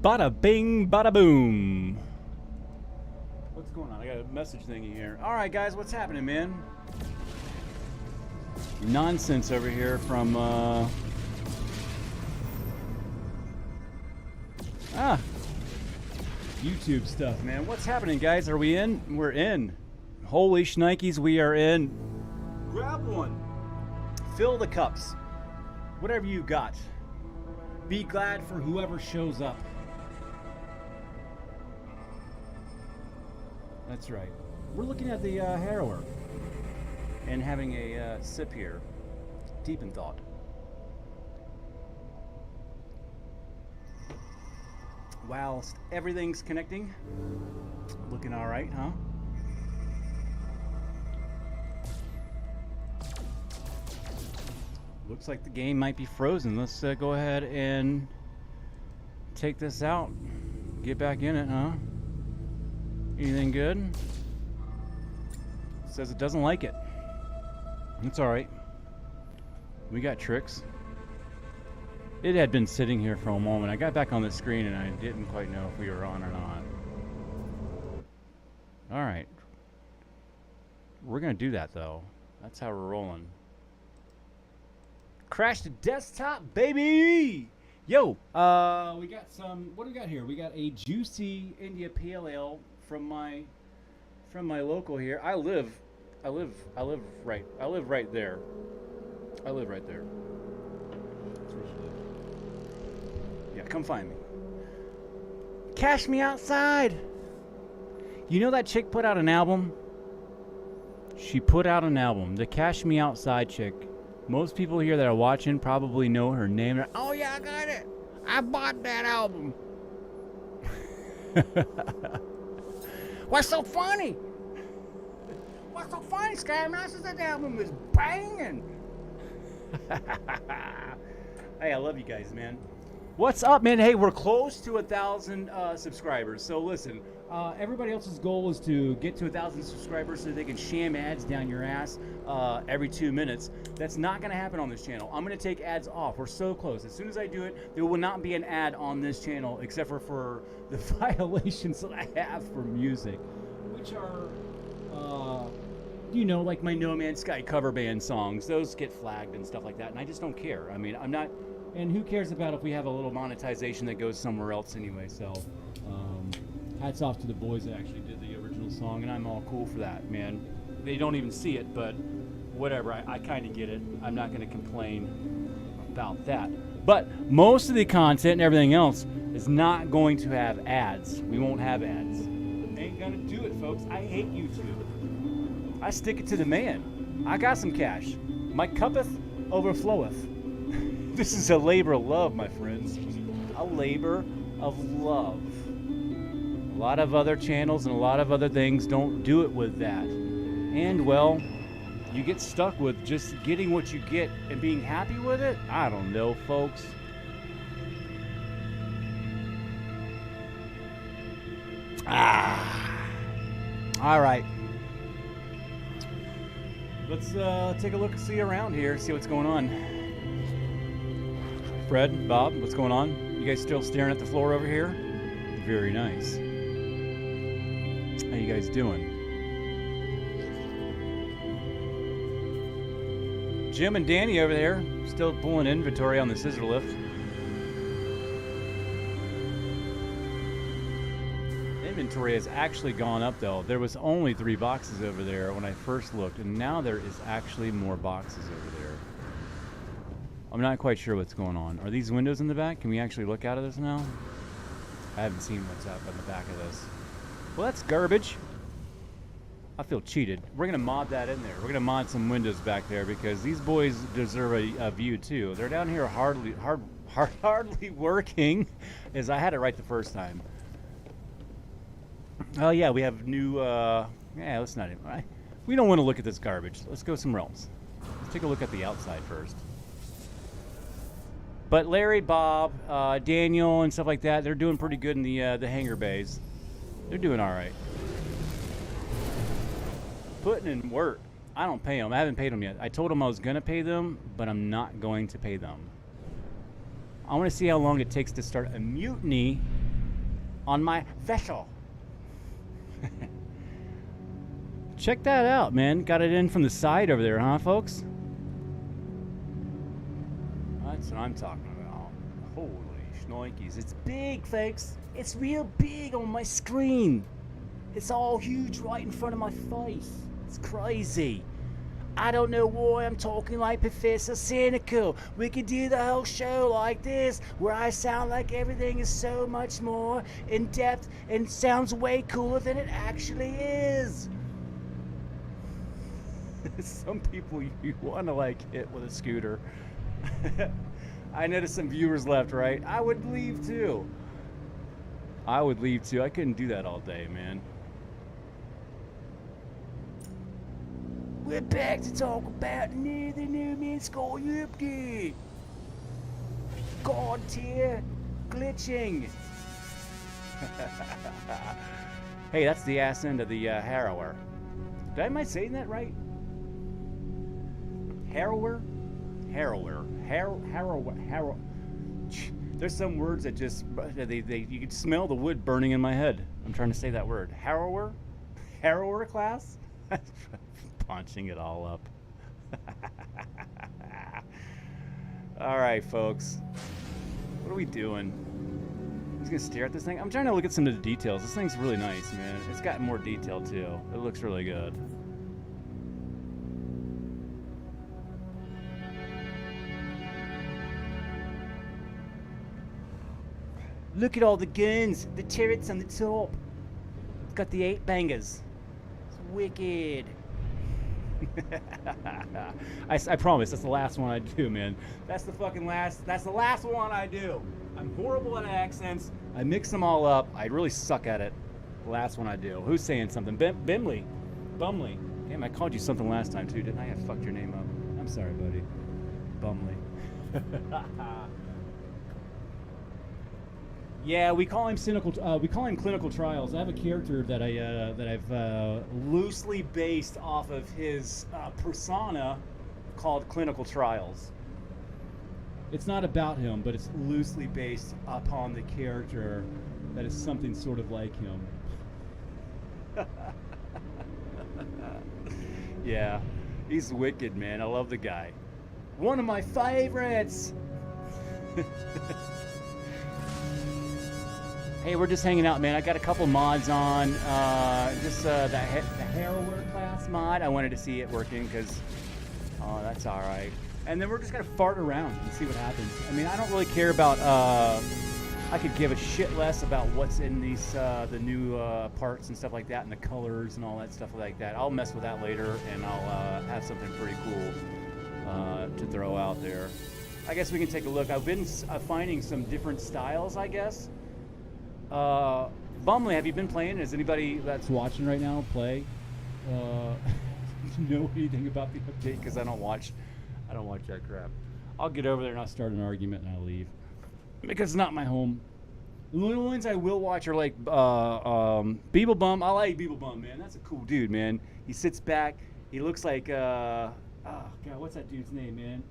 Bada bing, bada boom. What's going on? I got a message thingy here. All right, guys, what's happening, man? Nonsense over here from YouTube stuff, man. What's happening, guys? Are we in? We're in. Holy shnikes, we are in. Grab one. Fill the cups. Whatever you got. Be glad for whoever shows up. That's right. We're looking at the harrower and having a sip here, deep in thought. Whilst everything's connecting, looking all right, huh? Looks like the game might be frozen. Let's go ahead and take this out. Get back in it, huh? Anything good? Says it doesn't like it. It's alright. We got tricks. It had been sitting here for a moment. I got back on the screen and I didn't quite know if we were on or not. Alright. We're gonna do that though. That's how we're rolling. Crash the desktop, baby! Yo, we got some. What do we got here? We got a juicy India Pale Ale from my local here. I live right there. I live right there. That's where you live. Yeah, come find me. Cash me outside. You know that chick put out an album? She put out an album. The Cash Me Outside chick. Most people here that are watching probably know her name. They're, oh yeah, I got it. I bought that album. What's so funny? What's so funny, Sky Masters? That album is banging. Hey, I love you guys, man. What's up, man? Hey, we're close to 1,000 subscribers. So listen, everybody else's goal is to get to 1,000 subscribers so they can sham ads down your ass every 2 minutes. That's not going to happen on this channel. I'm going to take ads off. We're so close. As soon as I do it, there will not be an ad on this channel except for the violations that I have for music, which are, you know, like my No Man's Sky cover band songs. Those get flagged and stuff like that, and I just don't care. I mean, I'm not... And who cares about if we have a little monetization that goes somewhere else anyway, so hats off to the boys that actually did the original song, and I'm all cool for that, man. They don't even see it, but whatever, I kind of get it. I'm not going to complain about that. But most of the content and everything else is not going to have ads. We won't have ads. Ain't going to do it, folks. I hate YouTube. I stick it to the man. I got some cash. My cuppeth overfloweth. This is a labor of love, my friends. A labor of love. A lot of other channels and a lot of other things don't do it with that. And, well, you get stuck with just getting what you get and being happy with it? I don't know, folks. All right. Let's take a look and see around here, see what's going on. Fred, Bob, what's going on? You guys still staring at the floor over here? Very nice. How you guys doing? Jim and Danny over there, still pulling inventory on the scissor lift. Inventory has actually gone up though. There was only 3 boxes over there when I first looked, and now there is actually more boxes over there. I'm not quite sure what's going on. Are these windows in the back? Can we actually look out of this now? I haven't seen what's up on the back of this. Well, that's garbage. I feel cheated. We're going to mod that in there. We're going to mod some windows back there because these boys deserve a view too. They're down here hardly working, as I had it right the first time. Oh yeah, we have new, yeah, let's not even, we don't want to look at this garbage. Let's go somewhere else. Let's take a look at the outside first. But Larry, Bob, Daniel, and stuff like that, they're doing pretty good in the hangar bays. They're doing all right. Putting in work. I don't pay them. I haven't paid them yet. I told them I was going to pay them, but I'm not going to pay them. I want to see how long it takes to start a mutiny on my vessel. Check that out, man. Got it in from the side over there, huh, folks? That's what I'm talking about. Holy shnikes. It's big, folks. It's real big on my screen. It's all huge right in front of my face. It's crazy. I don't know why I'm talking like Professor Cynical. We could do the whole show like this, where I sound like everything is so much more in depth and sounds way cooler than it actually is. Some people you want to like hit with a scooter. I noticed some viewers left, right? I would leave too. I couldn't do that all day, man. We're back to talk about the No Man's Sky update. God tier glitching. Hey, that's the ass end of the harrower. Am I saying that right? Harrower? Harrower. There's some words that just you can smell the wood burning in my head. I'm trying to say that word. Harrower class? Punching it all up. All right, folks. What are we doing? I'm just gonna stare at this thing. I'm trying to look at some of the details. This thing's really nice, man. It's got more detail too. It looks really good. Look at all the guns, the turrets on the top. It's got the 8 bangers. It's wicked. I promise that's the last one I do, man. That's the last one I do. I'm horrible at accents. I mix them all up. I really suck at it. The last one I do. Who's saying something? Bumley. Damn, I called you something last time too, didn't I? I fucked your name up. I'm sorry, buddy. Bumley. Yeah, we call him clinical trials. I have a character that I've loosely based off of his persona called Clinical Trials. It's not about him, but it's loosely based upon the character that is something sort of like him. Yeah, he's wicked, man. I love the guy. One of my favorites. Hey, we're just hanging out, man. I got a couple mods on. The Harrower class mod. I wanted to see it working because, oh, that's all right. And then we're just gonna fart around and see what happens. I mean, I don't really care about. I could give a shit less about what's in these the new parts and stuff like that, and the colors and all that stuff like that. I'll mess with that later, and I'll have something pretty cool to throw out there. I guess we can take a look. I've been finding some different styles, I guess. Bumley, have you been playing? Is anybody that's watching right now play? Know anything about the update? Because I don't watch that crap. I'll get over there and I'll start an argument and I'll leave because it's not my home. The only ones I will watch are like Beeblebum. I like Beeblebum, man. That's a cool dude, man. He sits back. He looks like oh god, what's that dude's name, man?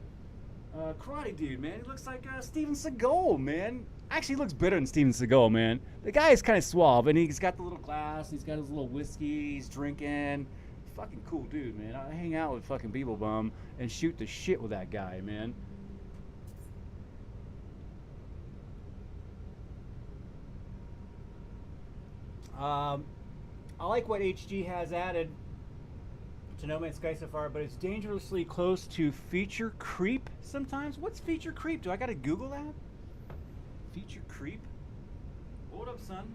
Karate dude, man. He looks like Steven Seagal, man. Actually, he looks better than Steven Seagal, man. The guy is kind of suave, and he's got the little glass. He's got his little whiskey. He's drinking. Fucking cool dude, man. I hang out with fucking Beeblebum and shoot the shit with that guy, man. I like what HG has added to No Man's Sky so far, but it's dangerously close to feature creep sometimes. What's feature creep? Do I gotta Google that? Feature creep? Hold up, son.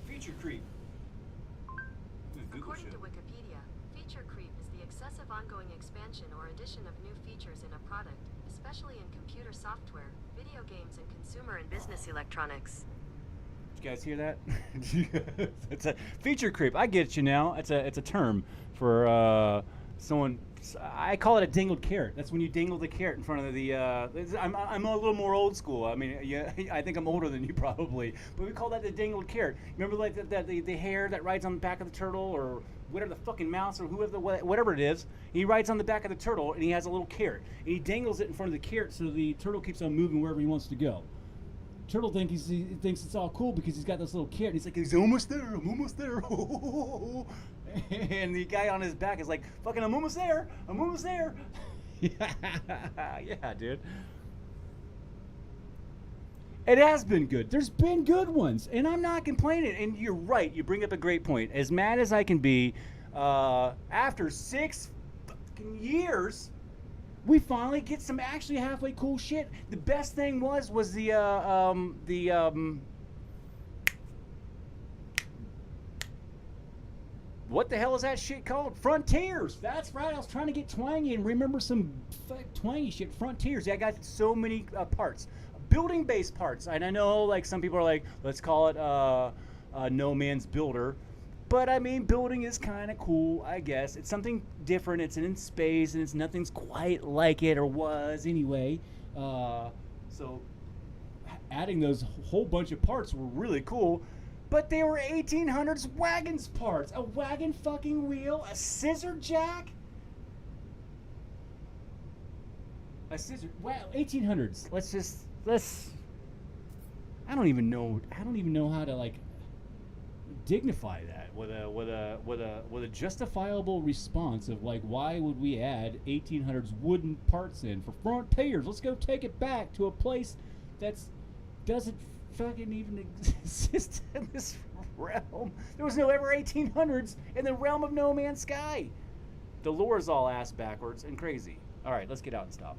Feature creep. According to Wikipedia, feature creep is the excessive ongoing expansion or addition of new features in a product, especially in computer software, video games, and consumer and business electronics. Did you guys hear that? It's a feature creep. I get you now. It's a term for someone. I call it a dangled carrot. That's when you dangle the carrot in front of the. I'm a little more old school. I mean, yeah, I think I'm older than you probably, but we call that the dangled carrot. Remember, like the hare that rides on the back of the turtle, or whatever, the fucking mouse, or whatever it is. He rides on the back of the turtle, and he has a little carrot, and he dangles it in front of the carrot so the turtle keeps on moving wherever he wants to go. Turtle he thinks it's all cool because he's got this little carrot. He's like, he's almost there. I'm almost there. And the guy on his back is like, fucking, I'm almost there. I'm almost there. Yeah, dude. It has been good. There's been good ones, and I'm not complaining. And you're right. You bring up a great point. As mad as I can be, after 6 fucking years, we finally get some actually halfway cool shit. The best thing was the what the hell is that shit called? Frontiers. That's right. I was trying to get twangy and remember some twangy shit. Frontiers. Yeah, I got so many parts, building-based parts. And I know, like, some people are like, let's call it No Man's Builder. But I mean, building is kind of cool, I guess. It's something different. It's in space, and nothing's quite like it, or was anyway. So adding those whole bunch of parts were really cool. But they were 1800s wagons parts. A wagon fucking wheel, a scissor jack. A scissor. Wow, 1800s. Let's. I don't even know how to, like, dignify that with a justifiable response of, like, why would we add 1800s wooden parts in for Frontiers? Let's go take it back to a place that's doesn't fucking even exist in this realm. There was no ever 1800s in the realm of No Man's Sky. The lore is all ass backwards and crazy. All right, let's get out and stop.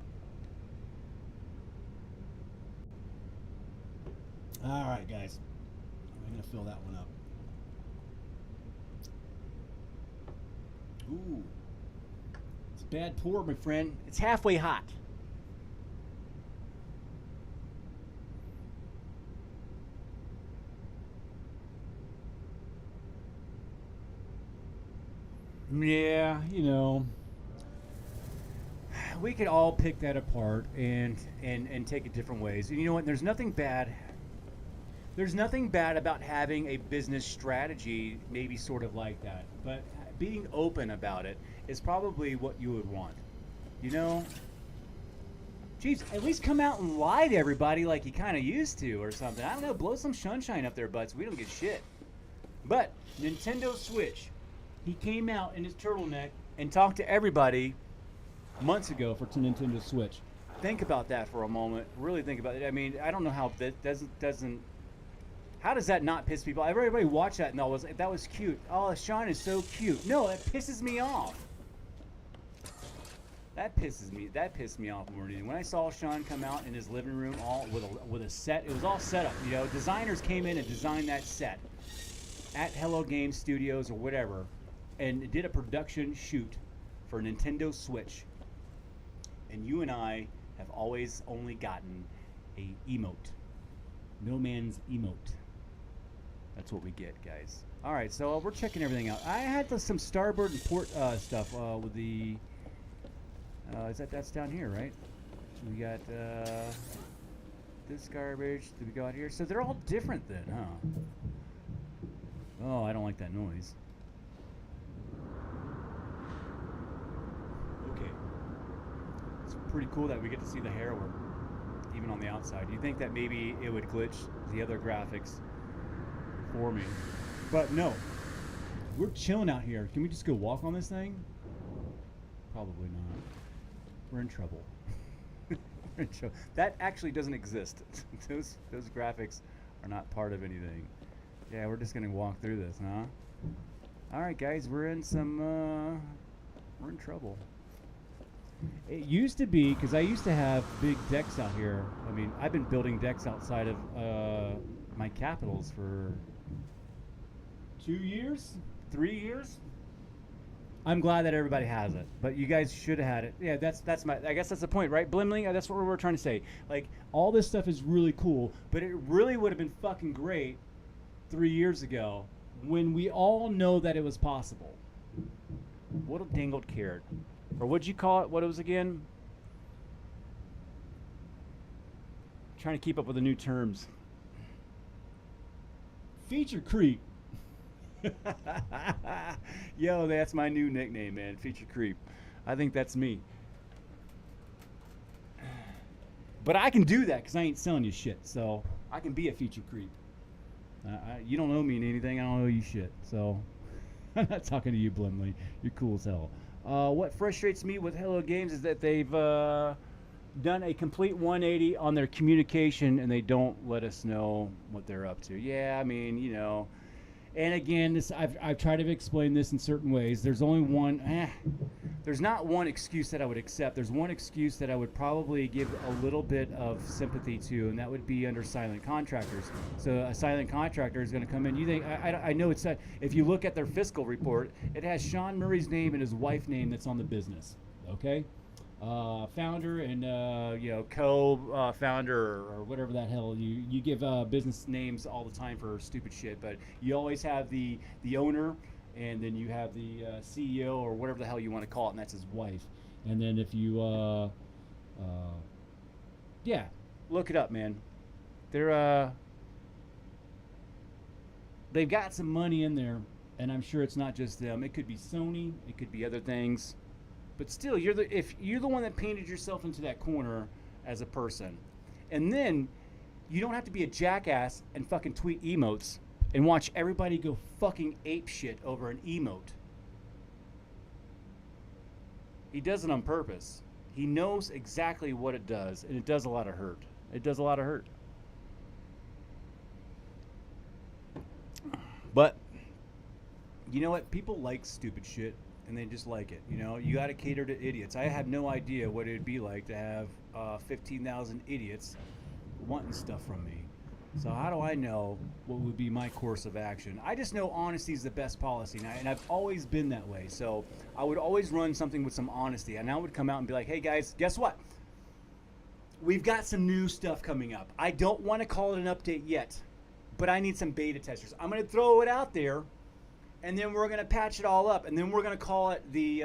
All right, guys, I'm gonna fill that one up. Ooh, it's a bad pour, my friend. It's halfway hot. Yeah, you know, we could all pick that apart and take it different ways. And you know what? There's nothing bad. There's nothing bad about having a business strategy, maybe sort of like that. But being open about it is probably what you would want. You know? Jeez, at least come out and lie to everybody like you kind of used to or something. I don't know, blow some sunshine up their butts. We don't get shit. But Nintendo Switch, he came out in his turtleneck and talked to everybody months ago for Nintendo Switch. Think about that for a moment. Really think about it. I mean, I don't know how that doesn't. How does that not piss people off? Everybody watched that and that was cute. Oh, Sean is so cute. No, it pisses me off. That pissed me off more than anything. When I saw Sean come out in his living room all with a set, it was all set up. You know, designers came in and designed that set at Hello Game Studios or whatever, and did a production shoot for Nintendo Switch. And you and I have always only gotten a emote. No Man's emote. That's what we get, guys. All right, so we're checking everything out. I had some starboard and port stuff with the. That's down here, right? So we got this garbage. Did we go out here? So they're all different then, huh? Oh, I don't like that noise. Okay. It's pretty cool that we get to see the hair work, even on the outside. Do you think that maybe it would glitch the other graphics for me? But no. We're chilling out here. Can we just go walk on this thing? Probably not. We're in trouble. We're in trouble. That actually doesn't exist. Those graphics are not part of anything. Yeah, we're just gonna walk through this, huh? All right, guys, we're in trouble. It used to be, because I used to have big decks out here. I mean, I've been building decks outside of my capitals for 2 years, 3 years. I'm glad that everybody has it, but you guys should have had it. Yeah, that's my. I guess that's the point, right, Blimling? That's what we're trying to say. Like, all this stuff is really cool, but it really would have been fucking great 3 years ago when we all know that it was possible. What a dangled carrot. Or what'd you call it? What it was again? Trying to keep up with the new terms. Feature creep. Yo, that's my new nickname, man. Feature creep. I think that's me. But I can do that because I ain't selling you shit. So I can be a feature creep. You don't owe me anything. I don't owe you shit. So I'm not talking to you, Blimley. You're cool as hell. What frustrates me with Hello Games is that they've done a complete 180 on their communication and they don't let us know what they're up to. Yeah, I mean, you know. And again, this I've tried to explain this in certain ways. There's only one. There's not one excuse that I would accept. There's one excuse that I would probably give a little bit of sympathy to, and that would be under silent contractors. So a silent contractor is going to come in. You think I know it's that if you look at their fiscal report, it has Sean Murray's name and his wife's name that's on the business. Okay. Founder and co-founder or whatever that hell you give business names all the time for stupid shit, but you always have the owner, and then you have the CEO or whatever the hell you want to call it, and that's his wife. And then if you look it up, man. They've got some money in there, and I'm sure it's not just them. It could be Sony, it could be other things. But still, if you're the one that painted yourself into that corner as a person, and then you don't have to be a jackass and fucking tweet emotes and watch everybody go fucking ape shit over an emote. He does it on purpose. He knows exactly what it does, and it does a lot of hurt. It does a lot of hurt. But you know what? People like stupid shit. And they just like it, you know. You got to cater to idiots. I had no idea what it would be like to have 15,000 idiots wanting stuff from me. So how do I know what would be my course of action? I just know honesty is the best policy, and I've always been that way. So I would always run something with some honesty, and I would come out and be like, "Hey guys, guess what? We've got some new stuff coming up. I don't want to call it an update yet, but I need some beta testers. I'm going to throw it out there." And then we're going to patch it all up. And then we're going to call it the,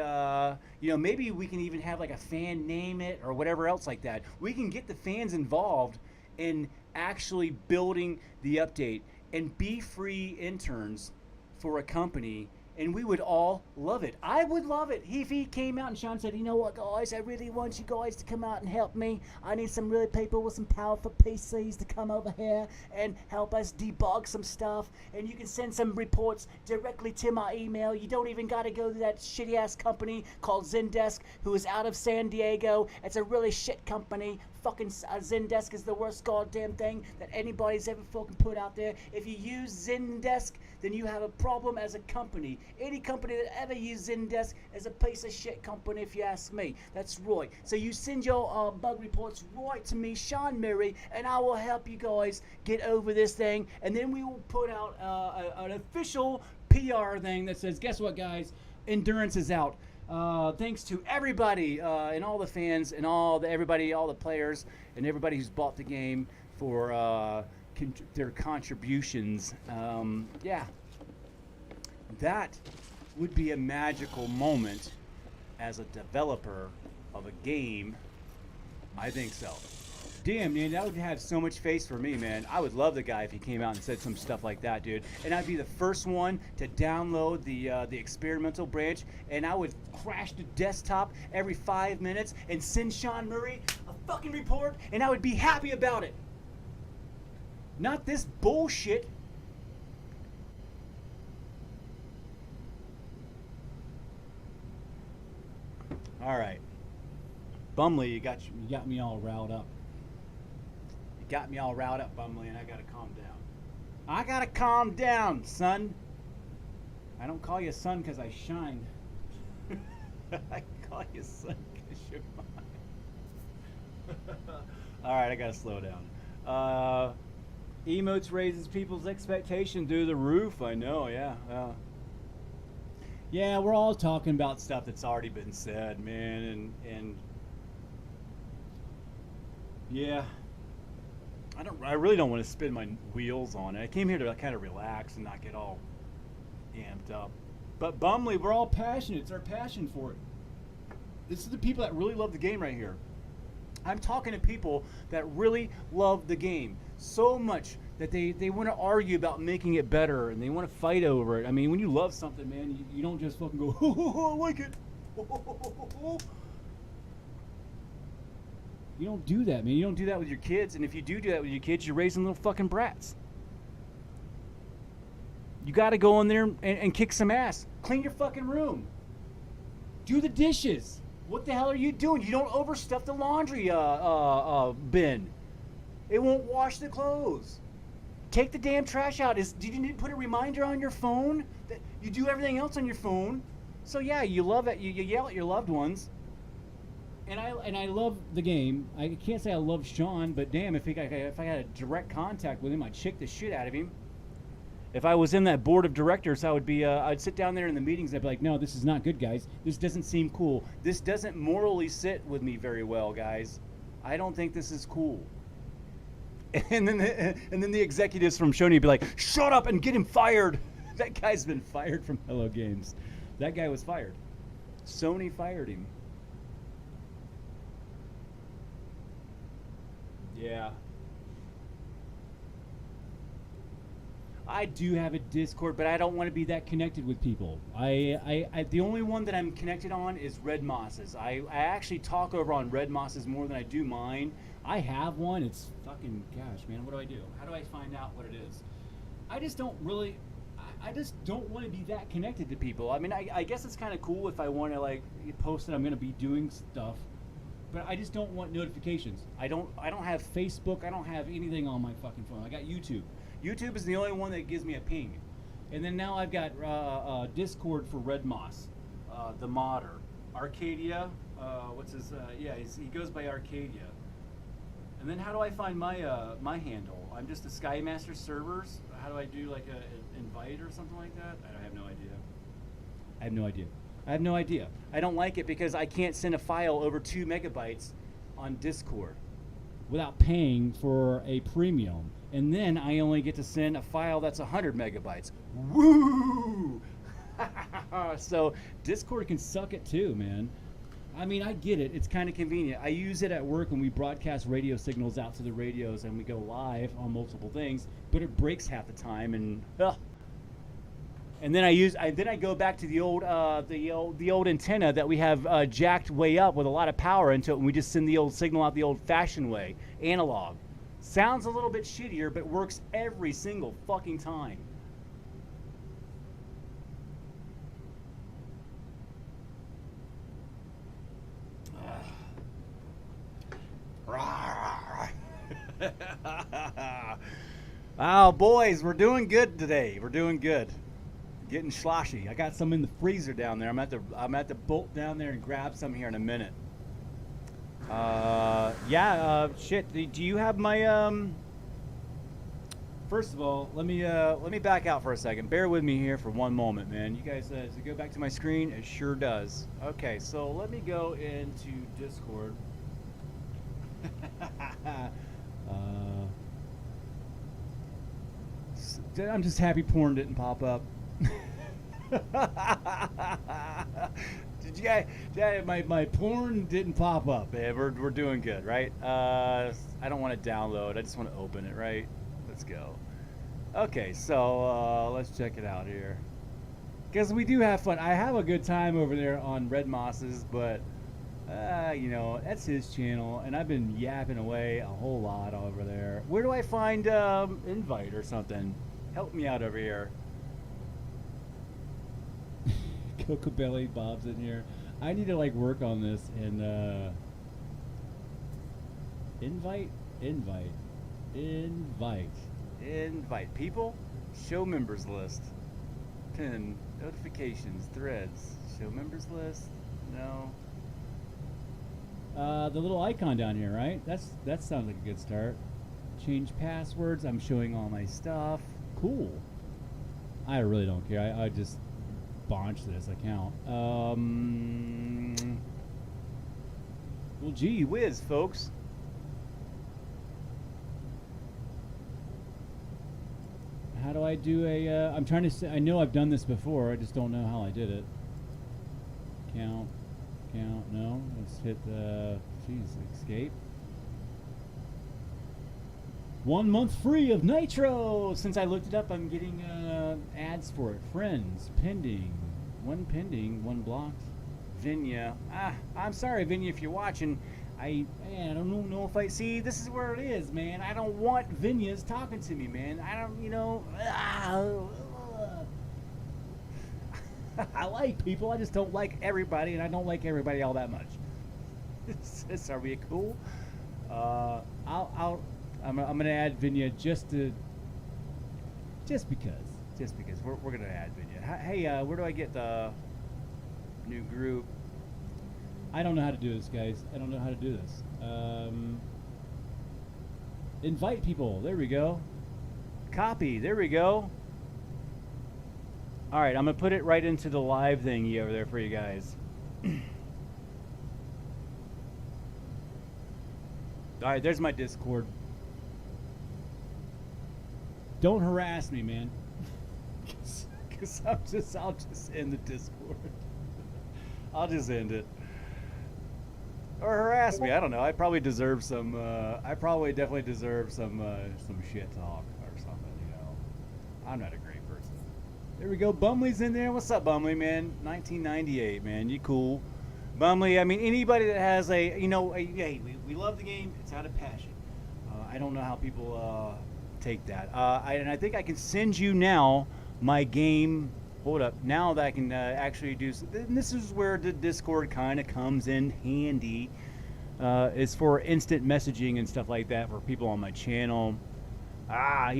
maybe we can even have like a fan name it or whatever else like that. We can get the fans involved in actually building the update and be free interns for a company. And we would all love it. I would love it if he came out and Sean said, "You know what, guys? I really want you guys to come out and help me. I need some really people with some powerful PCs to come over here and help us debug some stuff. And you can send some reports directly to my email. You don't even got to go to that shitty-ass company called Zendesk, who is out of San Diego. It's a really shit company. Fucking Zendesk is the worst goddamn thing that anybody's ever fucking put out there. If you use Zendesk, then you have a problem as a company. Any company that ever used Zendesk is a piece of shit company, if you ask me. That's right. So you send your bug reports right to me, Sean Murray, and I will help you guys get over this thing. And then we will put out an official PR thing that says, guess what, guys? Endurance is out. Thanks to everybody and all the fans and all the players and everybody who's bought the game for their contributions. That would be a magical moment as a developer of a game. I think so. Damn, man, that would have so much face for me, man. I would love the guy if he came out and said some stuff like that, dude. And I'd be the first one to download the experimental branch, and I would crash the desktop every 5 minutes and send Sean Murray a fucking report, and I would be happy about it. Not this bullshit. All right. Bumley, you got me all riled up. Got me all riled up, Bumley, and I gotta calm down. I gotta calm down, son. I don't call you son because I shine. I call you son because you're mine. All right, I gotta slow down. Emotes raises people's expectation through the roof. I know, yeah. Yeah, we're all talking about stuff that's already been said, man, and yeah. I really don't want to spin my wheels on it. I came here to kind of relax and not get all amped up. But Bumley, we're all passionate. It's our passion for it. This is the people that really love the game right here. I'm talking to people that really love the game so much that they want to argue about making it better and they want to fight over it. I mean, when you love something, man, you don't just fucking go, I like it. You don't do that, man. You don't do that with your kids. And if you do that with your kids, you're raising little fucking brats. You got to go in there and kick some ass. Clean your fucking room. Do the dishes. What the hell are you doing? You don't overstuff the laundry bin. It won't wash the clothes. Take the damn trash out. Did you need to put a reminder on your phone? That you do everything else on your phone. So yeah, you love it. You yell at your loved ones. And I love the game. I can't say I love Sean, but damn, if I had a direct contact with him, I'd shake the shit out of him. If I was in that board of directors, I'd sit down there in the meetings and I'd be like, no, this is not good, guys. This doesn't seem cool. This doesn't morally sit with me very well, guys. I don't think this is cool. And then the executives from Sony would be like, shut up and get him fired. That guy's been fired from Hello Games. That guy was fired. Sony fired him. Yeah. I do have a Discord, but I don't want to be that connected with people. The only one that I'm connected on is Red Moss's. I actually talk over on Red Moss's more than I do mine. I have one. It's fucking, gosh, man, what do I do? How do I find out what it is? I just don't really, I just don't want to be that connected to people. I mean, I guess it's kind of cool if I want to like post that I'm going to be doing stuff, but I just don't want notifications. I don't have Facebook. I don't have anything on my fucking phone. I got YouTube. YouTube is the only one that gives me a ping. And then now I've got Discord for Red Moss, the modder. Arcadia, he goes by Arcadia. And then how do I find my handle? I'm just a Skymaster servers. How do I do like an invite or something like that? I have no idea. I have no idea. I don't like it because I can't send a file over 2 megabytes on Discord without paying for a premium. And then I only get to send a file that's 100 megabytes. Woo! So Discord can suck it too, man. I mean, I get it. It's kind of convenient. I use it at work when we broadcast radio signals out to the radios and we go live on multiple things, but it breaks half the time and and then I go back to the old antenna that we have jacked way up with a lot of power into it, and we just send the old signal out the old-fashioned way, analog. Sounds a little bit shittier, but works every single fucking time. Oh, boys, we're doing good today. We're doing good. Getting sloshy. I got some in the freezer down there. I'm at the bolt down there and grab some here in a minute. Shit. Do you have my First of all, let me back out for a second. Bear with me here for one moment, man. You guys, does it go back to my screen? It sure does. Okay, so let me go into Discord. I'm just happy porn didn't pop up. Did you guys? My porn didn't pop up. Man. We're doing good, right? I don't want to download. I just want to open it, right? Let's go. Okay, so let's check it out here. Because we do have fun. I have a good time over there on Red Moss's, but that's his channel, and I've been yapping away a whole lot over there. Where do I find invite or something? Help me out over here. Coca Belly Bob's in here. I need to like work on this and invite people. Show members list. Pin notifications threads. Show members list. No. The little icon down here, right? That sounds like a good start. Change passwords. I'm showing all my stuff. Cool. I really don't care. I just bonch this account. Well, gee whiz, folks. How do I do a? I'm trying to say. I know I've done this before. I just don't know how I did it. Count. No. Let's hit the. Escape. 1 month free of Nitro. Since I looked it up, I'm getting ads for it. Friends, pending, one blocked. Vinya. I'm sorry, Vinya, if you're watching. Man, I don't know if I see. This is where it is, man. I don't want Vinyas talking to me, man. I don't, I like people. I just don't like everybody, and I don't like everybody all that much. Are we cool? I'm gonna add Vinya just because we're gonna add Vinya. Hey, where do I get the new group? I don't know how to do this, guys. I don't know how to do this. Invite people. There we go. Copy. There we go. All right, I'm gonna put it right into the live thingy over there for you guys. All right, there's my Discord. Don't harass me, man. Cause I'll just end the Discord. I'll just end it. Or harass me. I don't know. I probably deserve some. I probably definitely deserve some shit talk or something. You know, I'm not a great person. There we go. Bumley's in there. What's up, Bumley, man? 1998, man. You cool? Bumley. I mean, anybody that has hey, we love the game. It's out of passion. I don't know how people take that. And I think I can send you now my game. Hold up. Now that I can actually do... And this is where the Discord kind of comes in handy. It's for instant messaging and stuff like that for people on my channel. I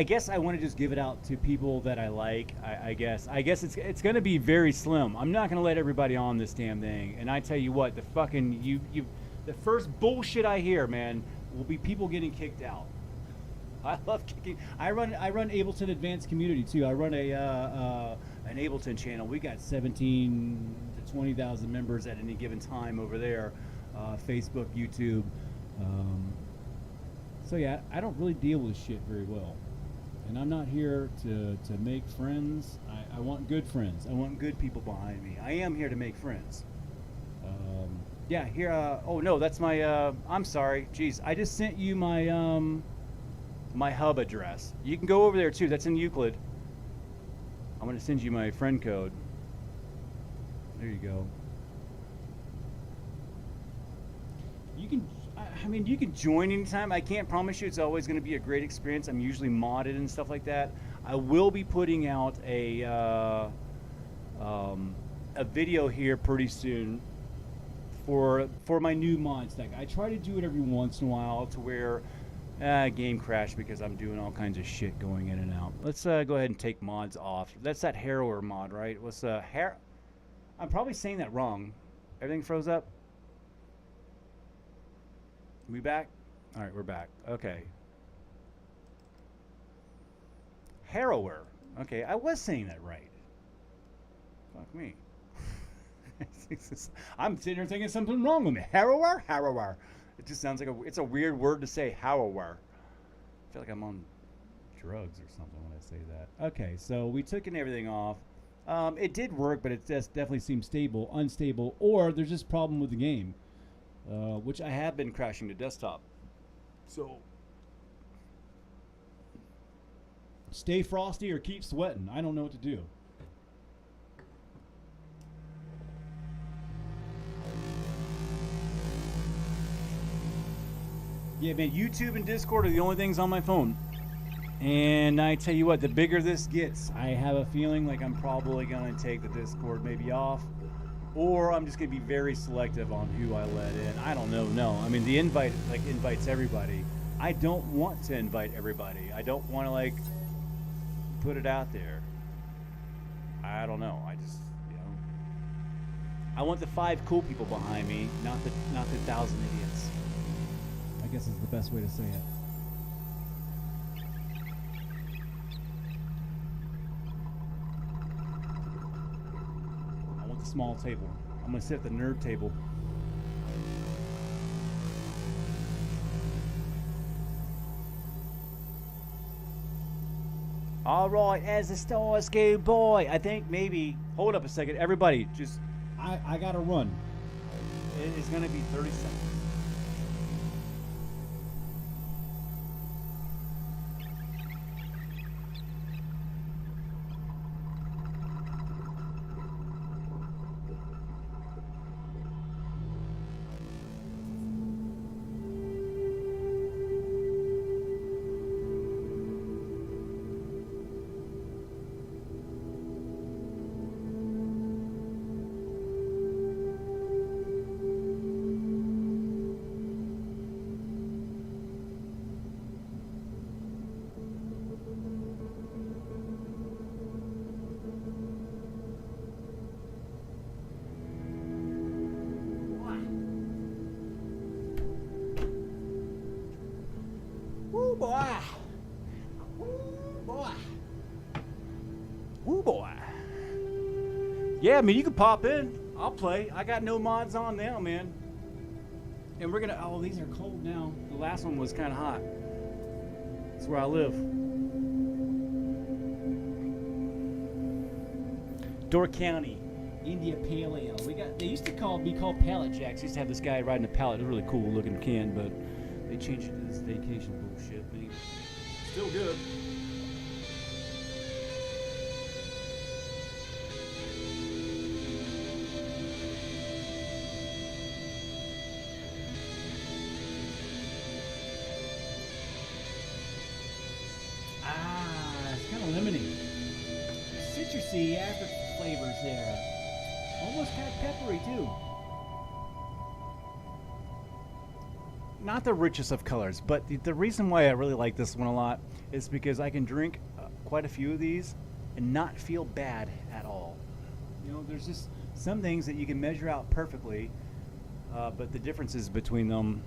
guess I want to just give it out to people that I like. I guess it's going to be very slim. I'm not going to let everybody on this damn thing. And I tell you what, the fucking... the first bullshit I hear, man, will be people getting kicked out. I love kicking. I run Ableton Advanced Community too. I run an Ableton channel. We got 17 to 20,000 members at any given time over there. Facebook, YouTube. So yeah, I don't really deal with shit very well. And I'm not here to make friends. I want good friends. I want good people behind me. I am here to make friends. Yeah, here. Oh no, that's my. I'm sorry. Jeez, I just sent you my my hub address. You can go over there too. That's in Euclid. I'm going to send you my friend code. There you go. You can, I mean, you can join anytime. I can't promise you it's always going to be a great experience. I'm usually modded and stuff like that. I will be putting out a video here pretty soon for my new mod stack. I try to do it every once in a while to where game crash because I'm doing all kinds of shit going in and out. Let's go ahead and take mods off. That's that Harrower mod, right? What's I'm probably saying that wrong. Everything froze up? We back? All right, we're back. Okay. Harrower. Okay, I was saying that right. Fuck me. I'm sitting here thinking something wrong with me. Harrower? Harrower. It just sounds like it's a weird word to say, harrower. I feel like I'm on drugs or something when I say that. Okay, so we took everything off. It did work, but it just definitely seems unstable, or there's just a problem with the game, which I have been crashing to desktop. So stay frosty or keep sweating. I don't know what to do. Yeah, man, YouTube and Discord are the only things on my phone. And I tell you what, the bigger this gets, I have a feeling like I'm probably going to take the Discord maybe off. Or I'm just going to be very selective on who I let in. I don't know, no. I mean, the invite, invites everybody. I don't want to invite everybody. I don't want to, put it out there. I don't know. I just, I want the 5 cool people behind me, not the 1,000 idiots. I guess is the best way to say it. I want the small table. I'm going to sit at the nerd table. All right, as the stars go by, I think maybe... Hold up a second. Everybody, just... I got to run. It is going to be 30 seconds. Yeah, I mean, you can pop in. I'll play. I got no mods on now, man. And we're gonna. Oh, these are cold now. The last one was kind of hot. That's where I live. Door County, India Pale Ale. We got. They used to be called pallet jacks. They used to have this guy riding a pallet. It was a really cool looking can, but they changed it to this vacation bullshit thing. Still good. It's kind of lemony. Citrusy after flavors there. Almost kind of peppery too. Not the richest of colors, but the reason why I really like this one a lot is because I can drink quite a few of these and not feel bad at all. You know, there's just some things that you can measure out perfectly, but the differences between them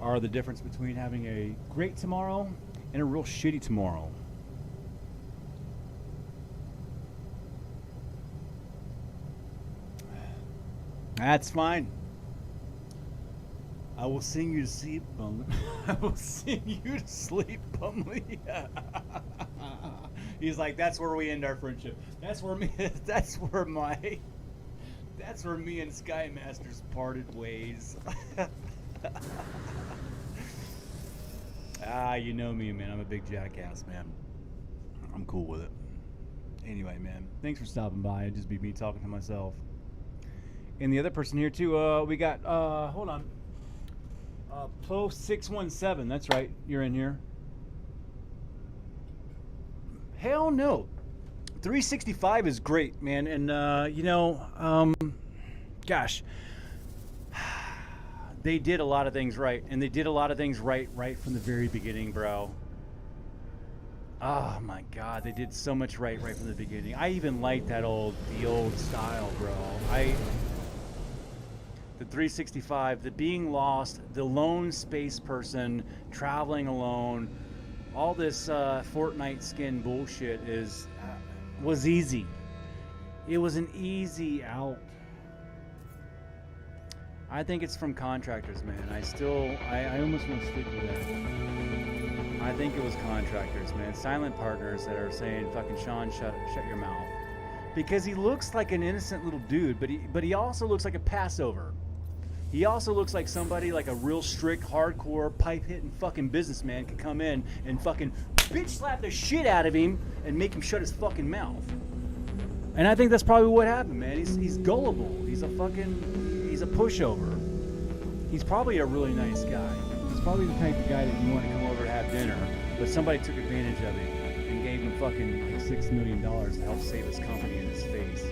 are the difference between having a great tomorrow and a real shitty tomorrow. That's fine. I will sing you to sleep, Bumley. I will sing you to sleep, Bumley. He's like, that's where we end our friendship. That's where me and Sky Masters parted ways. You know me, man. I'm a big jackass, man. I'm cool with it. Anyway, man, thanks for stopping by. It'd just be me talking to myself. And the other person here too. We got. Hold on. Plo 617. That's right. You're in here. Hell no. 365 is great, man. And you know, gosh, they did a lot of things right, and they did a lot of things right from the very beginning, bro. Oh my God, they did so much right from the beginning. I even like the old style, bro. The 365, the being lost, the lone space person traveling alone, all this Fortnite skin bullshit was easy. It was an easy out. I think it's from contractors, man. I almost want to stick with that. I think it was contractors, man. Silent partners that are saying, fucking Sean, shut your mouth. Because he looks like an innocent little dude, but he also looks like a Passover. He also looks like somebody, like a real strict, hardcore, pipe-hitting fucking businessman could come in and fucking bitch slap the shit out of him and make him shut his fucking mouth. And I think that's probably what happened, man. He's gullible. He's a pushover. He's probably a really nice guy. He's probably the type of guy that you want to come over to have dinner, but somebody took advantage of him and gave him fucking like $6 million to help save his company in his face.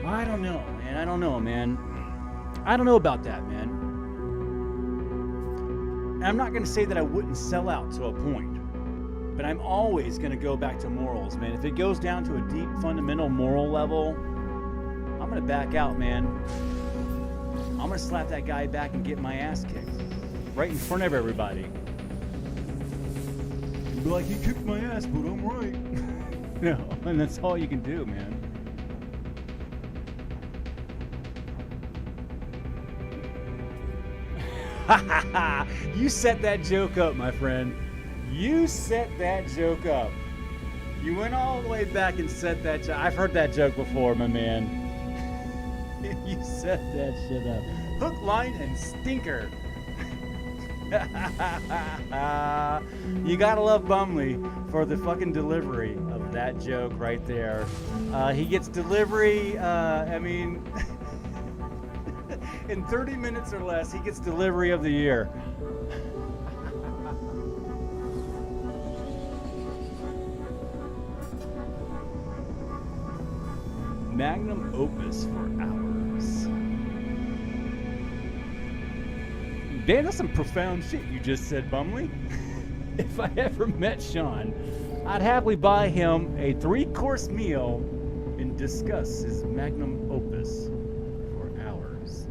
I don't know, man. I don't know about that, man. And I'm not going to say that I wouldn't sell out to a point, but I'm always going to go back to morals, man. If it goes down to a deep, fundamental moral level, I'm going to back out, man. I'm going to slap that guy back and get my ass kicked right in front of everybody. You'll be like, he kicked my ass, but I'm right. No, and that's all you can do, man. You set that joke up, my friend. You set that joke up. You went all the way back and set that joke. I've heard that joke before, my man. You set that shit up. Hook, line, and stinker. You gotta love Bumley for the fucking delivery of that joke right there. He gets delivery, in 30 minutes or less, he gets delivery of the year. Magnum opus for hours. Dan, that's some profound shit you just said, Bumley. If I ever met Sean, I'd happily buy him a 3-course meal and discuss his magnum opus for hours.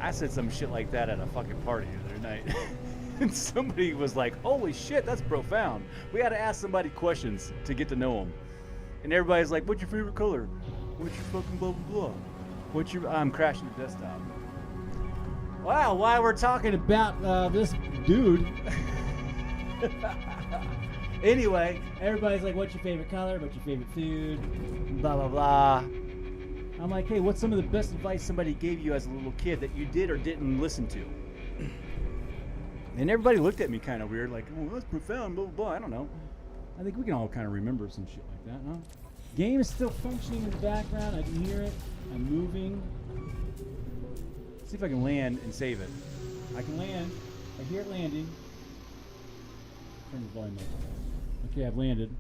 I said some shit like that at a fucking party the other night. And somebody was like, holy shit, that's profound. We had to ask somebody questions to get to know them. And everybody's like, what's your favorite color? What's your fucking blah, blah, blah? I'm crashing the desktop. Wow, why we're talking about this dude. Anyway, everybody's like, what's your favorite color? What's your favorite food? Blah, blah, blah. I'm like, hey, what's some of the best advice somebody gave you as a little kid that you did or didn't listen to? And everybody looked at me kind of weird, like, oh, that's profound, blah, blah, blah. I don't know. I think we can all kind of remember some shit like that, huh? Game is still functioning in the background. I can hear it. I'm moving. See if I can land and save it. I can land. I hear it landing. Turn the volume up. Okay, I've landed.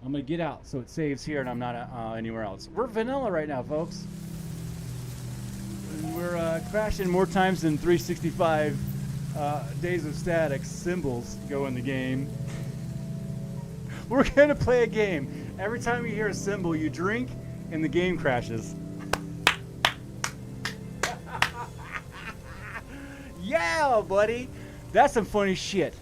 I'm going to get out so it saves here and I'm not anywhere else. We're vanilla right now, folks. We're crashing more times than 365 days of static symbols go in the game. We're going to play a game. Every time you hear a symbol, you drink and the game crashes. Yeah, buddy. That's some funny shit.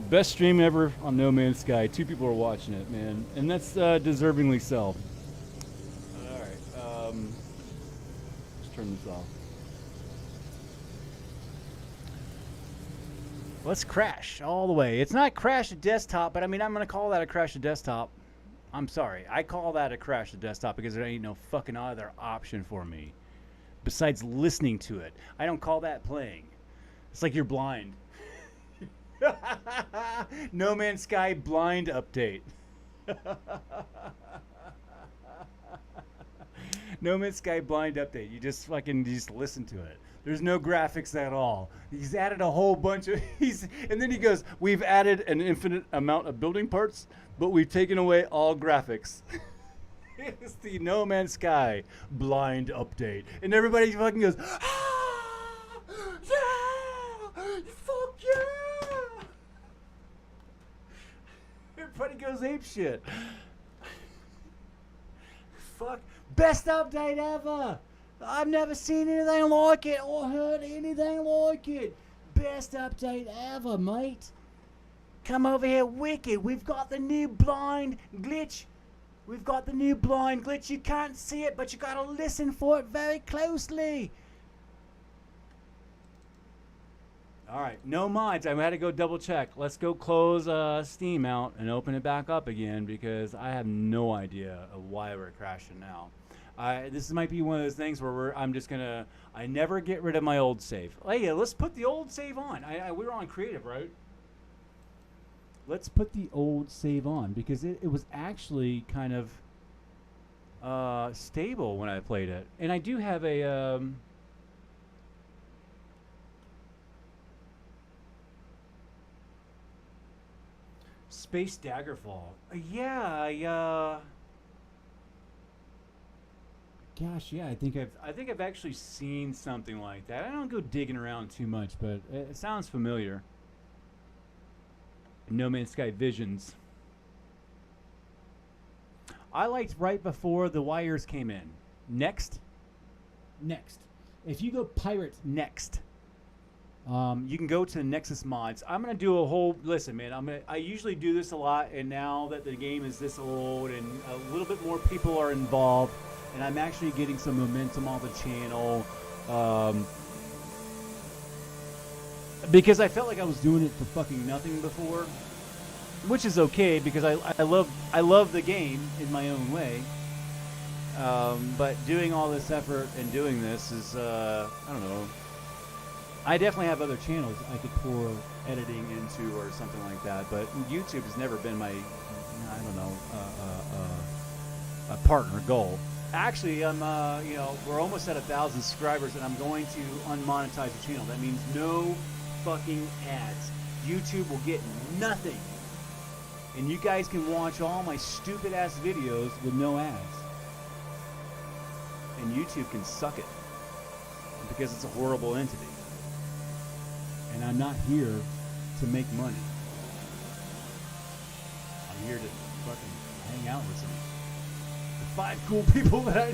Best stream ever on No Man's Sky. 2 people are watching it, man. And that's deservingly so. Alright. Let's turn this off. Let's crash all the way. It's not crash to desktop, but I mean, I'm going to call that a crash to desktop. I'm sorry. I call that a crash to desktop because there ain't no fucking other option for me besides listening to it. I don't call that playing. It's like you're blind. No Man's Sky blind update. No Man's Sky blind update. You just listen to it. There's no graphics at all. He's added a whole bunch of and then he goes, we've added an infinite amount of building parts, but we've taken away all graphics. It's the No Man's Sky blind update. And everybody fucking goes, ah, yeah, fuck yeah. Everybody goes ape shit. Fuck. Best update ever. I've never seen anything like it or heard anything like it. Best update ever, mate. Come over here, wicked. We've got the new blind glitch. We've got the new blind glitch. You can't see it, but you gotta listen for it very closely. Alright, no mods. I had to go double check. Let's go close Steam out and open it back up again because I have no idea of why we're crashing now. This might be one of those things where I'm just gonna. I never get rid of my old save. Hey, let's put the old save on. We were on creative, right? Let's put the old save on because it was actually kind of stable when I played it, and I do have a. Space Daggerfall. Yeah, Gosh, yeah, I think I've actually seen something like that. I don't go digging around too much, but it sounds familiar. No Man's Sky Visions. I liked right before the wires came in. Next. If you go pirate next, you can go to the Nexus mods. I'm gonna do a whole listen, man. I usually do this a lot, and now that the game is this old and a little bit more people are involved. And I'm actually getting some momentum on the channel because I felt like I was doing it for fucking nothing before, which is okay because I love the game in my own way. But doing all this effort and doing this is I don't know. I definitely have other channels I could pour editing into or something like that, but YouTube has never been my a partner goal. Actually, we're almost at 1,000 subscribers, and I'm going to unmonetize the channel. That means no fucking ads. YouTube will get nothing. And you guys can watch all my stupid-ass videos with no ads. And YouTube can suck it. Because it's a horrible entity. And I'm not here to make money. I'm here to fucking hang out with some 5 cool people that I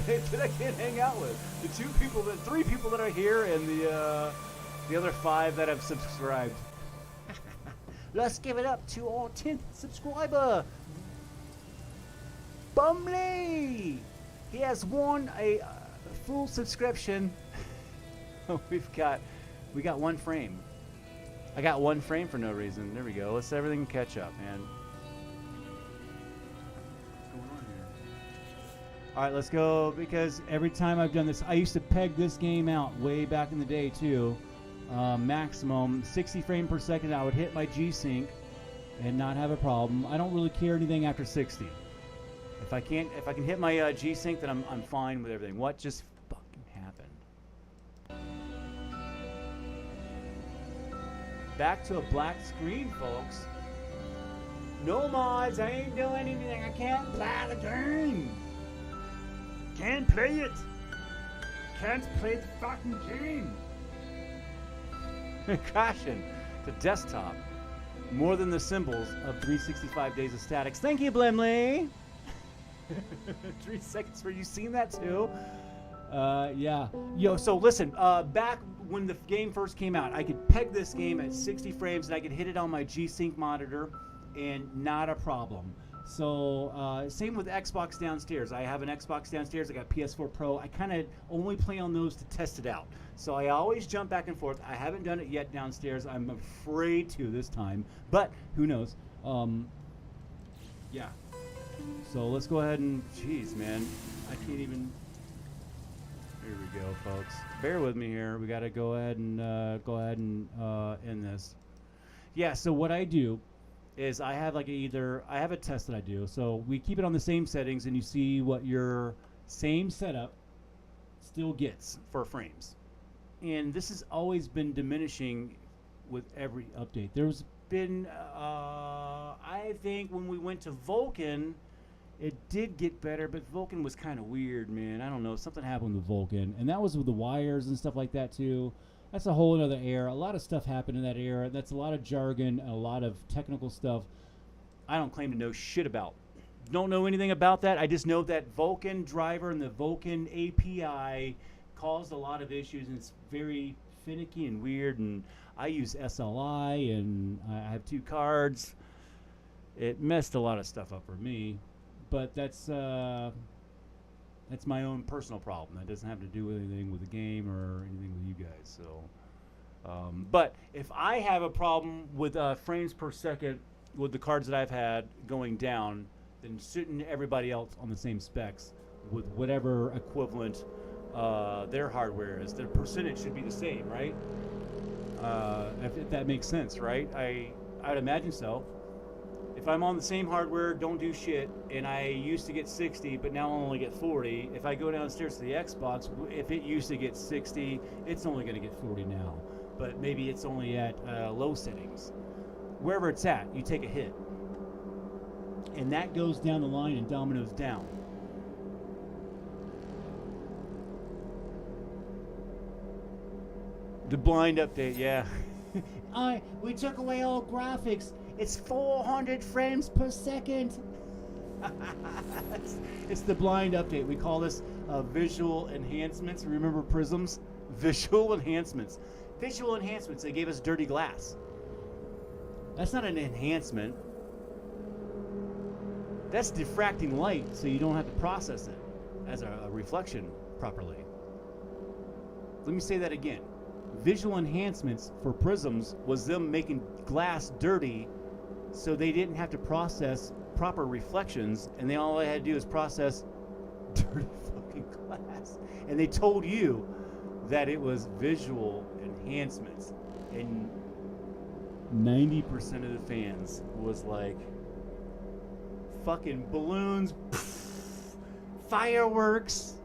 can't hang out with. The 3 people that are here, and The other 5 that have subscribed. Let's give it up to our 10th subscriber, Bumley. He has won a full subscription. we got 1 frame. I got 1 frame for no reason. There we go. Let's everything catch up, man. What's going on here? All right, let's go, because every time I've done this, I used to peg this game out way back in the day too. Maximum 60 frames per second. I would hit my G-Sync and not have a problem. I don't really care anything after 60. If I can hit my G-Sync, then I'm fine with everything. What just fucking happened? Back to a black screen, folks. No mods. I ain't doing anything. I can't play the game. Can't play it. Can't play the fucking game. Crashing to desktop. More than the symbols of 365 days of statics. Thank you, Blimley. 3 seconds for you seen that too? Yeah. Yo, so listen, back when the game first came out, I could peg this game at 60 frames and I could hit it on my G-Sync monitor and not a problem. So same with Xbox downstairs. I have an Xbox downstairs. I got PS4 Pro. I kind of only play on those to test it out. So I always jump back and forth. I haven't done it yet downstairs. I'm afraid to this time, but who knows? Yeah. So let's go ahead and, jeez, man, I can't even. Here we go, folks. Bear with me here. We got to go ahead and end this. Yeah. So what I do is I have like I have a test that I do. So we keep it on the same settings, and you see what your same setup still gets for frames. And this has always been diminishing with every update. There's been, I think when we went to Vulkan, it did get better, but Vulkan was kind of weird, man. I don't know. Something happened with Vulkan. And that was with the wires and stuff like that, too. That's a whole other era. A lot of stuff happened in that era. That's a lot of jargon, a lot of technical stuff I don't claim to know shit about. Don't know anything about that. I just know that Vulkan driver and the Vulkan API caused a lot of issues, and it's very finicky and weird. And I use SLI, and I have 2 cards. It messed a lot of stuff up for me, but that's my own personal problem. That doesn't have to do with anything with the game or anything with you guys. So, but if I have a problem with frames per second with the cards that I've had going down, then shouldn't everybody else on the same specs with whatever equivalent their hardware is? The percentage should be the same, right? If that makes sense, right? I'd imagine so. If I'm on the same hardware, don't do shit, and I used to get 60, but now I only get 40. If I go downstairs to the Xbox, if it used to get 60, it's only going to get 40 now. But maybe it's only at low settings. Wherever it's at, you take a hit. And that goes down the line and dominoes down. The blind update, yeah. We took away all graphics. It's 400 frames per second. It's the blind update. We call this visual enhancements. Remember Prisms? Visual enhancements. Visual enhancements. They gave us dirty glass. That's not an enhancement. That's diffracting light, so you don't have to process it as a reflection properly. Let me say that again. Visual enhancements for Prisms was them making glass dirty, so they didn't have to process proper reflections, and all they had to do is process dirty fucking glass. And they told you that it was visual enhancements, and 90% of the fans was like, fucking balloons, pff, fireworks.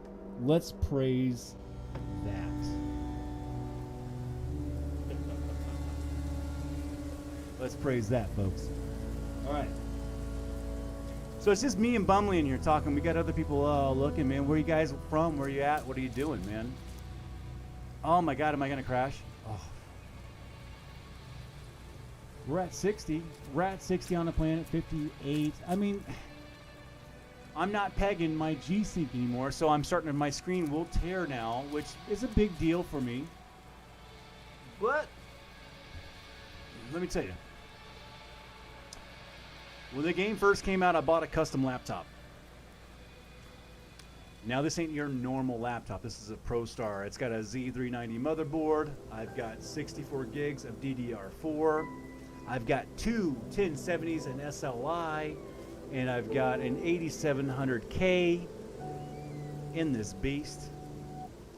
Let's praise that. Let's praise that, folks. All right. So it's just me and Bumley in here talking. We got other people looking, man. Where are you guys from? Where are you at? What are you doing, man? Oh my God, am I gonna crash? Oh. We're at 60. We're at 60 on the planet, 58. I mean, I'm not pegging my G-Sync anymore, so I'm starting to, my screen will tear now, which is a big deal for me. What? Let me tell you. When the game first came out, I bought a custom laptop. Now this ain't your normal laptop. This is a ProStar. It's got a Z390 motherboard. I've got 64 gigs of DDR4. I've got two 1070s and SLI, and I've got an 8700K in this beast.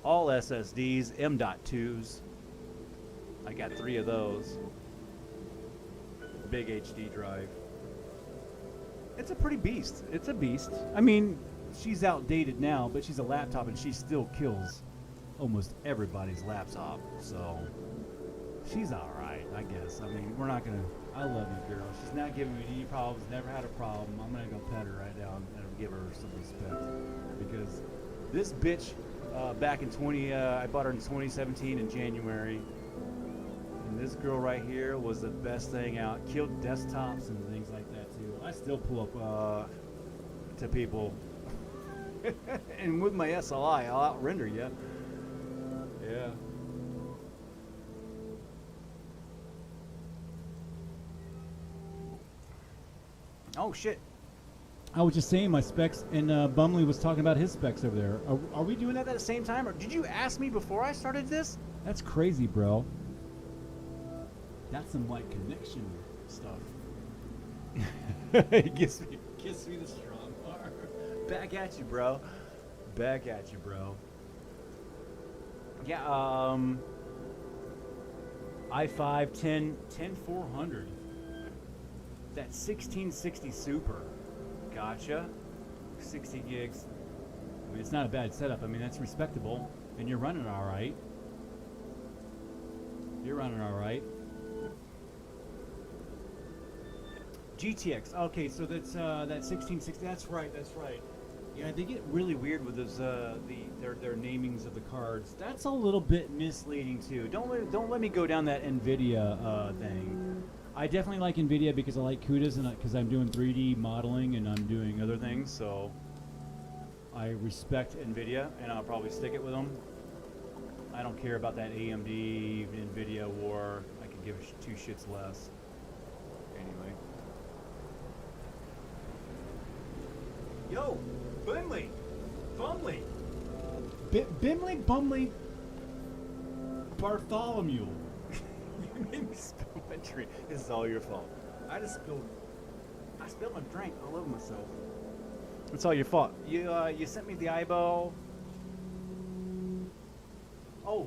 All SSDs, M.2s. I got 3 of those. Big HD drive. It's a pretty beast. It's a beast. I mean, she's outdated now, but she's a laptop and she still kills almost everybody's laptop. So she's all right, I guess. I mean, we're not gonna. I love you, girl. She's not giving me any problems. Never had a problem. I'm gonna go pet her right now and give her some respect because this bitch back in I bought her in 2017 in January. And this girl right here was the best thing out. Killed desktops and things like that too. I still pull up to people. And with my SLI, I'll out-render you. Yeah. Oh, shit. I was just saying my specs, and Bumley was talking about his specs over there. Are we doing that at the same time? Or did you ask me before I started this? That's crazy, bro. That's some like connection stuff. It gives me the strong arm. Back at you, bro. Back at you, bro. Yeah, i5 10400. That 1660 Super. Gotcha. 60 gigs. I mean, it's not a bad setup. I mean, that's respectable. And you're running all right. You're running all right. GTX. Okay, so that's that 1660. That's right. That's right. Yeah, they get really weird with those their namings of the cards. That's a little bit misleading too. Don't let me go down that NVIDIA thing. I definitely like NVIDIA because I like CUDAs and because I'm doing 3D modeling and I'm doing other things. So I respect NVIDIA and I'll probably stick it with them. I don't care about that AMD NVIDIA war. I could give 2 shits less. Anyway. Yo, Bimley, Bumley, Bimley, Bumley, Bartholomew. You made me spill my drink. This is all your fault. I spilled my drink all over myself. It's all your fault. You sent me the eyeball. Oh,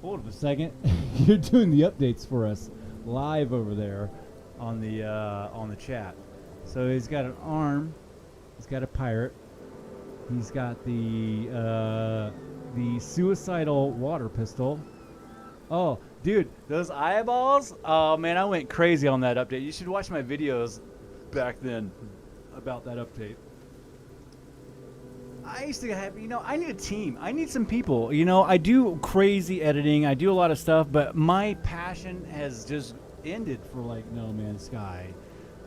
hold on a second. You're doing the updates for us live over there on the chat. So he's got an arm. He's got a pirate. He's got the suicidal water pistol. Oh, dude, those eyeballs! Oh man, I went crazy on that update. You should watch my videos back then about that update. I used to have, I need a team. I need some people. I do crazy editing. I do a lot of stuff, but my passion has just ended for like No Man's Sky,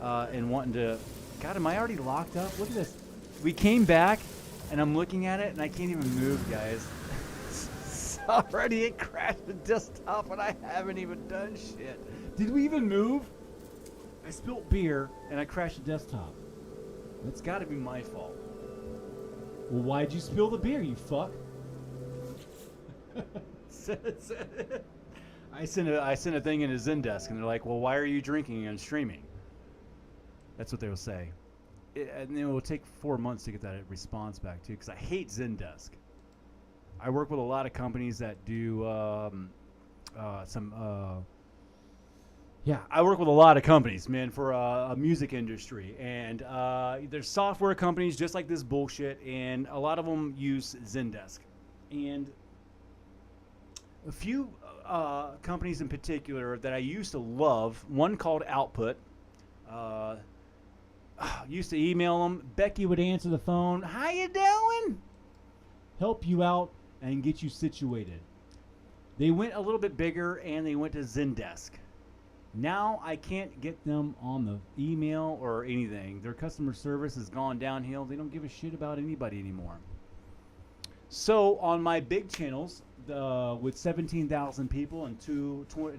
and wanting to. God, am I already locked up? Look at this. We came back, and I'm looking at it, and I can't even move, guys. Already it crashed the desktop, and I haven't even done shit. Did we even move? I spilled beer, and I crashed the desktop. It's got to be my fault. Well, why'd you spill the beer, you fuck? I sent a thing in a Zendesk, and they're like, well, why are you drinking and streaming? That's what they will say. And it will take 4 months to get that response back, too, because I hate Zendesk. I work with a lot of companies that do I work with a lot of companies, man, for a music industry. And there's software companies just like this bullshit, and a lot of them use Zendesk. And a few companies in particular that I used to love, one called Output. Used to email them. Becky would answer the phone. How you doing? Help you out and get you situated. They went a little bit bigger and they went to Zendesk. Now I can't get them on the email or anything. Their customer service has gone downhill. They don't give a shit about anybody anymore. So on my big channels, with 17,000 people and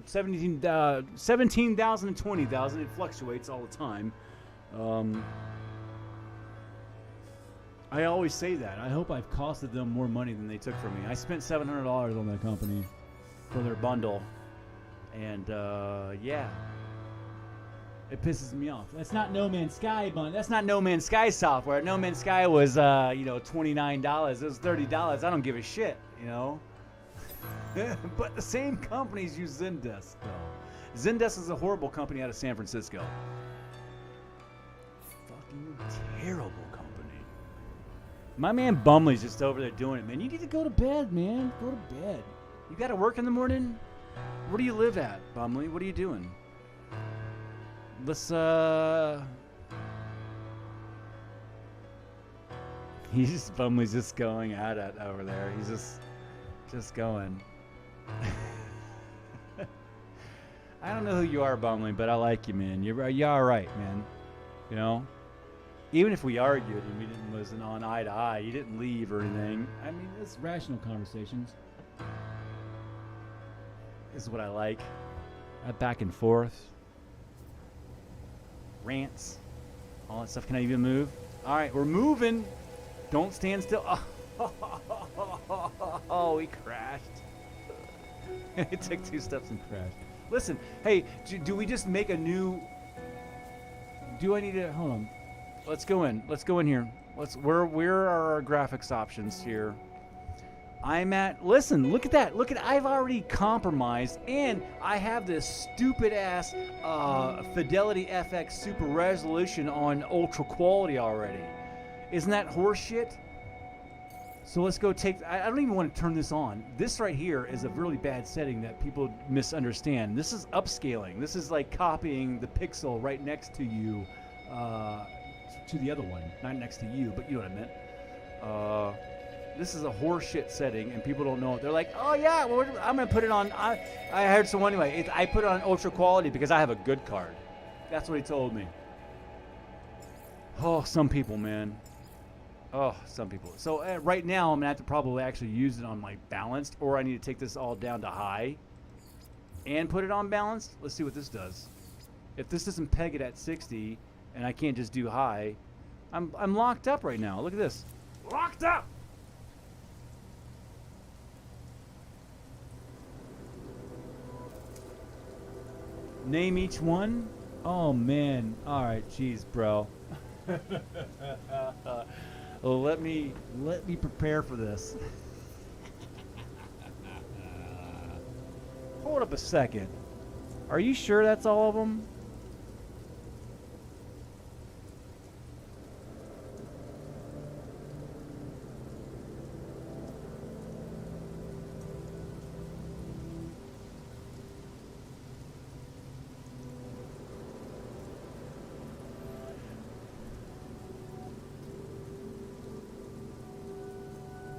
17,000 and 20,000, it fluctuates all the time. I always say that. I hope I've costed them more money than they took from me. I spent $700 on that company for their bundle, and yeah, It pisses me off. That's not No Man's Sky, bun. that's not No Man's Sky software. No Man's Sky was $29. It was $30. I don't give a shit, you know. But the same companies use Zendesk though. Zendesk is a horrible company out of San Francisco. Fucking terrible company. My man Bumley's just over there doing it, man. You need to go to bed, man. Go to bed. You got to work in the morning? Where do you live at, Bumley? What are you doing? Let's Bumley's just going at it over there. He's just going. I don't know who you are, Bumley, but I like you, man. You're all right, man. You know, even if we argued and we wasn't on eye to eye, you didn't leave or anything. I mean, It's rational conversations. this is what I like. Back and forth, rants, all that stuff. Can I even move? All right, we're moving. Don't stand still. Oh, we crashed. It took 2 steps and crashed. Listen, hey, do we just make a new? Do I need to? Hold on. Let's go in. Let's go in here. Where are our graphics options here? I'm at. Listen, look at that. Look at. I've already compromised, and I have this stupid ass Fidelity FX Super Resolution on ultra quality already. Isn't that horseshit? So let's go take. I don't even want to turn this on. This right here is a really bad setting that people misunderstand. This is upscaling. This is like copying the pixel right next to you, to the other one. Not next to you, but you know what I meant. This is a horseshit setting, and people don't know it. They're like, "Oh yeah, well, I'm gonna put it on." I heard someone anyway. I put it on ultra quality because I have a good card. That's what he told me. Oh, some people, man. Oh, some people. So right now, I'm gonna have to probably actually use it on my balanced, or I need to take this all down to high and put it on balanced. Let's see what this does. If this doesn't peg it at 60, and I can't just do high, I'm locked up right now. Look at this, locked up. Name each one. Oh man. All right, jeez, bro. Well, let me prepare for this. Hold up a second. Are you sure that's all of them?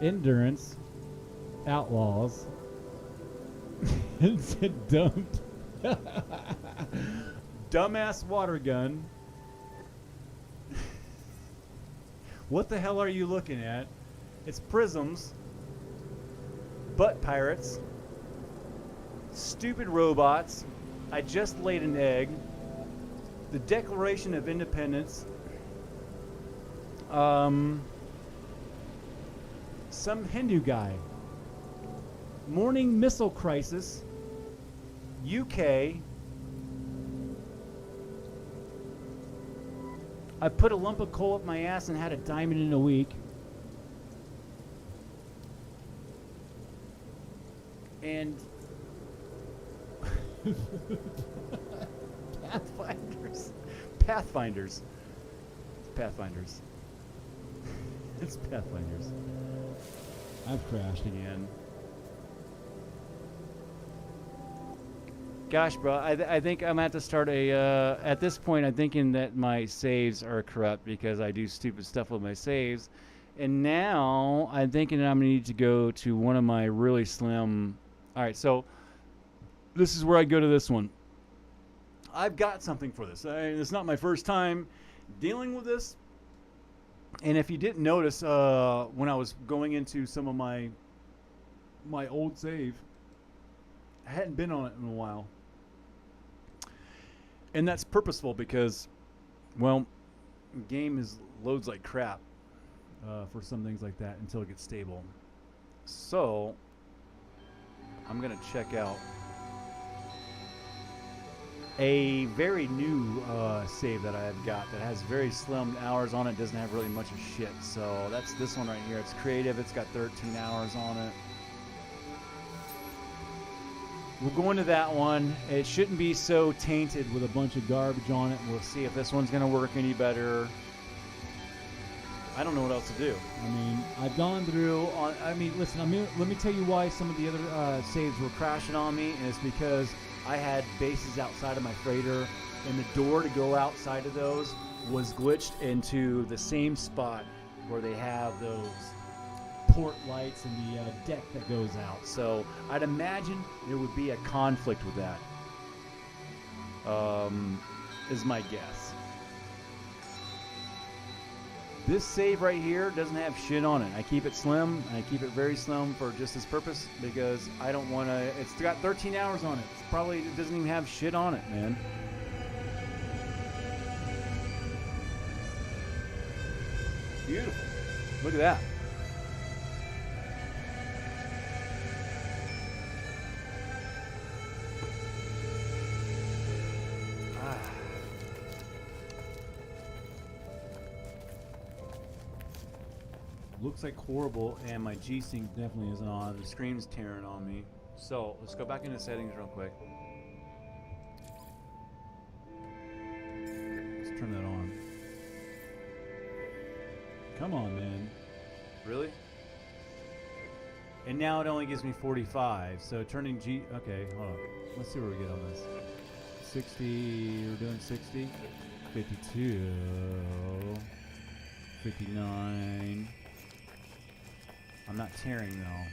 Endurance, Outlaws, it's dumped. Dumbass water gun. What the hell are you looking at? It's Prisms, butt pirates, stupid robots, I just laid an egg, the Declaration of Independence, some Hindu guy, morning missile crisis, UK. I put a lump of coal up my ass and had a diamond in a week. And Pathfinders. Pathfinders. Pathfinders. It's Pathfinders. I've crashed again. Gosh, bro, I think I'm gonna have to start a. At this point, I'm thinking that my saves are corrupt because I do stupid stuff with my saves, and now I'm thinking that I'm gonna need to go to one of my really slim. All right, so this is where I go to this one. I've got something for this. It's not my first time dealing with this. And if you didn't notice, when I was going into some of my old save, I hadn't been on it in a while. And that's purposeful because, well, game loads like crap for some things like that until it gets stable. So I'm gonna check out a very new save that I've got that has very slim hours on it. Doesn't have really much of shit. So that's this one right here. It's creative. It's got 13 hours on it. We'll go into that one. It shouldn't be so tainted with a bunch of garbage on it. We'll see if this one's going to work any better. I don't know what else to do. I mean, I've gone through on. I mean, listen. Let me tell you why some of the other saves were crashing on me, and it's because I had bases outside of my freighter, and the door to go outside of those was glitched into the same spot where they have those port lights and the deck that goes out. So I'd imagine there would be a conflict with that. Is my guess. This save right here doesn't have shit on it. I keep it slim. I keep it very slim for just this purpose because I don't want to. It's got 13 hours on it. It doesn't even have shit on it, man. Beautiful. Look at that. Looks like horrible, and my G-Sync definitely isn't on. The screen's tearing on me. So let's go back into settings real quick. Let's turn that on. Come on, man. Really? And now it only gives me 45. So turning G. Okay, hold on. Let's see where we get on this. 60. We're doing 60. 52. 59. I'm not tearing though,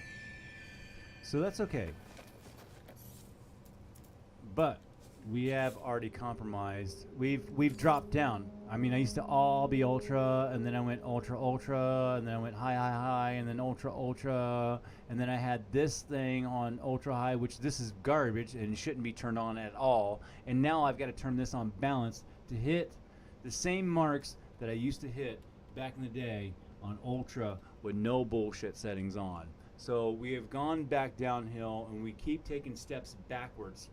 so that's okay. But we have already compromised. We've dropped down. I mean, I used to all be ultra, and then I went ultra, and then I went high, and then ultra, and then I had this thing on ultra high, which this is garbage and shouldn't be turned on at all. And now I've got to turn this on balance to hit the same marks that I used to hit back in the day on ultra with no bullshit settings on. So we have gone back downhill, and we keep taking steps backwards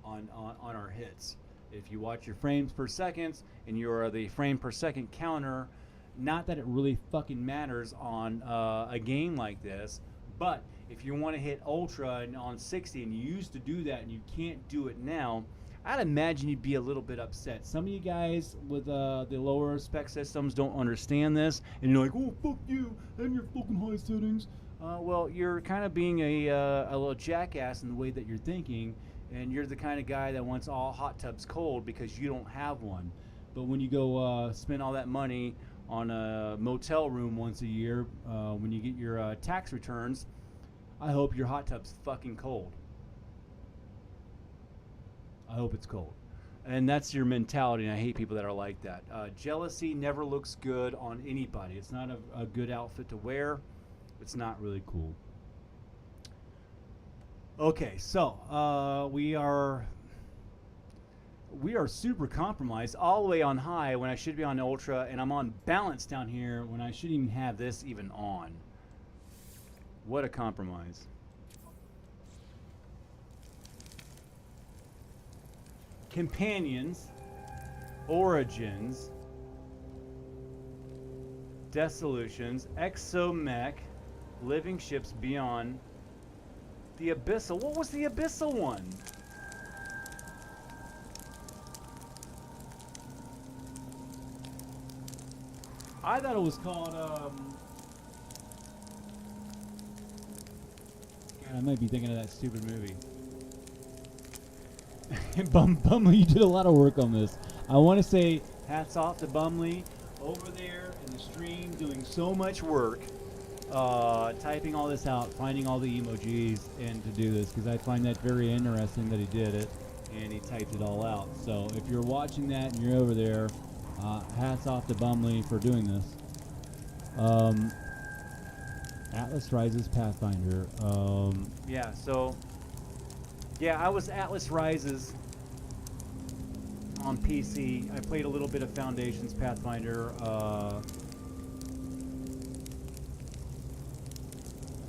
on our hits. If you watch your frames per second and you're the frame per second counter, not that it really fucking matters on a game like this, but if you want to hit ultra and on 60 and you used to do that and you can't do it now, I'd imagine you'd be a little bit upset. Some of you guys with the lower spec systems don't understand this, and you're like, oh, fuck you, and your fucking high settings. Well, you're kind of being a little jackass in the way that you're thinking, and you're the kind of guy that wants all hot tubs cold because you don't have one. But when you go spend all that money on a motel room once a year, when you get your tax returns, I hope your hot tub's fucking cold. I hope it's cold. And that's your mentality, and I hate people that are like that. Jealousy never looks good on anybody. It's not a good outfit to wear. It's not really cool. Okay, so we are super compromised all the way on high when I should be on ultra, and I'm on balance down here when I shouldn't even have this even on. What a compromise. Companions, Origins, Desolations, Exo Mech, Living Ships Beyond, the Abyssal. What was the Abyssal one? I thought it was called, God, I might be thinking of that stupid movie. Bumley, you did a lot of work on this. I want to say hats off to Bumley over there in the stream doing so much work, typing all this out, finding all the emojis, and to do this, because I find that very interesting that he did it and he typed it all out. So if you're watching that and you're over there, hats off to Bumley for doing this. Atlas Rises Pathfinder. Yeah, so yeah, I was Atlas Rises on PC. I played a little bit of Foundations Pathfinder.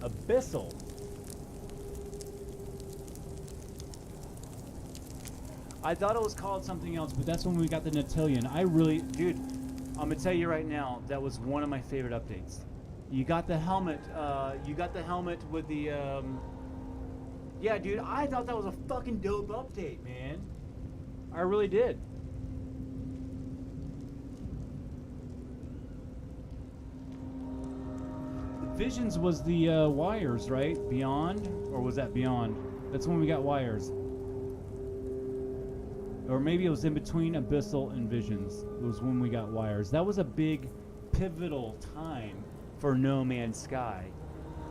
Abyssal. I thought it was called something else, but that's when we got the Natillion. I really, dude, I'm gonna tell you right now, that was one of my favorite updates. You got the helmet. You got the helmet with the. Yeah, dude, I thought that was a fucking dope update, man. I really did. Visions was the wires, right? Beyond? Or was that Beyond? That's when we got wires. Or maybe it was in between Abyssal and Visions. It was when we got wires. That was a big pivotal time for No Man's Sky.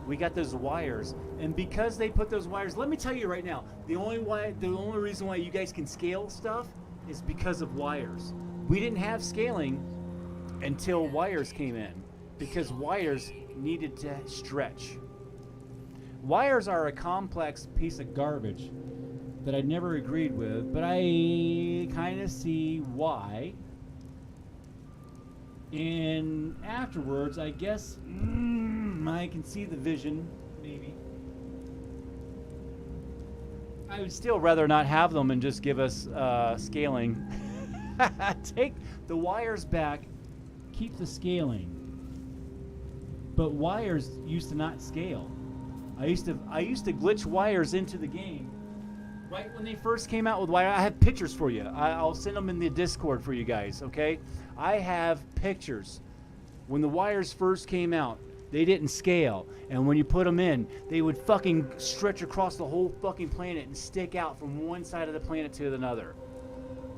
We got those wires, and because they put those wires, let me tell you right now, the only reason why you guys can scale stuff is because of wires. We didn't have scaling until wires came in, because wires needed to stretch. Wires are a complex piece of garbage that I never agreed with, but I kind of see why. And afterwards, I guess I can see the vision, maybe. I would still rather not have them and just give us scaling. Take the wires back, keep the scaling. But wires used to not scale. I used to glitch wires into the game. Right when they first came out with wire, I have pictures for you. I'll send them in the Discord for you guys, okay? I have pictures. When the wires first came out, they didn't scale. And when you put them in, they would fucking stretch across the whole fucking planet and stick out from one side of the planet to another.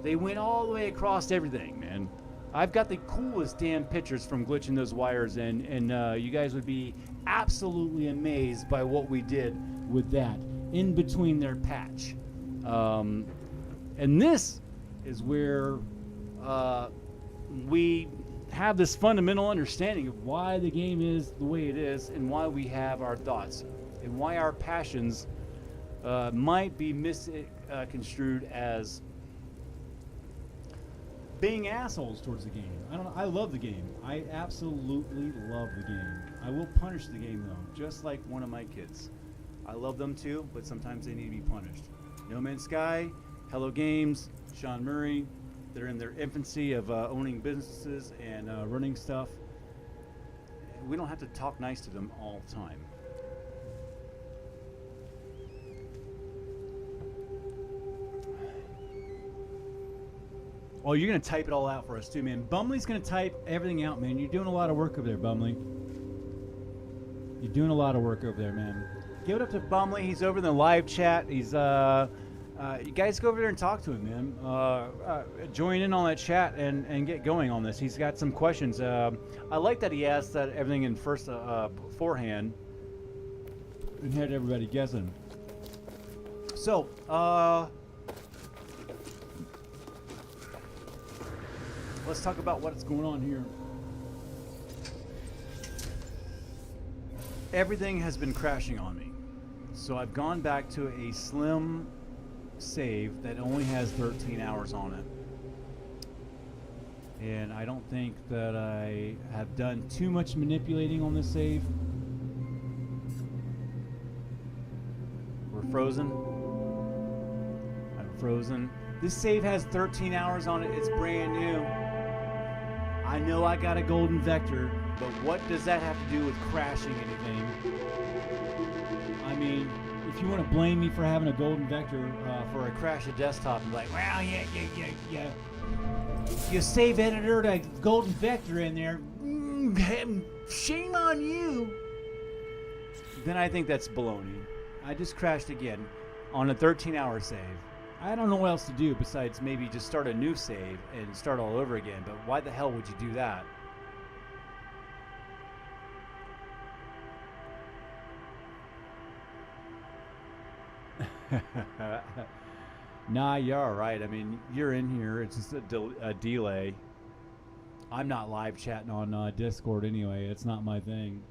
They went all the way across everything, man. I've got the coolest damn pictures from glitching those wires in, and you guys would be absolutely amazed by what we did with that in between their patch. And this is where we have this fundamental understanding of why the game is the way it is, and why we have our thoughts, and why our passions might be misconstrued as being assholes towards the game. I love the game. I absolutely love the game. I will punish the game though, just like one of my kids. I love them too, but sometimes they need to be punished. No Man's Sky, Hello Games, Sean Murray, they're in their infancy of owning businesses and running stuff. We don't have to talk nice to them all the time. Oh, you're going to type it all out for us too, man. Bumley's going to type everything out, man. You're doing a lot of work over there, Bumley. You're doing a lot of work over there, man. Give it up to Bumley. He's over in the live chat. He's you guys go over there and talk to him, man. Join in on that chat and get going on this. He's got some questions. I like that he asked that everything in beforehand and had everybody guessing. So, let's talk about what's going on here. Everything has been crashing on me. So I've gone back to a slim save that only has 13 hours on it. And I don't think that I have done too much manipulating on this save. We're frozen. I'm frozen. This save has 13 hours on it. It's brand new. I know I got a golden vector, but what does that have to do with crashing anything? I mean, if you want to blame me for having a golden vector for a crash of desktop, and like, well, yeah. You save editor a golden vector in there. Shame on you. Then I think that's baloney. I just crashed again on a 13-hour save. I don't know what else to do besides maybe just start a new save and start all over again, but why the hell would you do that? Nah, you're all right. I mean, you're in here. It's just a delay. I'm not live chatting on Discord anyway. It's not my thing.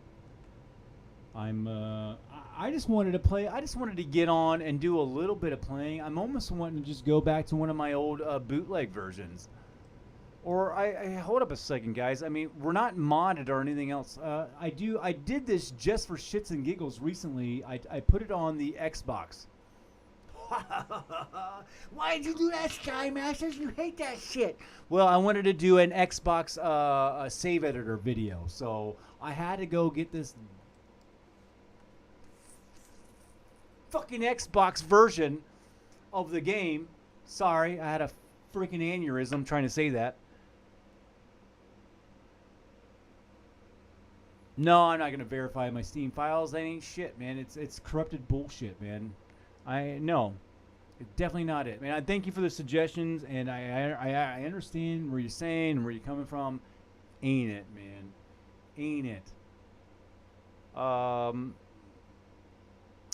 I just wanted to play. I just wanted to get on and do a little bit of playing. I'm almost wanting to just go back to one of my old bootleg versions. Or I hold up a second, guys. I mean, we're not modded or anything else. I did this just for shits and giggles recently. I put it on the Xbox. Why did you do that, Sky Masters? You hate that shit. Well, I wanted to do an Xbox save editor video, so I had to go get this fucking Xbox version of the game. Sorry, I had a freaking aneurysm trying to say that. No, I'm not gonna verify my Steam files. That ain't shit, man. It's corrupted bullshit, man. No, definitely not it, man. I thank you for the suggestions, and I understand where you're saying and where you're coming from. Ain't it, man? Ain't it?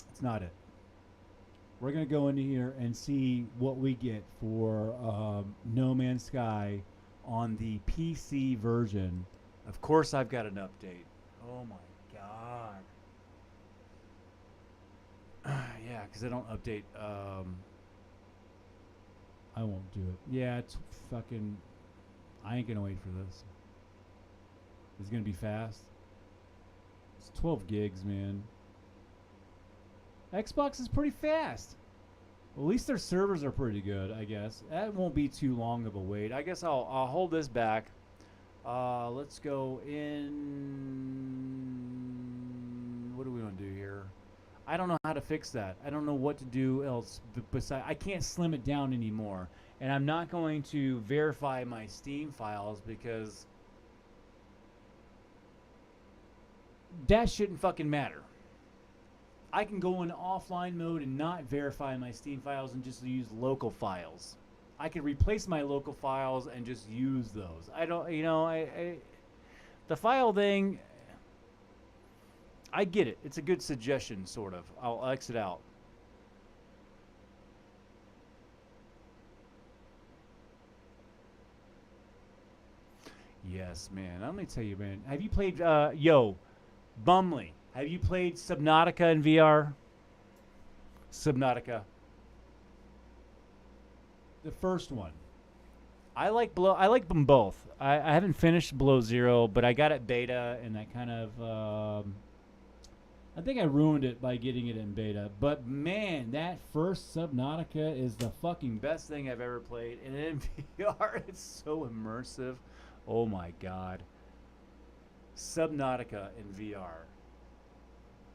It's not it. We're gonna go into here and see what we get for No Man's Sky on the PC version. Of course, I've got an update. Oh my god. Yeah, because I don't update. I won't do it. Yeah, it's fucking. I ain't gonna wait for this. It's gonna be fast. It's 12 gigs, man. Xbox is pretty fast. Well, at least their servers are pretty good, I guess. That won't be too long of a wait. I guess I'll hold this back. Let's go in. What do we want to do here? I don't know how to fix that. I don't know what to do else. Besides, I can't slim it down anymore. And I'm not going to verify my Steam files because that shouldn't fucking matter. I can go in offline mode and not verify my Steam files and just use local files. I can replace my local files and just use those. I don't, the file thing, I get it. It's a good suggestion, sort of. I'll exit out. Yes, man. Let me tell you, man. Have you played, Bumley, have you played Subnautica in VR? Subnautica. The first one. I like them both. I haven't finished Below Zero, but I got it beta, and that kind of I think I ruined it by getting it in beta. But man, that first Subnautica is the fucking best thing I've ever played. And in VR, it's so immersive. Oh my god. Subnautica in VR.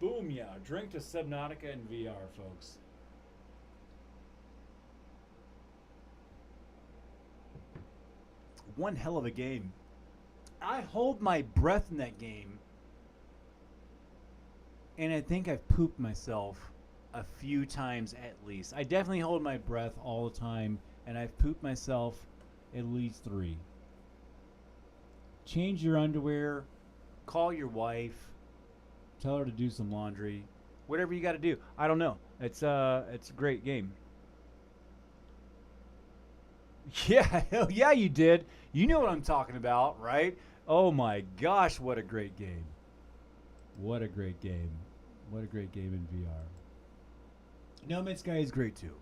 Boom, yeah. Drink to Subnautica in VR, folks. One hell of a game. I hold my breath in that game. And I think I've pooped myself a few times at least. I definitely hold my breath all the time, and I've pooped myself at least 3. Change your underwear, call your wife, tell her to do some laundry, whatever you got to do. I don't know. It's a great game. Yeah, hell yeah, you did. You know what I'm talking about, right? Oh my gosh, what a great game. What a great game. What a great game in VR. No Man's Sky is great too.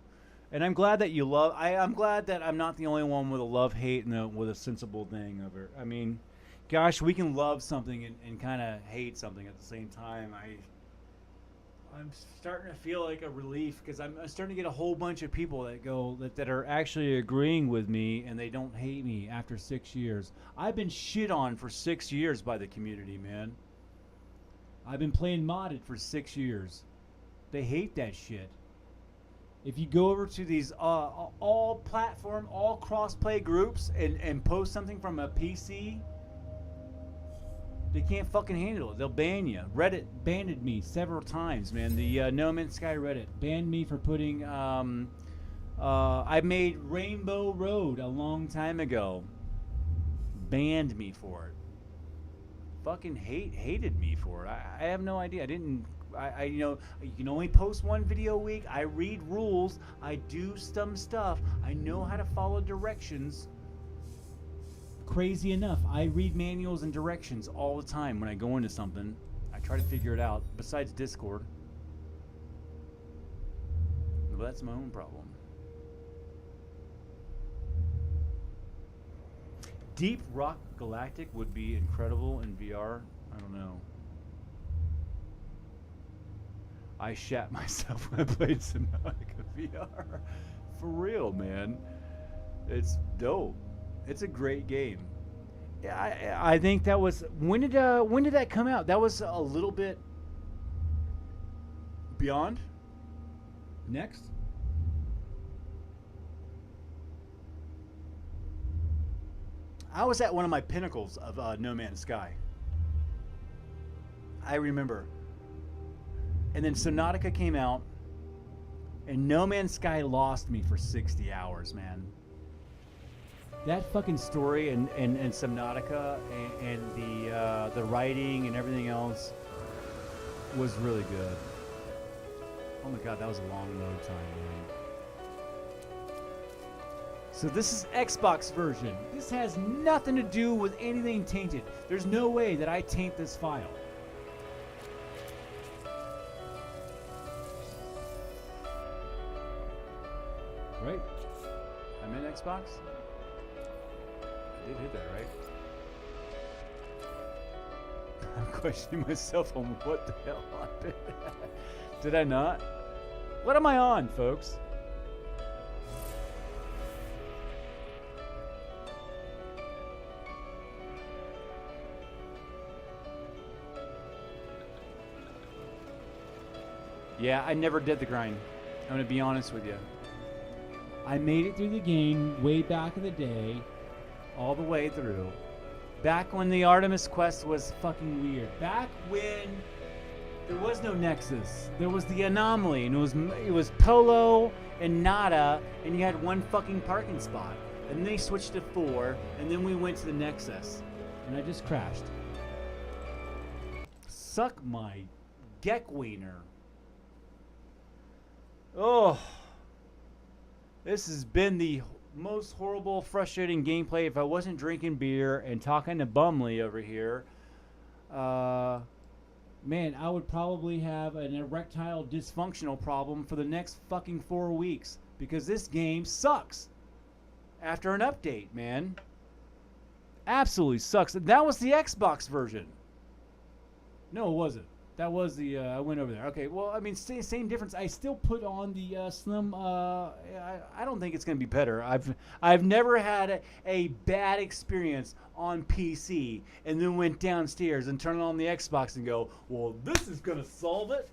And I'm glad that you love... I'm glad that I'm not the only one with a love-hate and with a sensible thing of it. I mean, gosh, we can love something and kind of hate something at the same time. I'm starting to feel like a relief because I'm starting to get a whole bunch of people that are actually agreeing with me, and they don't hate me after 6 years. I've been shit on for 6 years by the community, man. I've been playing modded for 6 years. They hate that shit. If you go over to these all platform, all cross-play groups and post something from a PC, they can't fucking handle it. They'll ban you. Reddit banned me several times, man. The No Man's Sky Reddit banned me for putting... I made Rainbow Road a long time ago. Banned me for it. Fucking hated me for it. I have no idea. You can only post one video a week. I read rules. I do some stuff. I know how to follow directions. crazy enough, I read manuals and directions all the time when I go into something. I try to figure it out, besides Discord. But that's my own problem. Deep Rock Galactic would be incredible in VR. I don't know. I shat myself when I played Subnautica VR. For real, man. It's dope. It's a great game. I think that was when did that come out? That was a little bit beyond. Next. I was at one of my pinnacles of No Man's Sky. I remember. And then Subnautica came out, and No Man's Sky lost me for 60 hours, man. That fucking story and Subnautica and the writing and everything else was really good. Oh my god, that was a long load time, man. So this is Xbox version. This has nothing to do with anything tainted. There's no way that I taint this file. Right? I'm in Xbox? I did hit that, right? I'm questioning myself on what the hell I did. Did I not? What am I on, folks? Yeah, I never did the grind. I'm going to be honest with you. I made it through the game way back in the day, all the way through. Back when the Artemis quest was fucking weird. Back when there was no Nexus. There was the Anomaly, and it was Polo and Nada, and you had one fucking parking spot. And they switched to 4, and then we went to the Nexus. And I just crashed. Suck my Geckwiener. Oh, this has been the most horrible, frustrating gameplay. If I wasn't drinking beer and talking to Bumley over here, man, I would probably have an erectile dysfunctional problem for the next fucking 4 weeks because this game sucks after an update, man. Absolutely sucks. That was the Xbox version. No, it wasn't. That was the, I went over there. Okay, well, I mean, same difference. I still put on the Slim, I don't think it's going to be better. I've never had a bad experience on PC and then went downstairs and turned on the Xbox and go, well, this is going to solve it.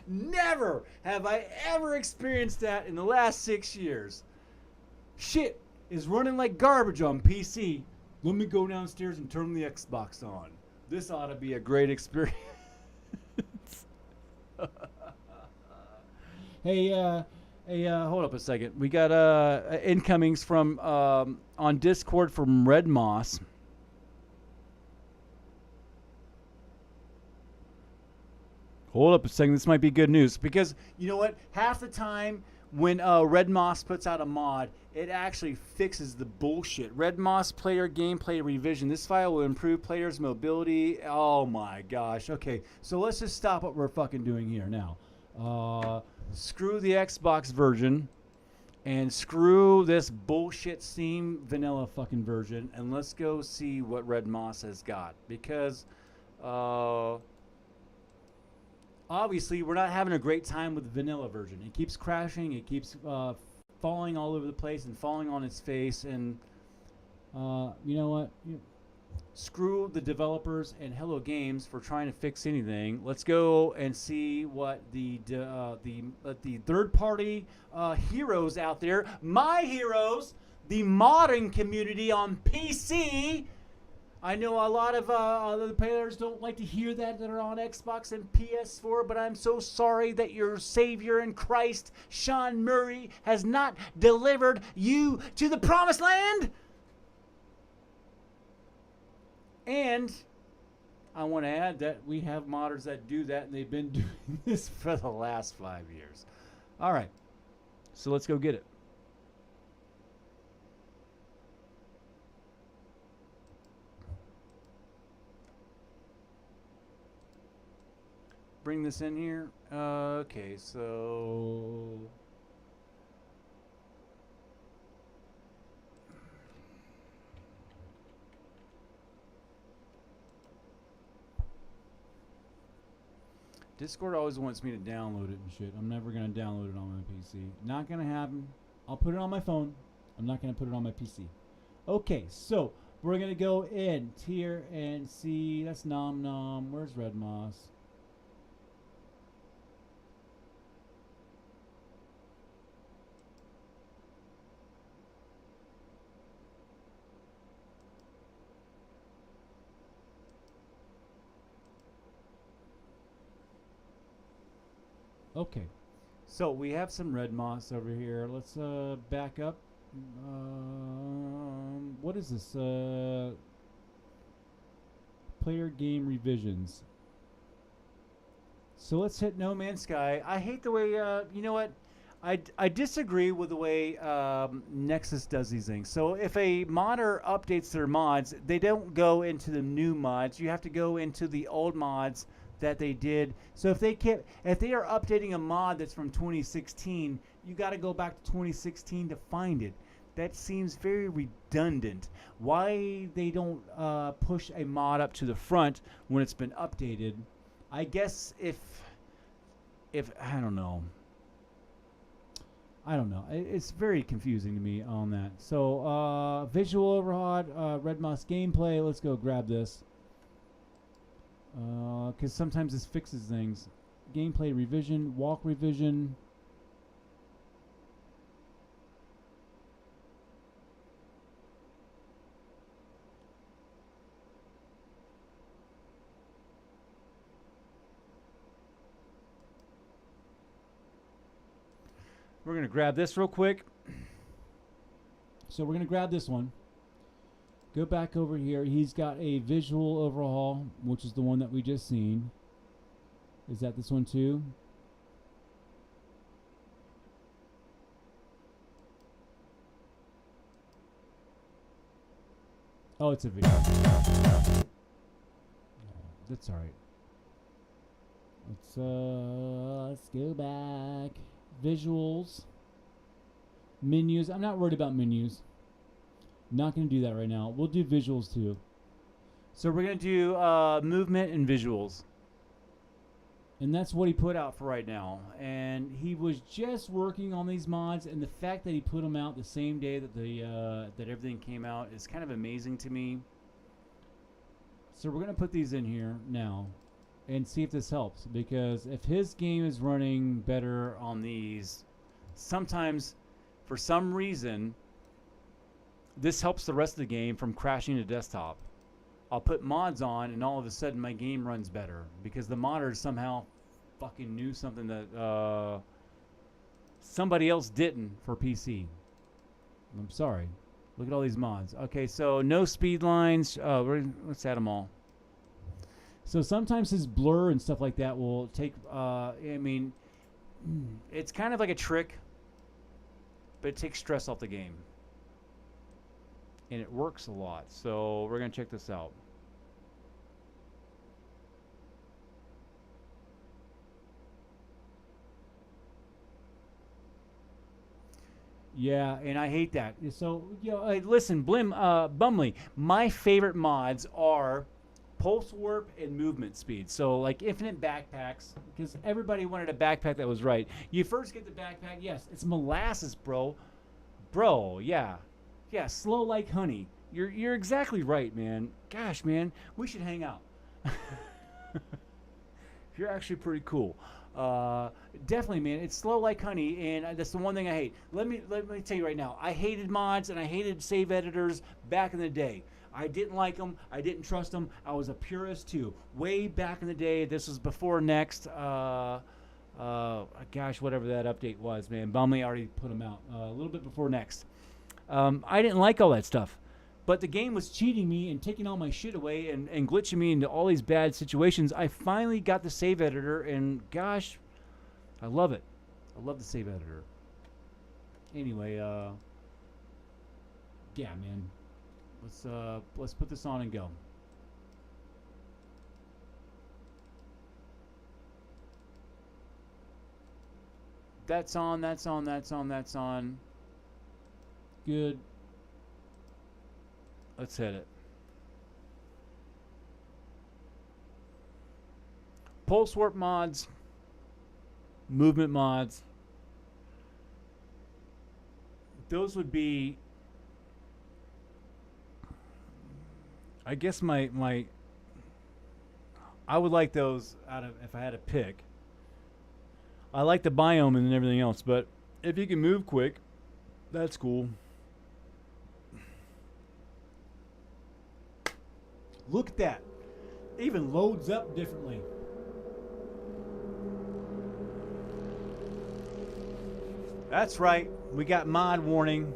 Never have I ever experienced that in the last 6 years. Shit is running like garbage on PC. Let me go downstairs and turn the Xbox on. This ought to be a great experience. Hey, hold up a second. We got incomings from on Discord from Red Moss. Hold up a second. This might be good news because you know what? Half the time when Red Moss puts out a mod, it actually fixes the bullshit. Red Moss player gameplay revision. This file will improve players' mobility. Oh my gosh. Okay, so let's just stop what we're fucking doing here now. Screw the Xbox version and screw this bullshit Steam vanilla fucking version, and let's go see what Red Moss has got because obviously we're not having a great time with the vanilla version. It keeps crashing. It keeps falling all over the place and falling on its face, and you know what? Screw the developers and Hello Games for trying to fix anything. Let's go and see what the third-party heroes out there, my heroes, the modding community on PC. I know a lot of other players don't like to hear that are on Xbox and PS4, but I'm so sorry that your Savior in Christ, Sean Murray, has not delivered you to the promised land. And I want to add that we have modders that do that, and they've been doing this for the last 5 years. All right, so let's go get it. bring this in here. Okay, so Discord always wants me to download it and shit. I'm never gonna download it on my PC. Not gonna happen. I'll put it on my phone. I'm not gonna put it on my PC. Okay, so we're gonna go in tier and see. That's Nom Nom. Where's Red Moss? Okay, so we have some red moss over here. Let's back up. What is this? Player game revisions. So let's hit No Man's Sky. I hate the way, you know what? I disagree with the way Nexus does these things. So if a modder updates their mods, they don't go into the new mods. You have to go into the old mods that they did. So if they are updating a mod that's from 2016, you got to go back to 2016 to find it. That seems very redundant. Why they don't push a mod up to the front when it's been updated? I guess if I don't know. It's very confusing to me on that. So visual overhaul, Red Moss gameplay. Let's go grab this. Because sometimes this fixes things. Gameplay revision, walk revision. We're going to grab this real quick. So we're going to grab this one. Go back over here. He's got a visual overhaul, which is the one that we just seen. Is that this one too? Oh, it's a video. That's all right. Let's go back. Visuals. Menus. I'm not worried about menus. Not going to do that right now. We'll do visuals too. So we're going to do movement and visuals. And that's what he put out for right now. And he was just working on these mods, and the fact that he put them out the same day that that everything came out is kind of amazing to me. So we're going to put these in here now and see if this helps, because if his game is running better on these, sometimes for some reason this helps the rest of the game from crashing to desktop. I'll put mods on and all of a sudden my game runs better because the modders somehow fucking knew something that somebody else didn't for PC. I'm sorry. Look at all these mods. Okay, so no speed lines. Let's add them all. So sometimes his blur and stuff like that will take, I mean, it's kind of like a trick, but it takes stress off the game. And it works a lot. So we're going to check this out. Yeah, and I hate that. So, you know, listen, Bumley, my favorite mods are pulse warp and movement speed. So like infinite backpacks, because everybody wanted a backpack that was right. You first get the backpack, yes, it's molasses, bro. Bro, yeah. Yeah, slow like honey. You're exactly right, man. Gosh, man, we should hang out. You're actually pretty cool. Definitely, man. It's slow like honey, and that's the one thing I hate. Let me tell you right now. I hated mods and I hated save editors back in the day. I didn't like them. I didn't trust them. I was a purist too. Way back in the day. This was before Next. Gosh, whatever that update was, man. Bumley already put them out a little bit before Next. I didn't like all that stuff. But the game was cheating me and taking all my shit away and glitching me into all these bad situations. I finally got the save editor, and gosh, I love it. I love the save editor. Anyway, yeah, man. Let's put this on and go. That's on, that's on, that's on, that's on. Good. Let's hit it. Pulse warp mods, movement mods. Those would be, I guess my I would like those out of if I had to pick. I like the biome and everything else, but if you can move quick, that's cool. Look at that. It even loads up differently. That's right. We got mod warning.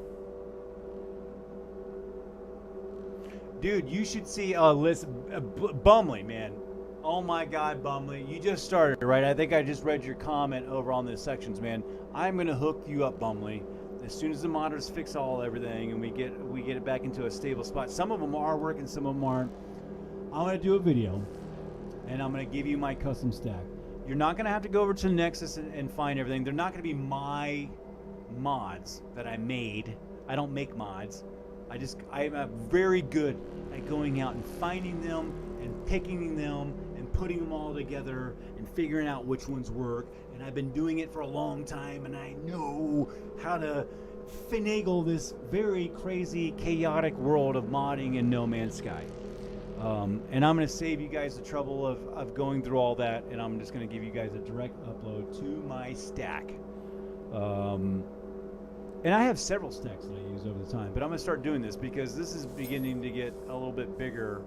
Dude, you should see listen, Bumley, man. Oh my God, Bumley, you just started, right? I think I just read your comment over on the sections, man. I'm gonna hook you up, Bumley, as soon as the modders fix everything and we get it back into a stable spot. Some of them are working, some of them aren't. I'm gonna do a video, and I'm gonna give you my custom stack. You're not gonna have to go over to Nexus and find everything. They're not gonna be my mods that I made. I don't make mods. I'm very good at going out and finding them and picking them and putting them all together and figuring out which ones work. And I've been doing it for a long time, and I know how to finagle this very crazy, chaotic world of modding in No Man's Sky. And I'm going to save you guys the trouble of going through all that, and I'm just going to give you guys a direct upload to my stack. And I have several stacks that I use over the time, but I'm going to start doing this because this is beginning to get a little bit bigger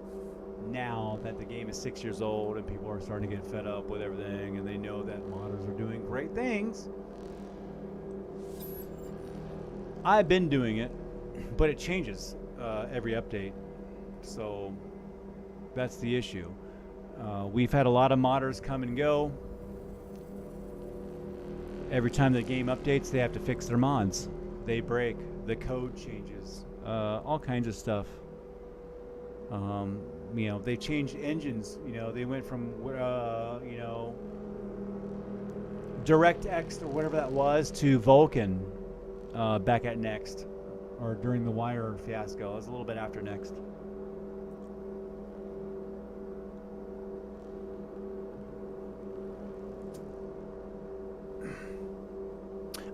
now that the game is 6 years old and people are starting to get fed up with everything, and they know that modders are doing great things. I've been doing it, but it changes every update, so that's the issue. We've had a lot of modders come and go. Every time the game updates, they have to fix their mods. They break, the code changes, all kinds of stuff. You know, they changed engines. You know, they went from you know, DirectX or whatever that was to Vulkan back at Next, or during the Wire fiasco. It was a little bit after Next.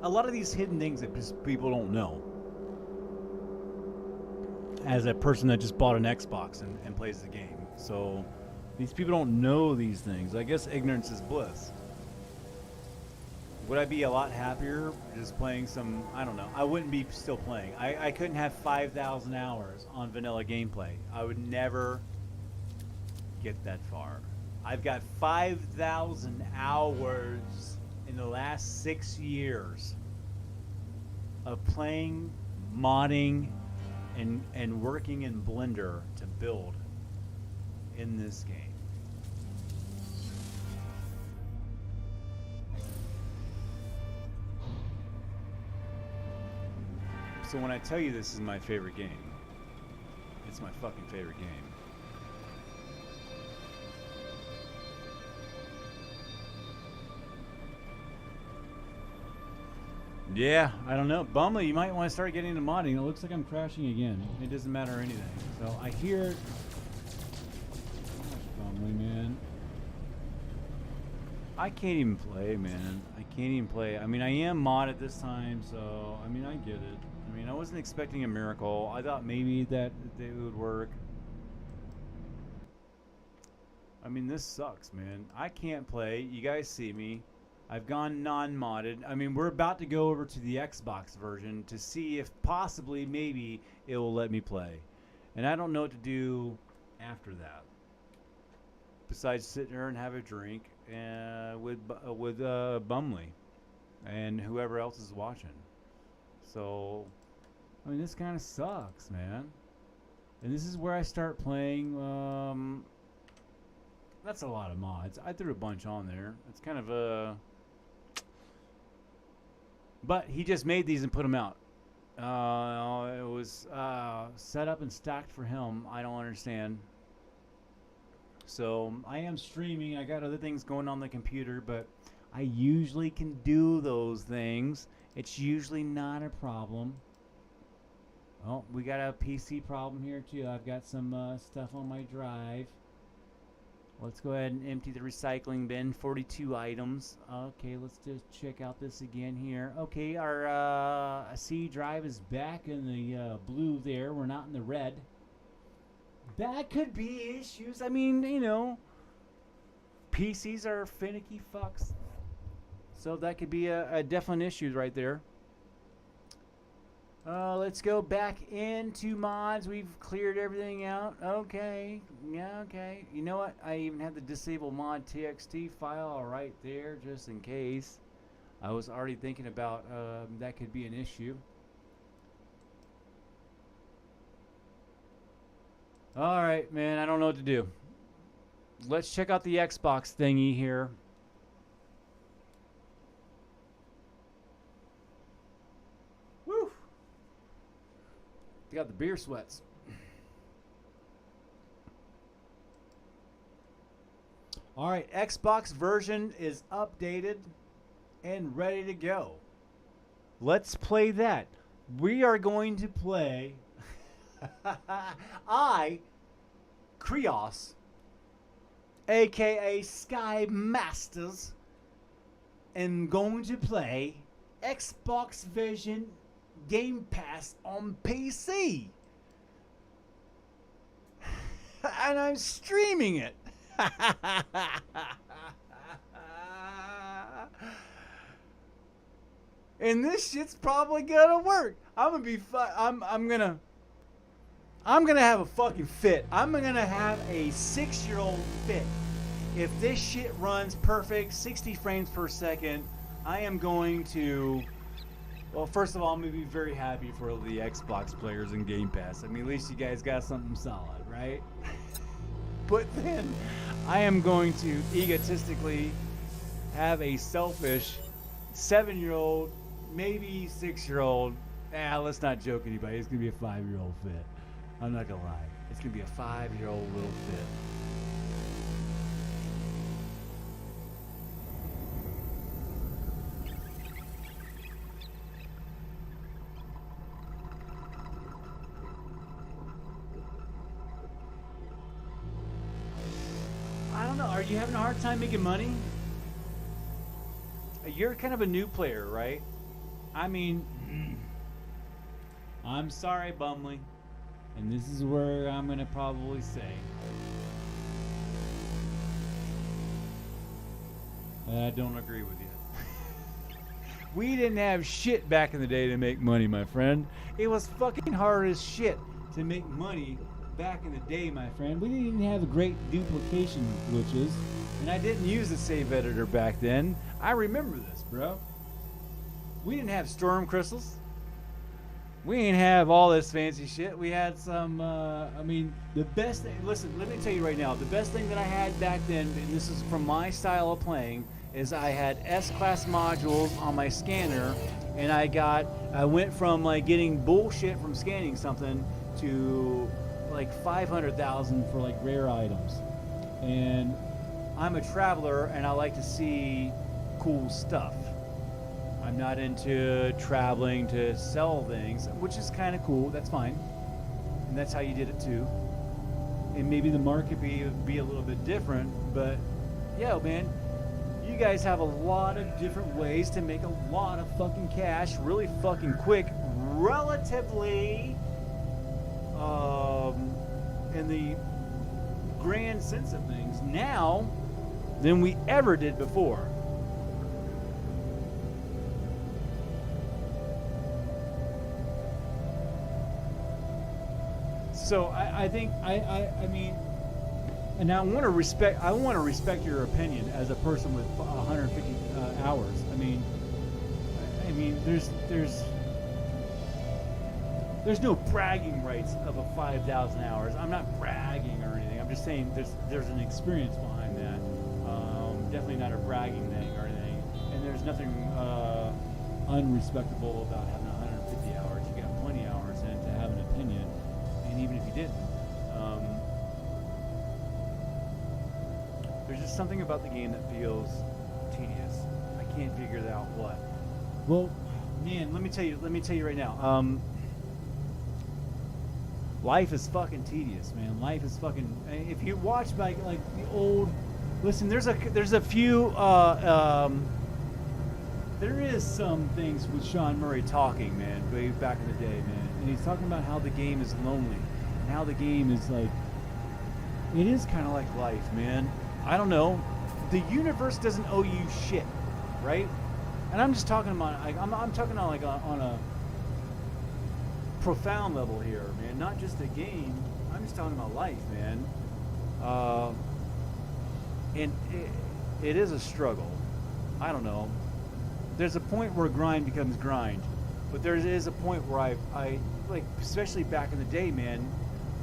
A lot of these hidden things that just people don't know. As a person that just bought an Xbox and plays the game. So these people don't know these things. I guess ignorance is bliss. Would I be a lot happier just playing some, I don't know. I wouldn't be still playing. I couldn't have 5,000 hours on vanilla gameplay. I would never get that far. I've got 5,000 hours in the last 6 years of playing, modding, and working in Blender to build in this game. So when I tell you this is my favorite game, it's my fucking favorite game. Yeah, I don't know. Bumley, you might want to start getting into modding. It looks like I'm crashing again. It doesn't matter anything. So I hear... Bumley, man. I can't even play, man. I can't even play. I mean, I am modded this time, so... I mean, I get it. I mean, I wasn't expecting a miracle. I thought maybe that it would work. I mean, this sucks, man. I can't play. You guys see me. I've gone non-modded. I mean, we're about to go over to the Xbox version to see if possibly, maybe, it will let me play. And I don't know what to do after that. Besides sit there and have a drink with Bumley and whoever else is watching. So, I mean, this kind of sucks, man. And this is where I start playing. That's a lot of mods. I threw a bunch on there. It's kind of a... But he just made these and put them out. It was set up and stacked for him. I don't understand. So I am streaming. I got other things going on the computer, but I usually can do those things. It's usually not a problem. Oh, we got a PC problem here too. I've got some stuff on my drive. Let's go ahead and empty the recycling bin. 42 items. Okay, let's just check out this again here. Okay, our C drive is back in the blue there. We're not in the red. That could be issues. I mean, you know, PCs are finicky fucks. So that could be a definite issue right there. Let's go back into mods. We've cleared everything out. Okay. Yeah, okay. You know what? I even have the disable mod txt file right there just in case. I was already thinking about that could be an issue. Alright, man. I don't know what to do. Let's check out the Xbox thingy here. Got the beer sweats. All right, Xbox version is updated and ready to go. Let's play that. We are going to play Krios, aka Sky Masters, am going to play Xbox version Game Pass on PC. And I'm streaming it. And this shit's probably gonna work. I'm gonna be I'm gonna have a fucking fit. I'm gonna have a 6-year-old fit. If this shit runs perfect, 60 frames per second, I am going to... Well, first of all, I'm going to be very happy for the Xbox players in Game Pass. I mean, at least you guys got something solid, right? But then I am going to egotistically have a selfish 7-year-old, maybe 6-year-old. Let's not joke anybody. It's going to be a 5-year-old fit. I'm not going to lie. It's going to be a 5-year-old little fit. Are you having a hard time making money? You're kind of a new player, right? I mean, I'm sorry, Bumley. And this is where I'm going to probably say I don't agree with you. We didn't have shit back in the day to make money, my friend. It was fucking hard as shit to make money back in the day, my friend. We didn't even have great duplication glitches, and I didn't use the save editor back then. I remember this, bro. We didn't have storm crystals. We didn't have all this fancy shit. We had some, I mean, the best thing, listen, let me tell you right now, the best thing that I had back then, and this is from my style of playing, is I had S-class modules on my scanner, and I went from like getting bullshit from scanning something to like 500,000 for like rare items. And I'm a traveler and I like to see cool stuff. I'm not into traveling to sell things, which is kind of cool. That's fine. And that's how you did it too. And maybe the market be a little bit different, but yeah, man, you guys have a lot of different ways to make a lot of fucking cash really fucking quick, relatively in the grand sense of things now than we ever did before. So I think I mean, and I want to respect your opinion as a person with 150 hours. I mean there's no bragging rights of a 5,000 hours. I'm not bragging or anything. I'm just saying there's an experience behind that. Definitely not a bragging thing or anything. And there's nothing unrespectable about having 150 hours. You got plenty of hours in to have an opinion. And even if you didn't, there's just something about the game that feels tedious. I can't figure out what. Well, man, let me tell you right now. Life is fucking tedious, man. Life is fucking. If you watch like the old, listen, there's a few. There is some things with Sean Murray talking, man, way back in the day, man, and he's talking about how the game is lonely, and how the game is like. It is kind of like life, man. I don't know. The universe doesn't owe you shit, right? And I'm just talking about. I'm talking on on a profound level here, man. Not just a game. I'm just talking about life, man. And it is a struggle. I don't know. There's a point where grind becomes grind, but there is a point where I like, especially back in the day, man.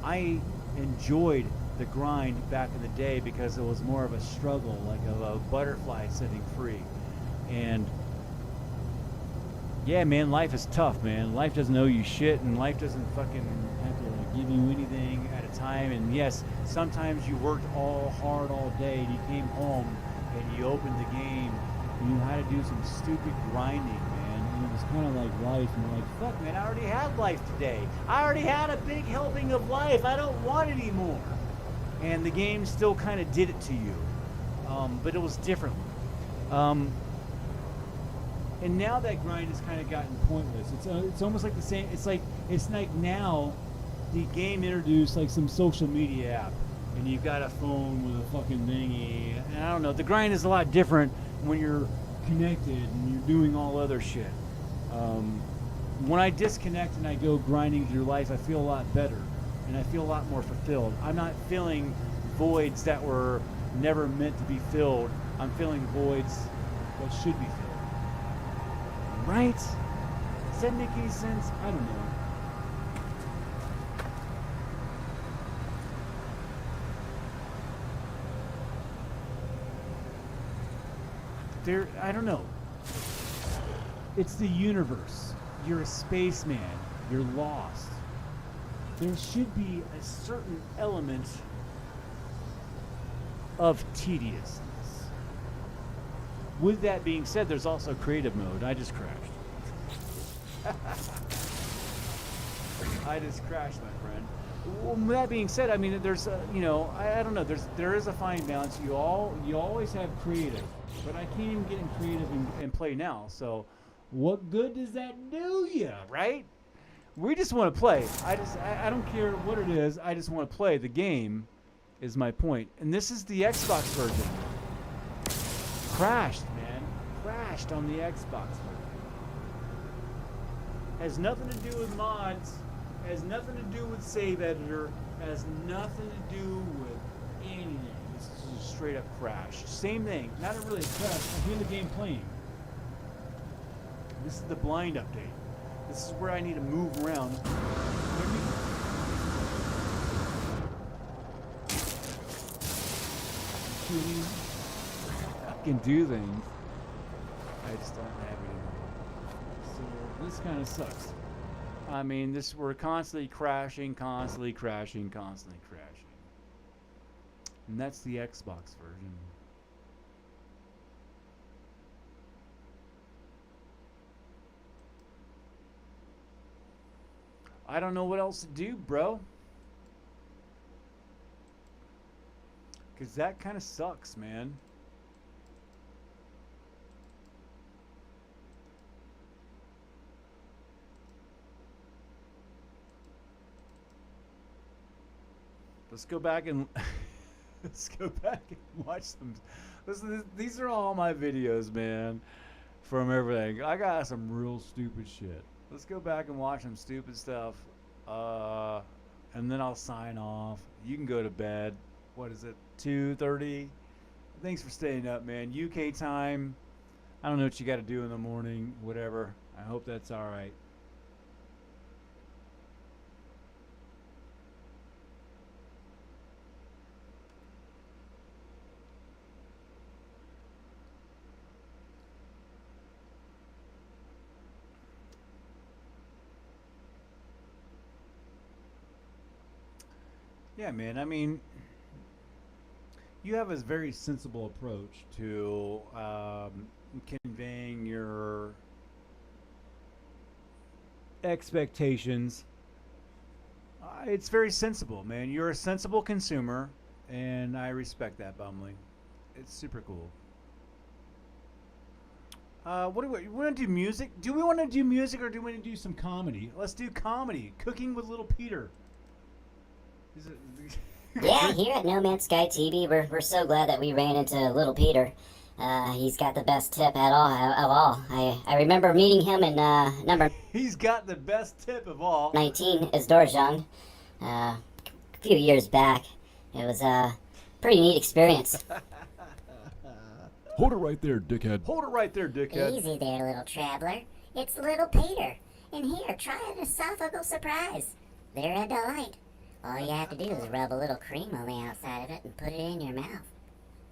I enjoyed the grind back in the day because it was more of a struggle, like a butterfly setting free. And yeah, man, life is tough, man. Life doesn't owe you shit, and life doesn't fucking have to like, give you anything at a time. And yes, sometimes you worked all hard all day, and you came home, and you opened the game, and you had to do some stupid grinding, man. And it was kind of like life, and you're like, fuck, man, I already had life today. I already had a big helping of life. I don't want it anymore. And the game still kind of did it to you, but it was different. And now that grind has kind of gotten pointless. It's almost like the same. It's like now the game introduced like some social media app, and you've got a phone with a fucking thingy. And I don't know. The grind is a lot different when you're connected and you're doing all other shit. When I disconnect and I go grinding through life, I feel a lot better, and I feel a lot more fulfilled. I'm not filling voids that were never meant to be filled. I'm filling voids that should be filled. Right? Does that make any sense? I don't know. I don't know. It's the universe. You're a spaceman. You're lost. There should be a certain element of tediousness. With that being said, there's also creative mode. I just crashed. I just crashed, my friend. Well, with that being said, I mean, there's, I don't know. There is a fine balance. You always have creative, but I can't even get in creative and play now. So, what good does that do you, right? We just want to play. I don't care what it is. I just want to play. The game is my point. And this is the Xbox version. Crashed, man. Crashed on the Xbox version. Has nothing to do with mods. Has nothing to do with save editor. Has nothing to do with anything. This is a straight up crash. Same thing. Not really a crash. I hear the game playing. This is the blind update. This is where I need to move around. I can do things. I just don't have any. So this kind of sucks. I mean, we're constantly crashing, constantly crashing, constantly crashing. And that's the Xbox version. I don't know what else to do, bro. Because that kind of sucks, man. Let's go back and let's go back and watch some. Listen, these are all my videos, man, from everything. I got some real stupid shit. Let's go back and watch some stupid stuff, and then I'll sign off. You can go to bed. What is it? 2:30. Thanks for staying up, man. UK time. I don't know what you got to do in the morning. Whatever. I hope that's all right. Yeah, man. I mean, you have a very sensible approach to conveying your expectations. It's very sensible, man. You're a sensible consumer, and I respect that, Bumley. It's super cool. What do we want to do? Music? Do we want to do music or do we want to do some comedy? Let's do comedy. Cooking with Little Peter. Is it, Yeah, here at No Man's Sky TV, we're so glad that we ran into Little Peter. He's got the best tip at all of all. I remember meeting him in number He's got the best tip of all. 19 as Dorjong a few years back. It was a pretty neat experience. Hold it right there, dickhead. Hold it right there, dickhead. Easy there, little traveler. It's Little Peter. And here, try an esophageal surprise. They're a delight. All you have to do is rub a little cream on the outside of it and put it in your mouth.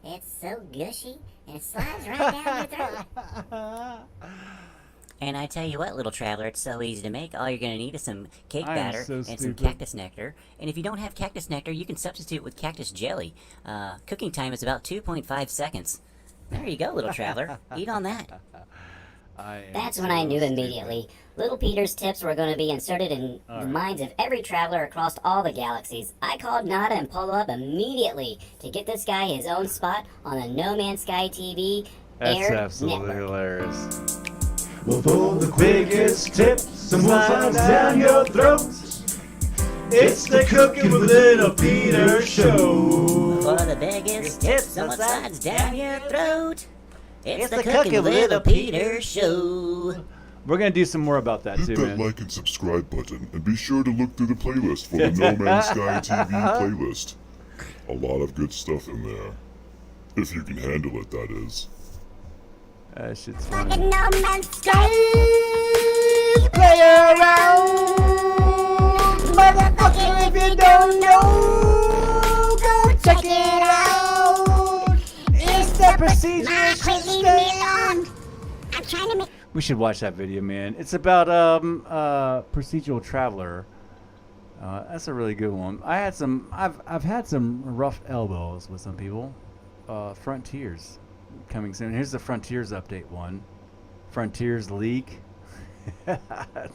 It's so gushy, and it slides right down your throat. And I tell you what, little traveler, it's so easy to make. All you're going to need is some cake I am batter so and some stupid. cactus nectar. And if you don't have cactus nectar, you can substitute with cactus jelly. Cooking time is about 2.5 seconds. There you go, little traveler. Eat on that. That's when I knew immediately. Little Peter's tips were going to be inserted in the minds of every traveler across all the galaxies. I called Nada and Polo up immediately to get this guy his own spot on the No Man's Sky TV Air Network. Hilarious. Well, for the quickest tips, some slides down your throat. It's the Cooking with Little Peter show. For the biggest tips, someone slides down your throat. It's the Cooking with Little Peter show. We're gonna do some more about that Hit too, that man. like and subscribe button, and be sure to look through the playlist for the No Man's Sky TV playlist. A lot of good stuff in there. If you can handle it, that is. That shit's Fucking funny. No Man's Sky! Play around, Motherfucker, if you don't know, go check it out! It's the procedure. Leave me alone! I'm trying to make... We should watch that video, man. It's about procedural traveler. That's a really good one. I've had some rough elbows with some people. Frontiers coming soon. Here's the Frontiers update one. Frontiers leak.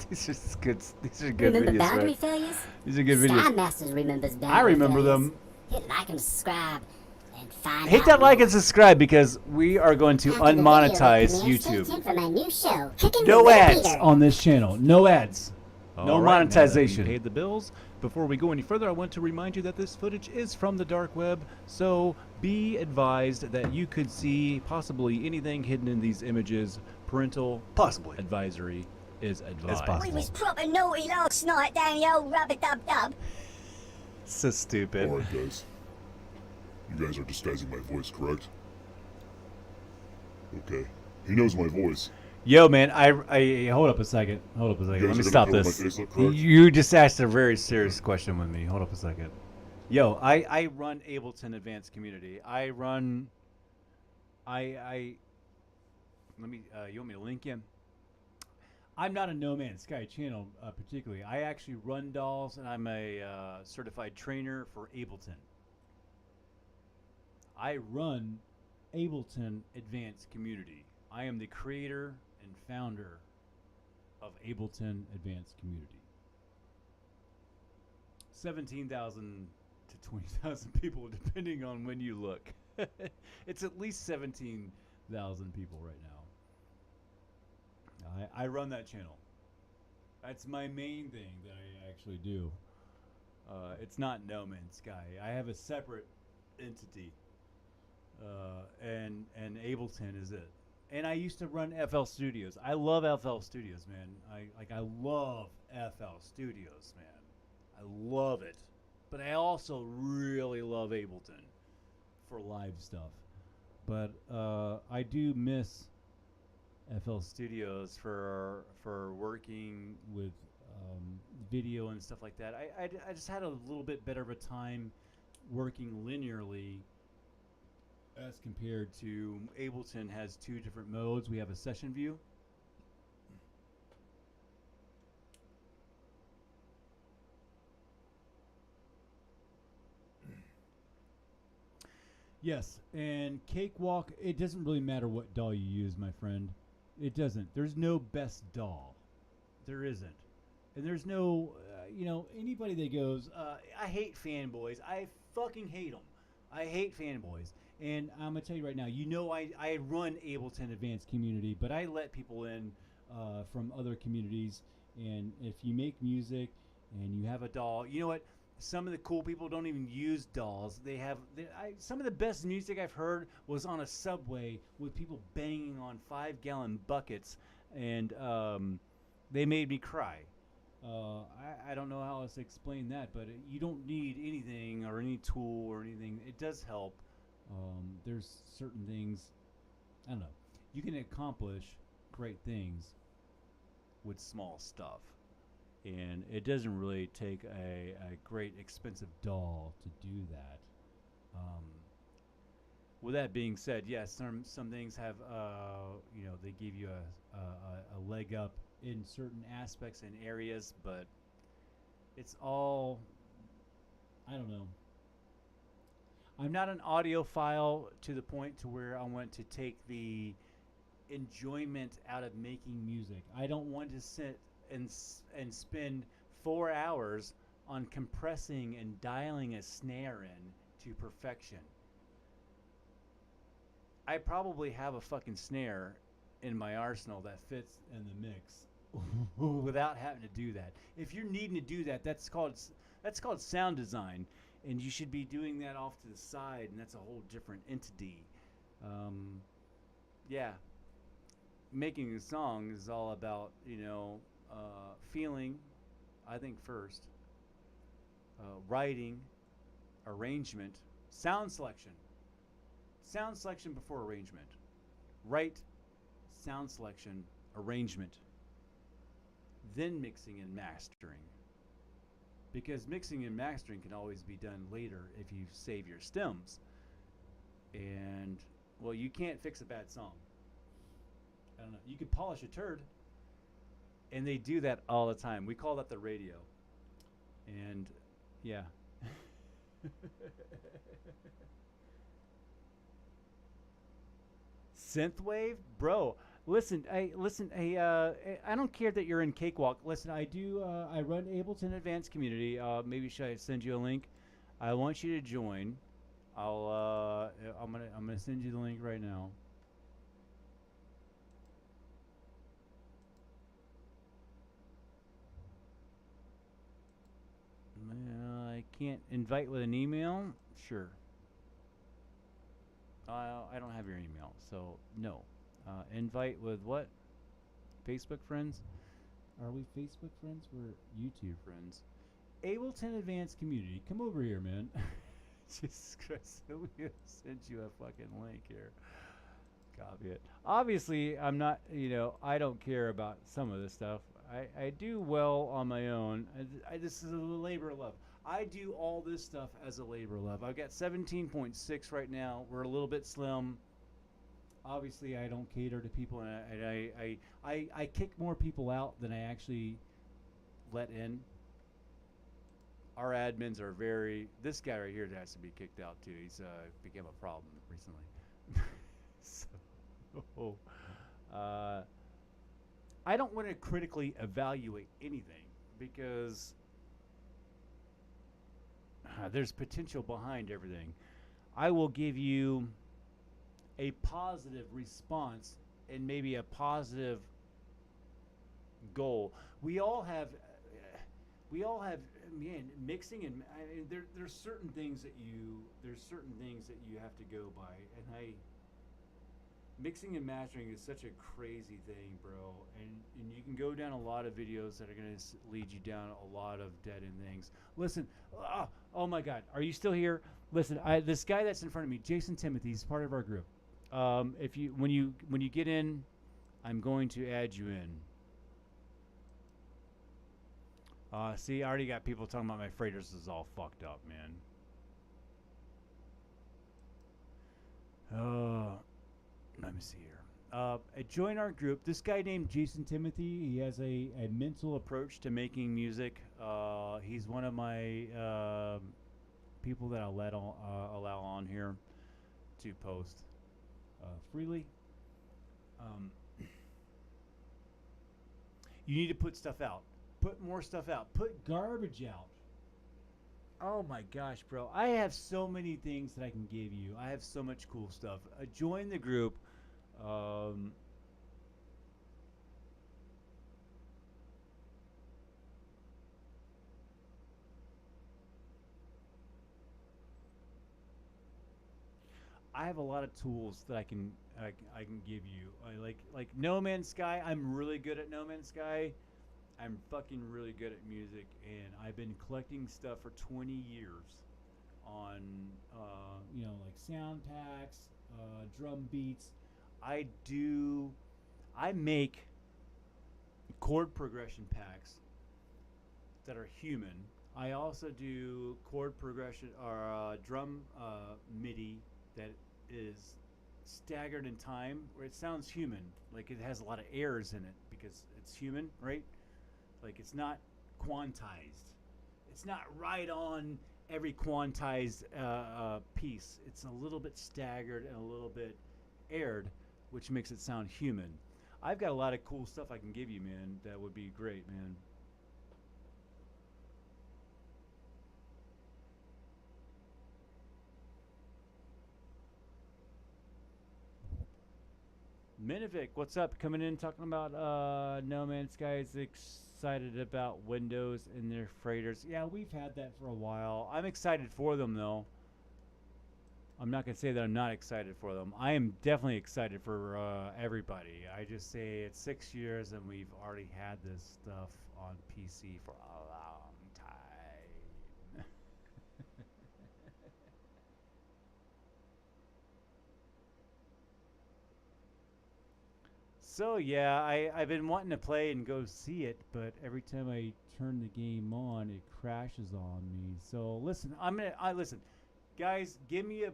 These are good. These are good Remember videos. boundary Right? failures? These are good videos. Sky Masters remembers boundary I remember failures. them. Hit like and subscribe and find Hit out that like more. and subscribe because we are going to After the video, unmonetize come here, stay YouTube. tuned for my new show, Cooking No with Little ads Peter. on this channel. No ads. No All right, now that monetization. we paid the bills. Before we go any further, I want to remind you that this footage is from the dark web, so be advised that you could see possibly anything hidden in these images. Parental Possibly. advisory is advised. possible. We was proper naughty last night down the old rubber-dub-dub. So stupid. Alright, guys. You guys are disguising my voice, correct? Okay. He knows my voice. Yo, man, I hold up a second. Hold up a second. You Let me guys are stop gonna cover this. my face up, correct? You just asked a very serious question with me. Hold up a second. Yo, I run Ableton Advanced Community. I run. Let me. You want me to link in? I'm not a No Man's Sky channel particularly. I actually run dolls, and I'm a certified trainer for Ableton. I run Ableton Advanced Community. I am the creator and founder of Ableton Advanced Community. 17,000 to 20,000 people, depending on when you look. It's at least 17,000 people right now. I run that channel. That's my main thing that I actually do. It's not No Man's Sky. I have a separate entity, and Ableton is it. And I used to run FL Studios. I love FL Studios, man. I love FL Studios, man. I love it. But I also really love Ableton for live stuff. But I do miss FL Studios for working with video and stuff like that. I just had a little bit better of a time working linearly as compared to Ableton has two different modes. We have a session view. Yes, and Cakewalk, it doesn't really matter what doll you use, my friend. It doesn't. There's no best doll. There isn't. And there's no, anybody that goes, I hate fanboys. I fucking hate them. I hate fanboys. And I'm going to tell you right now, I run Ableton Advanced Community, but I let people in from other communities. And if you make music and you have a doll, you know what? Some of the cool people don't even use dolls. Some of the best music I've heard was on a subway with people banging on 5-gallon buckets, and they made me cry. I don't know how else to explain that, but you don't need anything or any tool or anything. It does help. There's certain things, I don't know. You can accomplish great things with small stuff. And it doesn't really take a great expensive doll to do that. With that being said, yes, some things have, they give you a leg up in certain aspects and areas, but it's all, I don't know. I'm not an audiophile to the point to where I want to take the enjoyment out of making music. I don't want to sit and spend 4 hours on compressing and dialing a snare in to perfection. I probably have a fucking snare in my arsenal that fits in the mix without having to do that. If you're needing to do that, that's called sound design, and you should be doing that off to the side, and that's a whole different entity. Yeah, making a song is all about feeling, I think, first, writing, arrangement, sound selection before arrangement, write, sound selection, arrangement, then mixing and mastering, because mixing and mastering can always be done later if you save your stems. And well, you can't fix a bad song. I don't know, you could polish a turd. And they do that all the time. We call that the radio. And yeah. Synthwave? Bro, listen, I don't care that you're in Cakewalk. Listen, I run Ableton Advanced Community. Maybe should I send you a link? I want you to join. I'm gonna send you the link right now. I can't invite with an email? Sure. I don't have your email, so no. Invite with what? Facebook friends? Are we Facebook friends? We're YouTube friends. Ableton Advanced Community. Come over here, man. Jesus Christ. We'll send you a fucking link here. Copy it. Obviously, I'm not, I don't care about some of this stuff. I do well on my own. This is a labor of love. I do all this stuff as a labor of love. I've got 17.6 right now. We're a little bit slim. Obviously, I don't cater to people, and I kick more people out than I actually let in. Our admins are this guy right here has to be kicked out too. He's become a problem recently. So, I don't want to critically evaluate anything because there's potential behind everything. I will give you a positive response and maybe a positive goal. We all have man, mixing, and there's certain things that you have to go by, and mixing and mastering is such a crazy thing, bro. And you can go down a lot of videos that are going to lead you down a lot of dead end things. Listen, oh my God, are you still here? Listen, this guy that's in front of me, Jason Timothy, he's part of our group. When you get in, I'm going to add you in. See, I already got people talking about my freighters is all fucked up, man. Let me see here. Join our group. This guy named Jason Timothy, he has a mental approach to making music. He's one of my people that I'll allow on here. to post freely. You need to put stuff out. Put more stuff out. Put garbage out. Oh my gosh, bro. I have so many things that I can give you. I have so much cool stuff. Join the group. I have a lot of tools that I can give you. I like No Man's Sky. I'm really good at No Man's Sky. I'm fucking really good at music, and I've been collecting stuff for 20 years on like sound packs, drum beats. I make chord progression packs that are human. I also do chord progression or drum MIDI that is staggered in time, where it sounds human, like it has a lot of errors in it because it's human, right? Like it's not quantized. It's not right on every quantized piece. It's a little bit staggered and a little bit aired, which makes it sound human. I've got a lot of cool stuff I can give you, man. That would be great, man. Minovic, what's up? Coming in talking about No Man's Sky is excited about Windows and their freighters. Yeah, we've had that for a while. I'm excited for them, though. I'm not going to say that I'm not excited for them. I am definitely excited for everybody. I just say it's 6 years and we've already had this stuff on PC for a long time. So yeah, I've been wanting to play and go see it, but every time I turn the game on, it crashes on me. So listen, listen, guys. Give me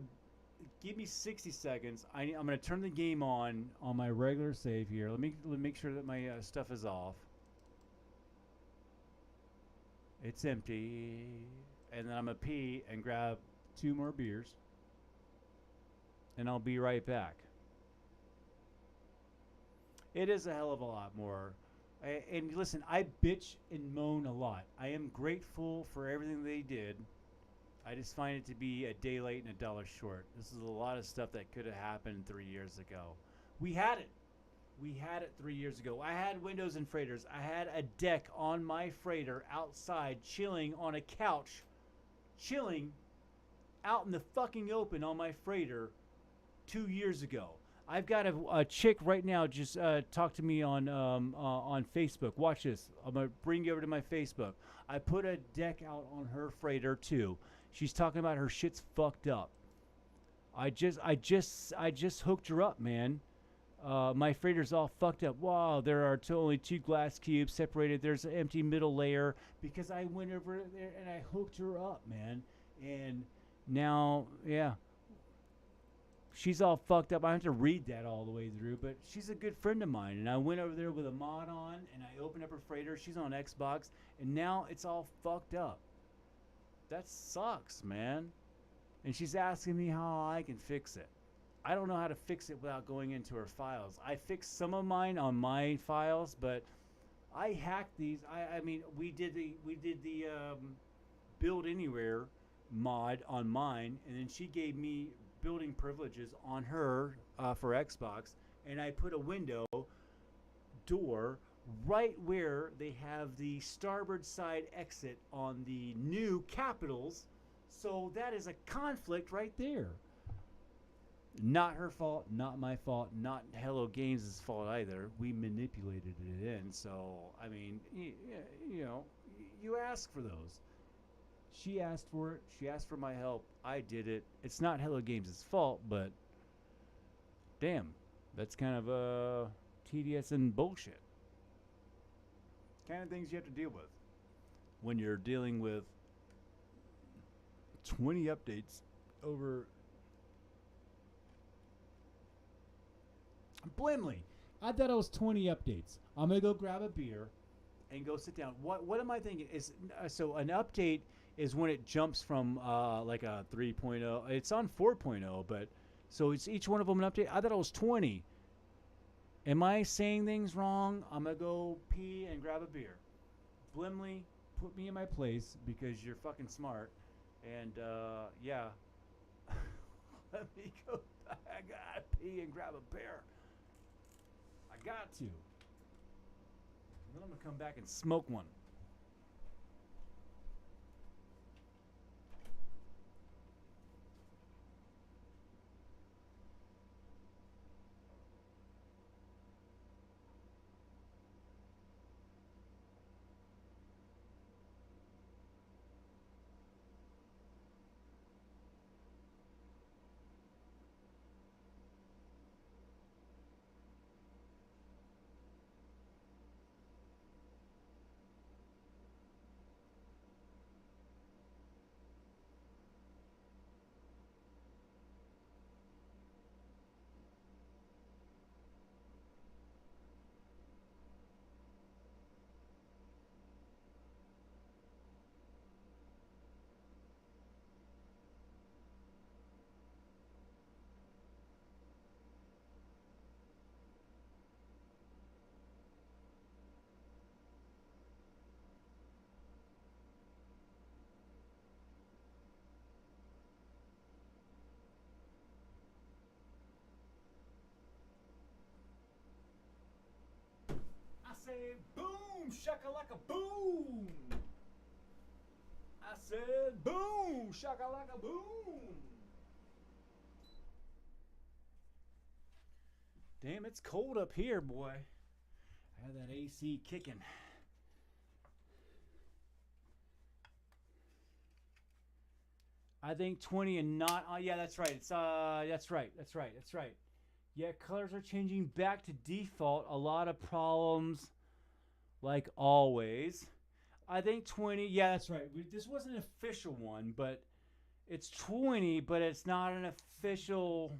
60 seconds. I'm gonna turn the game on my regular save here. Let me make sure that my stuff is off. It's empty, and then I'm gonna pee and grab 2 more beers, and I'll be right back. It is a hell of a lot more. And listen, I bitch and moan a lot. I am grateful for everything they did. I just find it to be a day late and a dollar short. This is a lot of stuff that could have happened 3 years ago. We had it. We had it 3 years ago. I had windows and freighters. I had a deck on my freighter outside, chilling on a couch, chilling out in the fucking open on my freighter 2 years ago. I've got a chick right now just talk to me on Facebook. Watch this. I'm gonna bring you over to my Facebook. I put a deck out on her freighter too. She's talking about her shit's fucked up. I just hooked her up, man. My freighter's all fucked up. Wow, there are only 2 glass cubes separated. There's an empty middle layer because I went over there and I hooked her up, man. And now, yeah. She's all fucked up. I have to read that all the way through, but she's a good friend of mine. And I went over there with a mod on, and I opened up her freighter. She's on Xbox, and now it's all fucked up. That sucks, man. And she's asking me how I can fix it. I don't know how to fix it without going into her files. I fixed some of mine on my files, but I hacked these. I mean, we did the build anywhere mod on mine, and then she gave me building privileges on her for Xbox, and I put a window door right where they have the starboard side exit on the new Capitals. So that is a conflict right there. Not her fault, not my fault, not Hello Games' fault either. We manipulated it in. So, I mean, you ask for those. She asked for it. She asked for my help. I did it. It's not Hello Games' fault, but damn, that's kind of tedious and bullshit. Kind of things you have to deal with when you're dealing with 20 updates over. Blimley, I thought it was 20 updates. I'm gonna go grab a beer and go sit down. What am I thinking? Is so an update is when it jumps from like a 3.0. It's on 4.0, but So it's each one of them an update. I thought it was 20. Am I saying things wrong? I'm going to go pee and grab a beer. Blimley, put me in my place because you're fucking smart. And, yeah. Let me go. I got to pee and grab a beer. I got to. And then I'm going to come back and smoke one. I say boom, shakalaka boom. I said boom, shakalaka boom. Damn, it's cold up here, boy. I had that AC kicking. I think 20 and not. Oh yeah, that's right. It's that's right. Yeah, colors are changing back to default. A lot of problems, like always. I think 20. Yeah, that's right. This wasn't an official one, but it's 20, but it's not an official.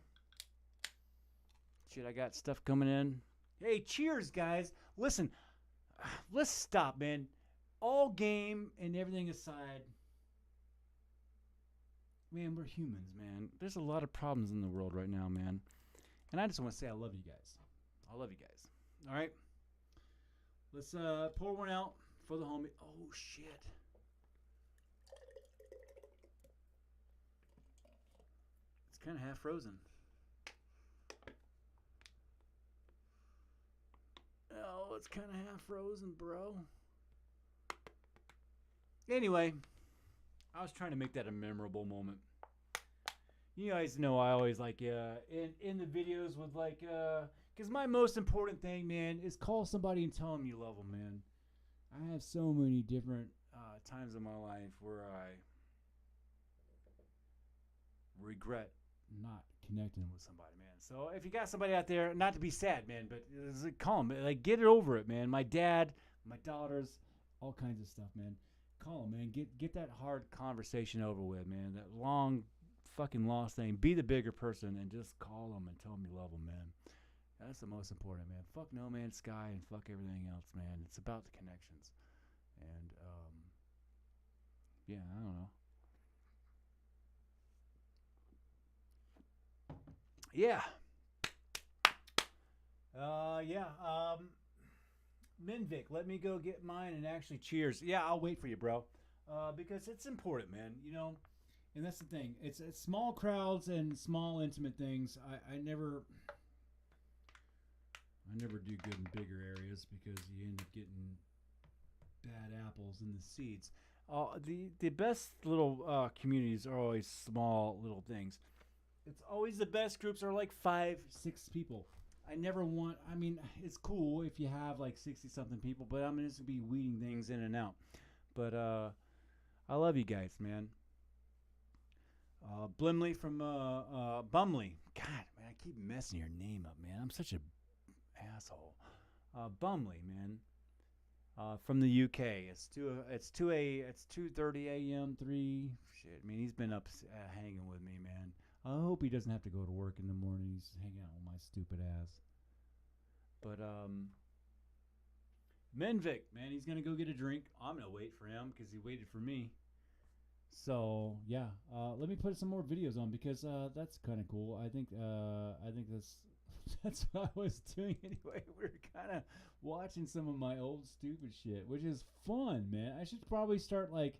Shit, I got stuff coming in. Hey, cheers, guys. Listen, let's stop, man. All game and everything aside. Man, we're humans, man. There's a lot of problems in the world right now, man. And I just want to say I love you guys. I love you guys. All right? Let's pour one out for the homie. Oh, shit. It's kind of half frozen. Oh, it's kind of half frozen, bro. Anyway, I was trying to make that a memorable moment. You guys know I always like in the videos with like because my most important thing, man, is call somebody and tell them you love them, man. I have so many different times in my life where I regret not connecting with somebody, man. So if you got somebody out there, not to be sad, man, but call them, like get it over it, man. My dad, my daughters, all kinds of stuff, man. Call them, man. Get that hard conversation over with, man. That long fucking lost thing. Be the bigger person and just call them and tell them you love them, man. That's the most important, man. Fuck No Man's Sky and fuck everything else, man. It's about the connections. And yeah, I don't know. Yeah. Minvic, let me go get mine and actually cheers. Yeah, I'll wait for you, bro. Because it's important, man. You know, and that's the thing. It's small crowds and small intimate things. I never do good in bigger areas because you end up getting bad apples in the seeds. The best little communities are always small little things. It's always the best groups are like 5-6 people. I never want. I mean, it's cool if you have like 60-something people, but I'm just gonna be weeding things in and out. But I love you guys, man. Blimley from Bumley. God, man, I keep messing your name up, man. I'm such a asshole. Bumley, man. From the UK. It's 2:30 a.m. 3. Shit, I mean, he's been up hanging with me, man. I hope he doesn't have to go to work in the morning. He's hanging out with my stupid ass. But Menvik, man, he's gonna go get a drink. I'm gonna wait for him because he waited for me. So yeah, let me put some more videos on because that's kind of cool. I think that's that's what I was doing anyway. We were kind of watching some of my old stupid shit, which is fun, man. I should probably start like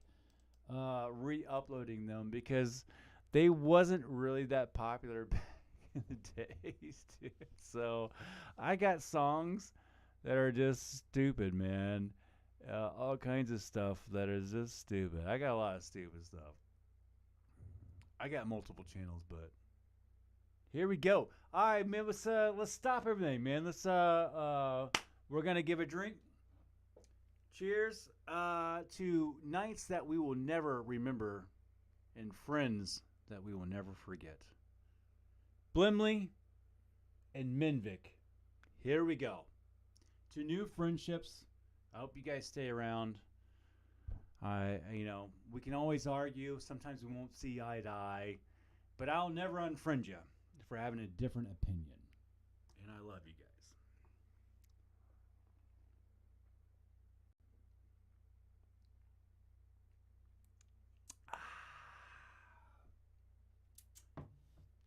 re-uploading them because they wasn't really that popular back in the days, dude. So I got songs that are just stupid, man. All kinds of stuff that is just stupid. I got a lot of stupid stuff. I got multiple channels, but here we go. All right, man. Let's stop everything, man. We're gonna give a drink. Cheers to nights that we will never remember and friends that we will never forget. Blimley and Minvik. Here we go. To new friendships. I hope you guys stay around. We can always argue. Sometimes we won't see eye to eye. But I'll never unfriend you for having a different opinion. And I love you guys.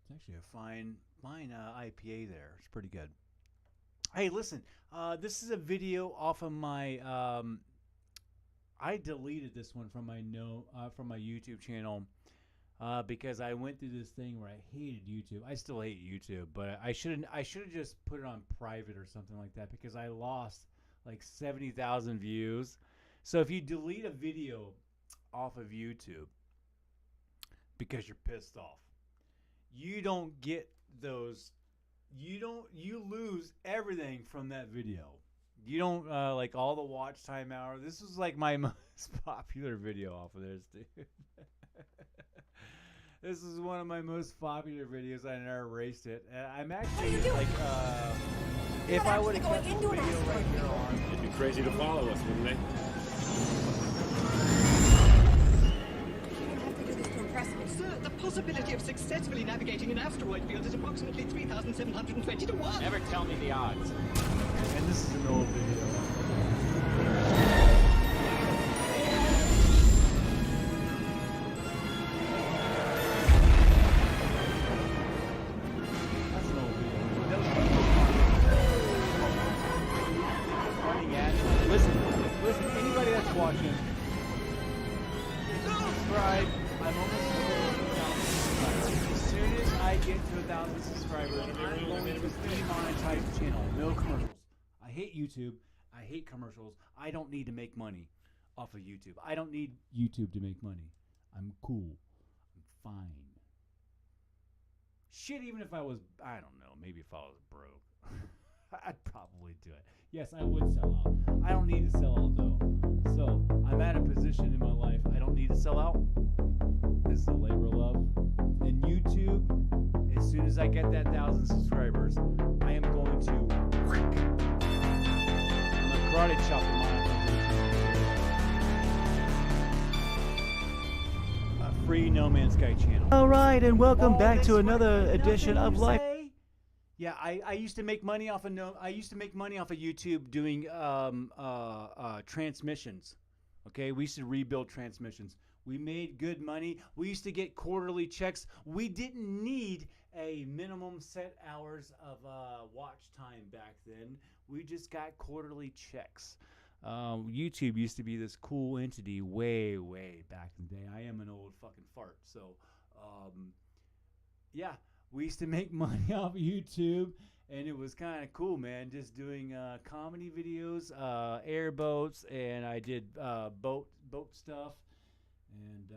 It's actually a fine IPA there. It's pretty good. Hey, listen. This is a video off of my. I deleted this one from my YouTube channel because I went through this thing where I hated YouTube. I still hate YouTube, but I should have just put it on private or something like that because I lost like 70,000 views. So if you delete a video off of YouTube because you're pissed off, you don't get those. You lose everything from that video. You don't like all the watch time hour. This was like my most popular video off of this, dude. This is one of my most popular videos. I never erased it. I'm actually like, if I would have kept the video right here on, It'd be crazy to follow us, wouldn't they? Sir, the possibility of successfully navigating an asteroid field is approximately 3,720 to 1. Never tell me the odds. and this is an old video. That's an old video. Running at. Listen, anybody that's watching, subscribe. I'm almost subscribers. As soon as I get to 1,000 subscribers, I'm going to demonetize the channel. No commercials. I hate YouTube. I hate commercials. I don't need to make money off of YouTube. I don't need YouTube to make money. I'm cool. I'm fine. Shit, even if I was, I don't know, maybe if I was broke, I'd probably do it. Yes, I would sell out. I don't need to sell out though. So I'm at a position in my life I don't need to sell out. This is a labor of love. And YouTube, as soon as I get that 1,000 subscribers, I am going to I'm a karate chop in my a free No Man's Sky channel. All right, and welcome back to another edition of Life. Yeah, I used to make money off of YouTube doing transmissions. Okay, we used to rebuild transmissions. We made good money. We used to get quarterly checks. We didn't need a minimum set hours of watch time back then. We just got quarterly checks. YouTube used to be this cool entity way back in the day. I am an old fucking fart. So, yeah, we used to make money off of YouTube. And it was kind of cool, man, just doing comedy videos, airboats, and I did boat stuff, and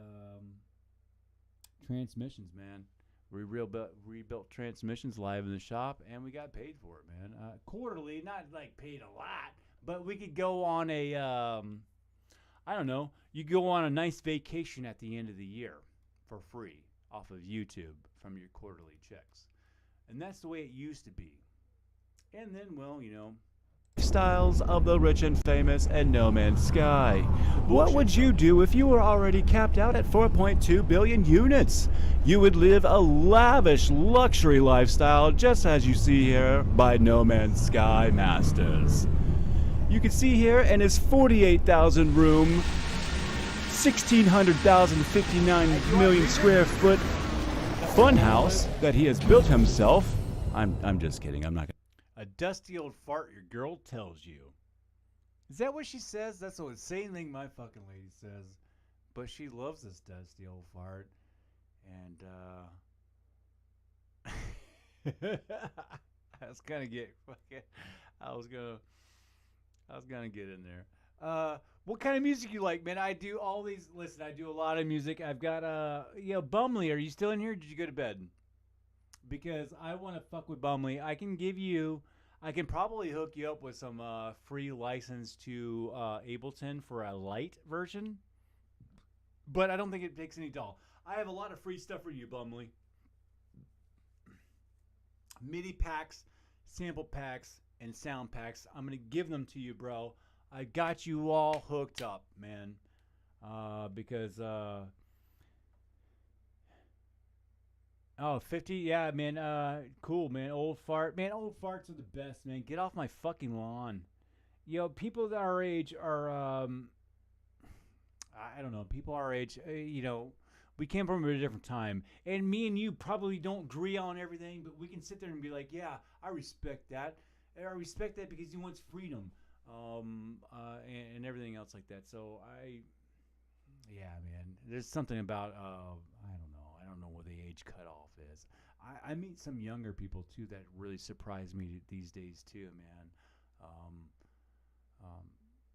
transmissions, man. We rebuilt transmissions live in the shop, and we got paid for it, man. Quarterly, not like paid a lot, but we could go on a, I don't know, you go on a nice vacation at the end of the year for free off of YouTube from your quarterly checks. And that's the way it used to be. And then, well, you know, Styles of the rich and famous and No Man's Sky. What would you do if you were already capped out at 4.2 billion units? You would live a lavish luxury lifestyle just as you see here by No Man's Sky Masters. You can see here in his 48,000 room 1,600,059 million square foot funhouse that he has built himself. I'm just kidding. I'm not gonna. A dusty old fart your girl tells you. Is that what she says? That's the same thing my fucking lady says. But she loves this dusty old fart. And, I was gonna get fucking. I was gonna get in there. What kind of music you like, man? I do all these. Listen, I do a lot of music. I've got Bumley. Are you still in here? Or did you go to bed? Because I want to fuck with Bumley. I can probably hook you up with some free license to Ableton for a light version. But I don't think it takes any doll. I have a lot of free stuff for you, Bumley. MIDI packs, sample packs, and sound packs. I'm going to give them to you, bro. I got you all hooked up, man. Because... Oh, 50? Yeah, man. Cool, man. Old fart. Man, old farts are the best, man. Get off my fucking lawn. People that our age are, I don't know. People our age, we came from a different time. And me and you probably don't agree on everything, but we can sit there and be like, yeah, I respect that. I respect that because he wants freedom. And everything else like that. So yeah, man. There's something about, I don't know what the age cutoff is. I meet some younger people too that really surprise me these days too, man.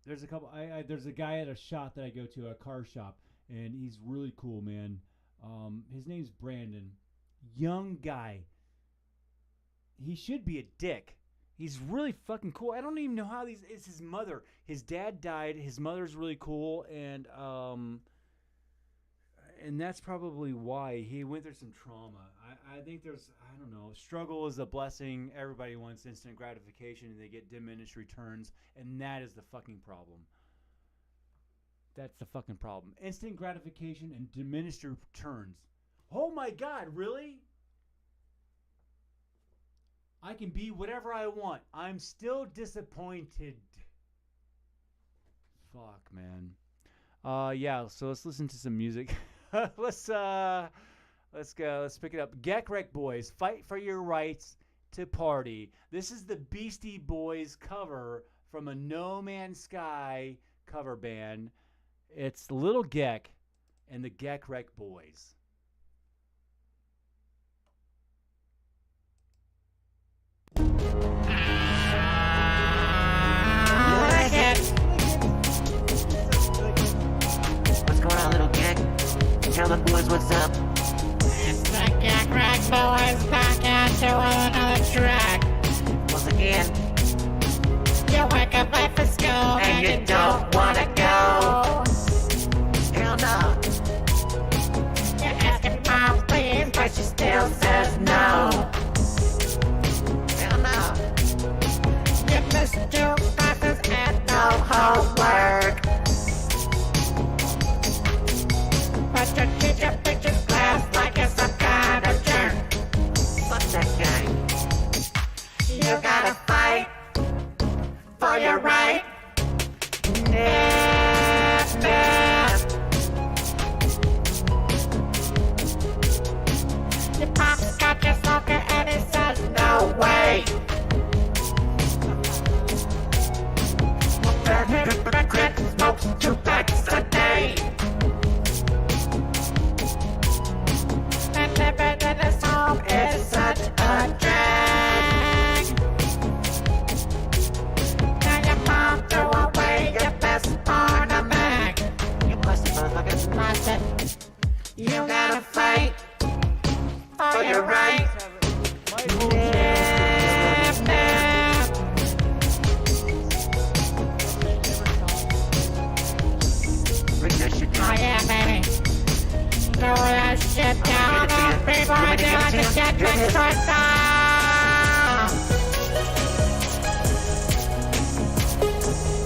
There's a couple. There's a guy at a shop that I go to, a car shop, and he's really cool, man. His name's Brandon. Young guy. He should be a dick. He's really fucking cool. I don't even know how these. It's his mother. His dad died. His mother's really cool, and that's probably why he went through some trauma. I think there's, I don't know, struggle is a blessing. Everybody wants instant gratification and they get diminished returns, and that is the fucking problem. That's the fucking problem. Instant gratification and diminished returns. Oh my God, really? I can be whatever I want. I'm still disappointed. Fuck, man. Yeah, so let's listen to some music. Let's go. Let's pick it up. Gek Wreck Boys, fight for your rights to party. This is the Beastie Boys cover from a No Man's Sky cover band. It's Little Gek and the Gek Wreck Boys. What's going on, little Gek? Tell the boys what's up. It's the Gek Wreck Boys back into another track. Once again, You wake up late for school and you don't wanna go. Hell no. You're asking mom please, But she still says no. Hell no. you missed your classes and No homework. but your teacher pictures class like you're some kind of jerk. Fuck that guy. You gotta fight for your right. Nip, nip. Your pop's got your smoker and he says no way. That hypocrite smokes 2 packs a day. And living in this home is such a drag. Now your mom threw away your best ornament. You busted motherfuckers. Listen, you gotta fight for your right. Nip, nip. Bring that shit Oh down. yeah, baby. Throw that shit down on people and do like the shit that's right now.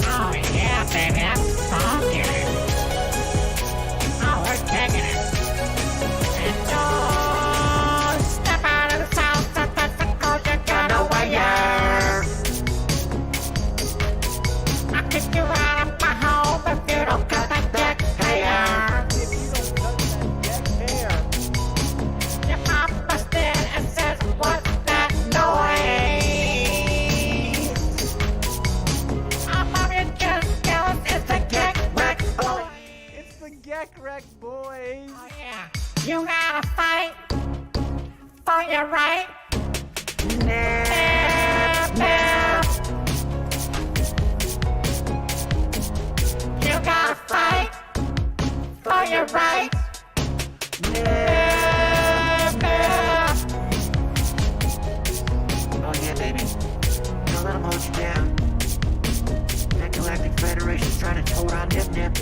Oh yeah, baby, that's funky. Oh, we're taking it. And don't step out of the south, step out the cold, you're gonna wire. I'll kick you out of my home if you don't cut that dick hair. Wreck, boys. Oh, yeah. You gotta fight for your right. You gotta fight for your right. Oh yeah, baby. Don't let them hold you down. That Galactic Federation's trying to tote on Nip Nip.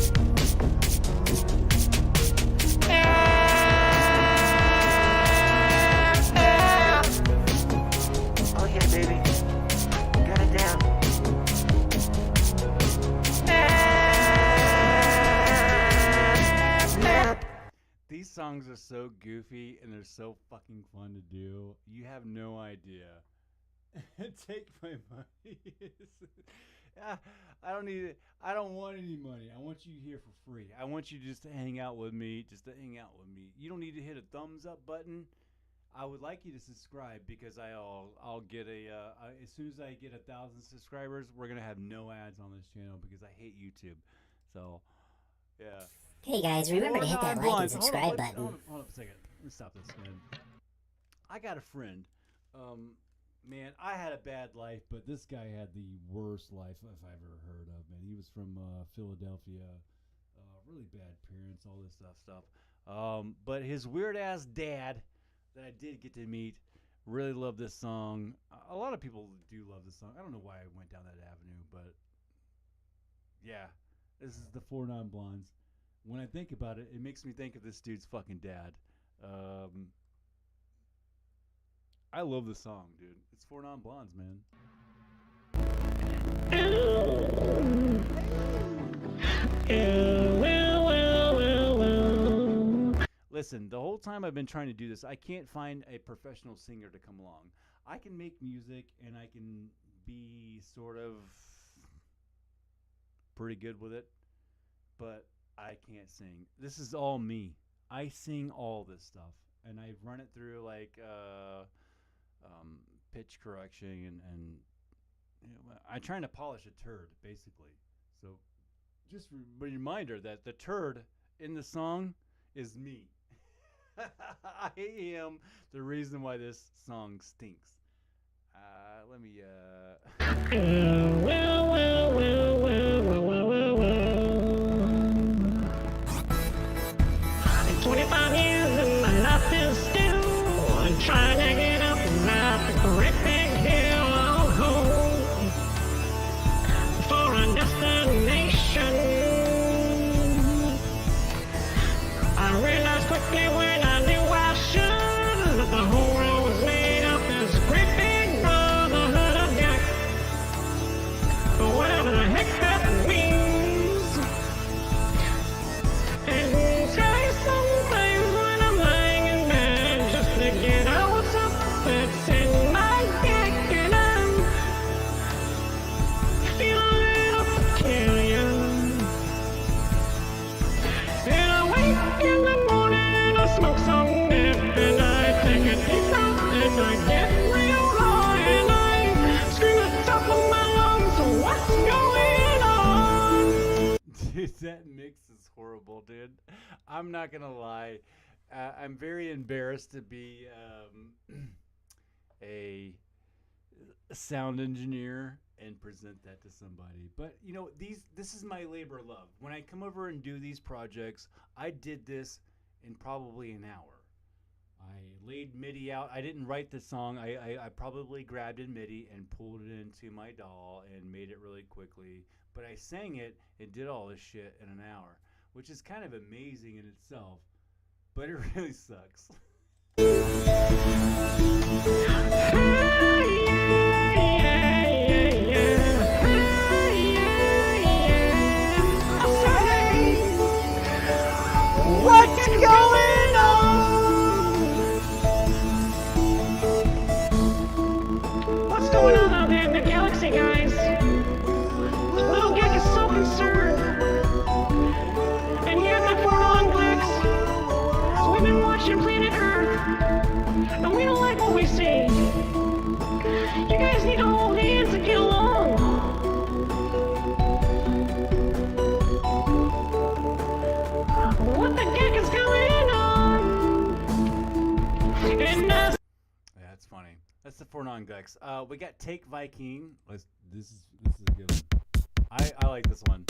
Oh yeah, baby. Got it down. These songs are so goofy and they're so fucking fun to do. You have no idea. Take my money. I don't need it. I don't want any money. I want you here for free. I want you just to hang out with me. You don't need to hit a thumbs up button. I would like you to subscribe because I'll get as soon as I get 1,000 subscribers, we're gonna have no ads on this channel because I hate YouTube. So, yeah. Hey guys, remember to hit that like and subscribe button. Hold up a second. Let me stop this, man. I got a friend. Man, I had a bad life, but this guy had the worst life if I've ever heard of. Man, he was from Philadelphia. Really bad parents, all this stuff. But his weird ass dad that I did get to meet really loved this song. A lot of people do love this song. I don't know why I went down that avenue, but yeah, this is the Four Non Blondes. When I think about it, it makes me think of this dude's fucking dad. I love this song, dude. It's Four Non Blondes, man. Listen, the whole time I've been trying to do this, I can't find a professional singer to come along. I can make music and I can be sort of pretty good with it, but I can't sing. This is all me. I sing all this stuff, and I run it through like pitch correction and you know, I'm trying to polish a turd basically. So just a reminder that the turd in the song is me. I am the reason why this song stinks. Let me 25 years and my life is still trying to get up and out the great big hill home for a destination. I realized quickly when I knew I should that the whole world was made up as a great big brotherhood of Jack. But whatever the heck that means. And tell you some things when I'm lying in bed just to get out what's up that's in my neck, and I'm feeling a little peculiar. And I wake in the morning and I smoke some dip, and I take a deep breath and I get real high, and I scream at the top of my lungs, what's going on? Dude, that mix is horrible, dude. I'm not gonna lie. I'm very embarrassed to be a sound engineer and present that to somebody. But you know, this is my labor of love. When I come over and do these projects, I did this in probably an hour. I laid MIDI out. I didn't write the song. I probably grabbed in MIDI and pulled it into my DAW and made it really quickly. But I sang it and did all this shit in an hour, which is kind of amazing in itself. But it really sucks. What's going on? What's going on out there in the galaxy, guys? Little Geek is so concerned. And here at the Four Glicks, we've been watching planet Earth, and we don't like what we see. decks. We got Take Viking. This is a good one. I like this one.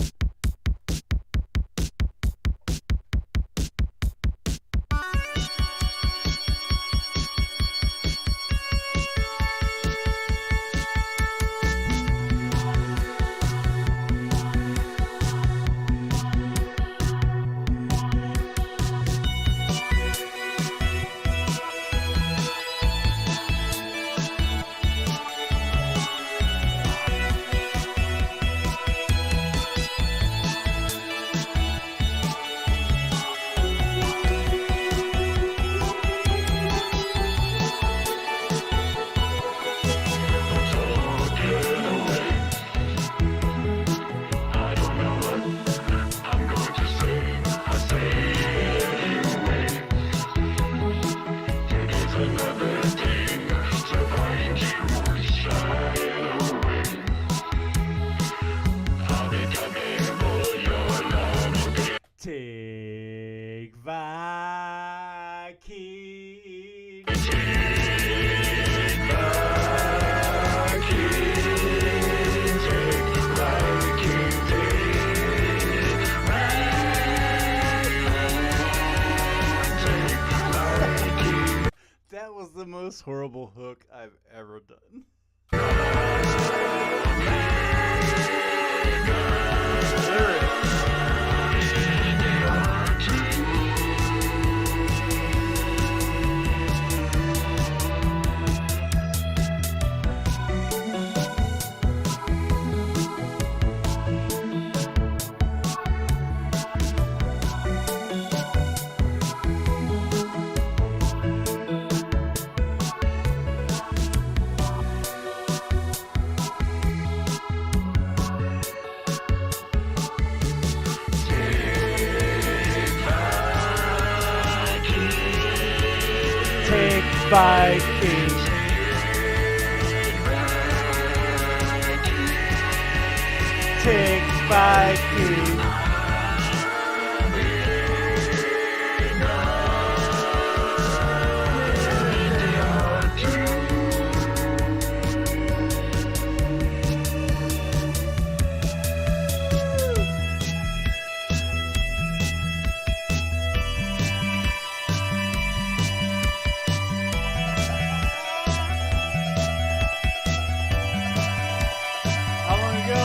Take Viking. That was the most horrible hook I've ever done. Take Viking. Take Viking. How long ago?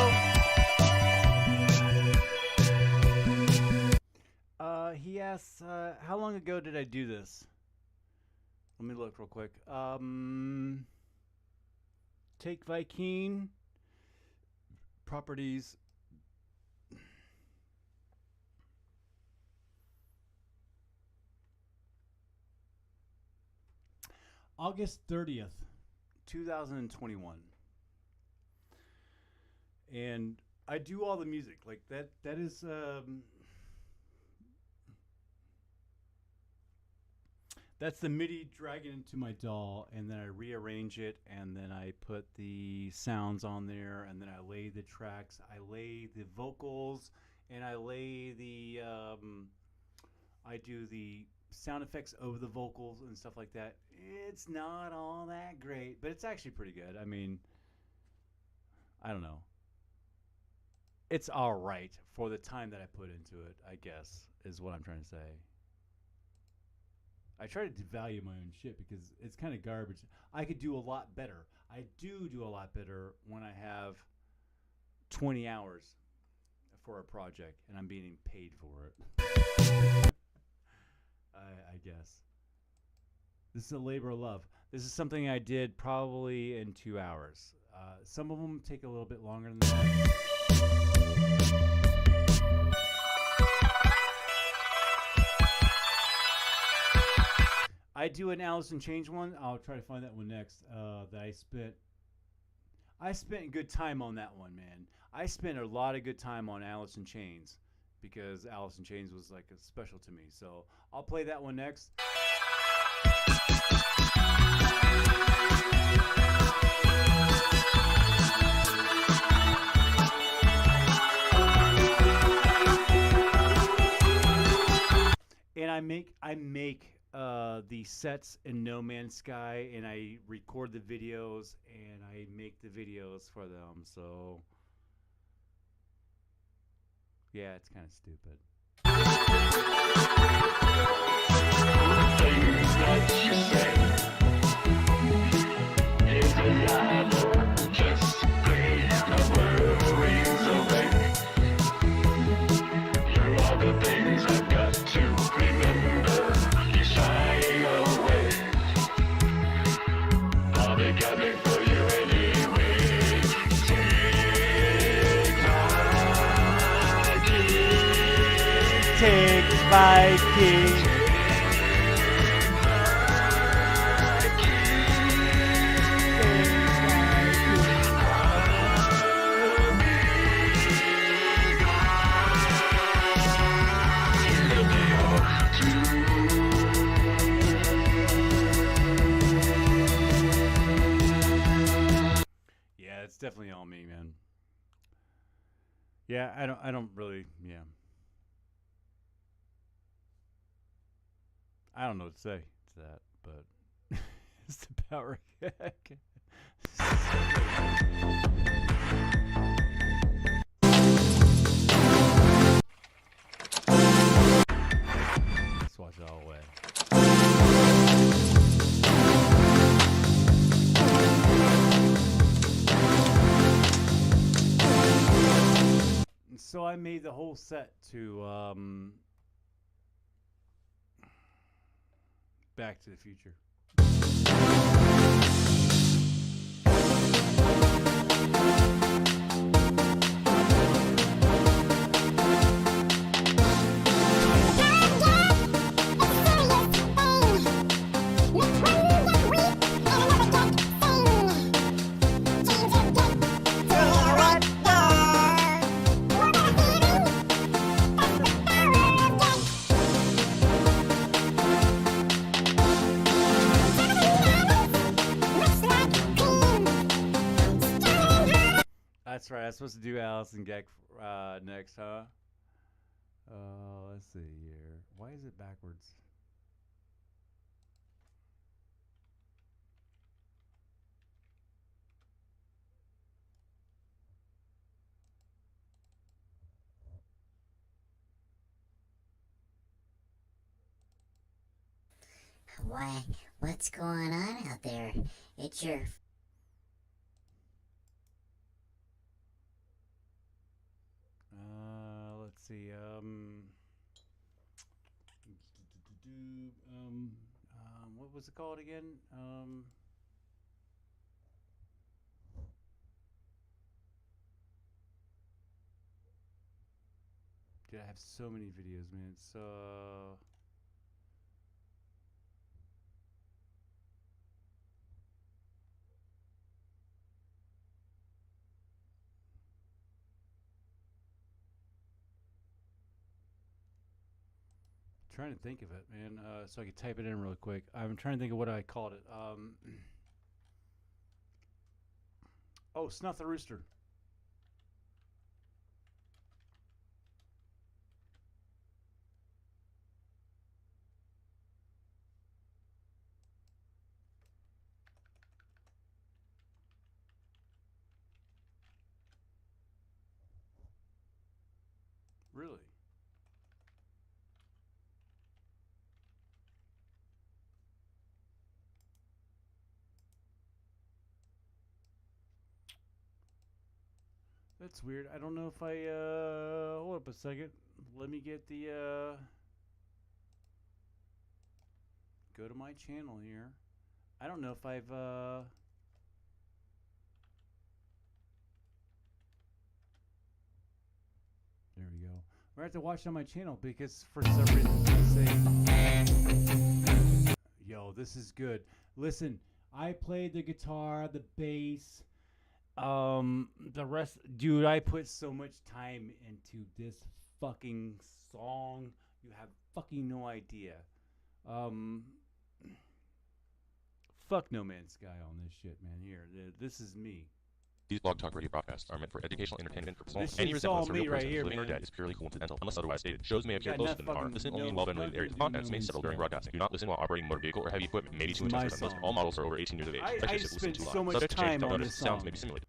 He asks, how long ago did I do this? Let me look real quick. Take Viking. Properties. August 30th, 2021. And I do all the music. Like that is that's the MIDI dragging into my DAW, and then I rearrange it, and then I put the sounds on there, and then I lay the tracks, I lay the vocals, and I lay the I do the sound effects over the vocals and stuff like that. It's not all that great, but it's actually pretty good. I mean, I don't know. It's all right for the time that I put into it, I guess, is what I'm trying to say. I try to devalue my own shit because it's kind of garbage. I could do a lot better. I do a lot better when I have 20 hours for a project and I'm being paid for it. I guess. This is a labor of love. This is something I did probably in 2 hours. Some of them take a little bit longer than that. I do an Alice in Chains one. I'll try to find that one next. That I spent good time on that one, man. I spent a lot of good time on Alice in Chains because Alice in Chains was like a special to me. So I'll play that one next. And I make the sets in No Man's Sky, and I record the videos, and I make the videos for them. So, yeah, it's kind of stupid. Things that you say is a lie, just breathe the worries away. You're all the things I've got to remember. You're shying away. I'll be coming for you anyway. Take my key. Yeah, it's definitely all me, man. Yeah, I don't really, yeah. I don't know what to say to that, but it's the power gag. Let's watch it all the way. So I made the whole set to Back to the Future. That's right. I'm supposed to do Allison Geck next, huh? Let's see here. Why is it backwards? Why, what's going on out there? It's your Let's see. What was it called again? Dude, I have so many videos, man. It's trying to think of it, man. So I could type it in real quick. I'm trying to think of what I called it. Oh, Snuff the Rooster. Really? That's weird. I don't know if I hold up a second. Let me get the go to my channel here. I don't know if I've there we go. We're have to watch it on my channel because for some reason it's saying, yo, this is good. Listen, I played the guitar, the bass, the rest, dude. I put so much time into this fucking song. You have fucking no idea. Fuck No Man's Sky on this shit, man. Here, this is me. These blog talk radio broadcasts are meant for educational entertainment purposes. This Any shit's all resemblance to me real right persons, here, living or man. dead, is purely coincidental unless otherwise stated. Shows may appear Got closer enough than are. fucking Listen only in no- well-ventilated areas. nothing to Contents do may with settle during stuff. broadcasting. Do not listen while operating a motor vehicle or heavy equipment. May be too It's my intense or unpleasant. song. All models are over 18 years of age. I Especially if listened spent too so loud. much Subject to change. time Don't on notice this sounds song. may be simulated.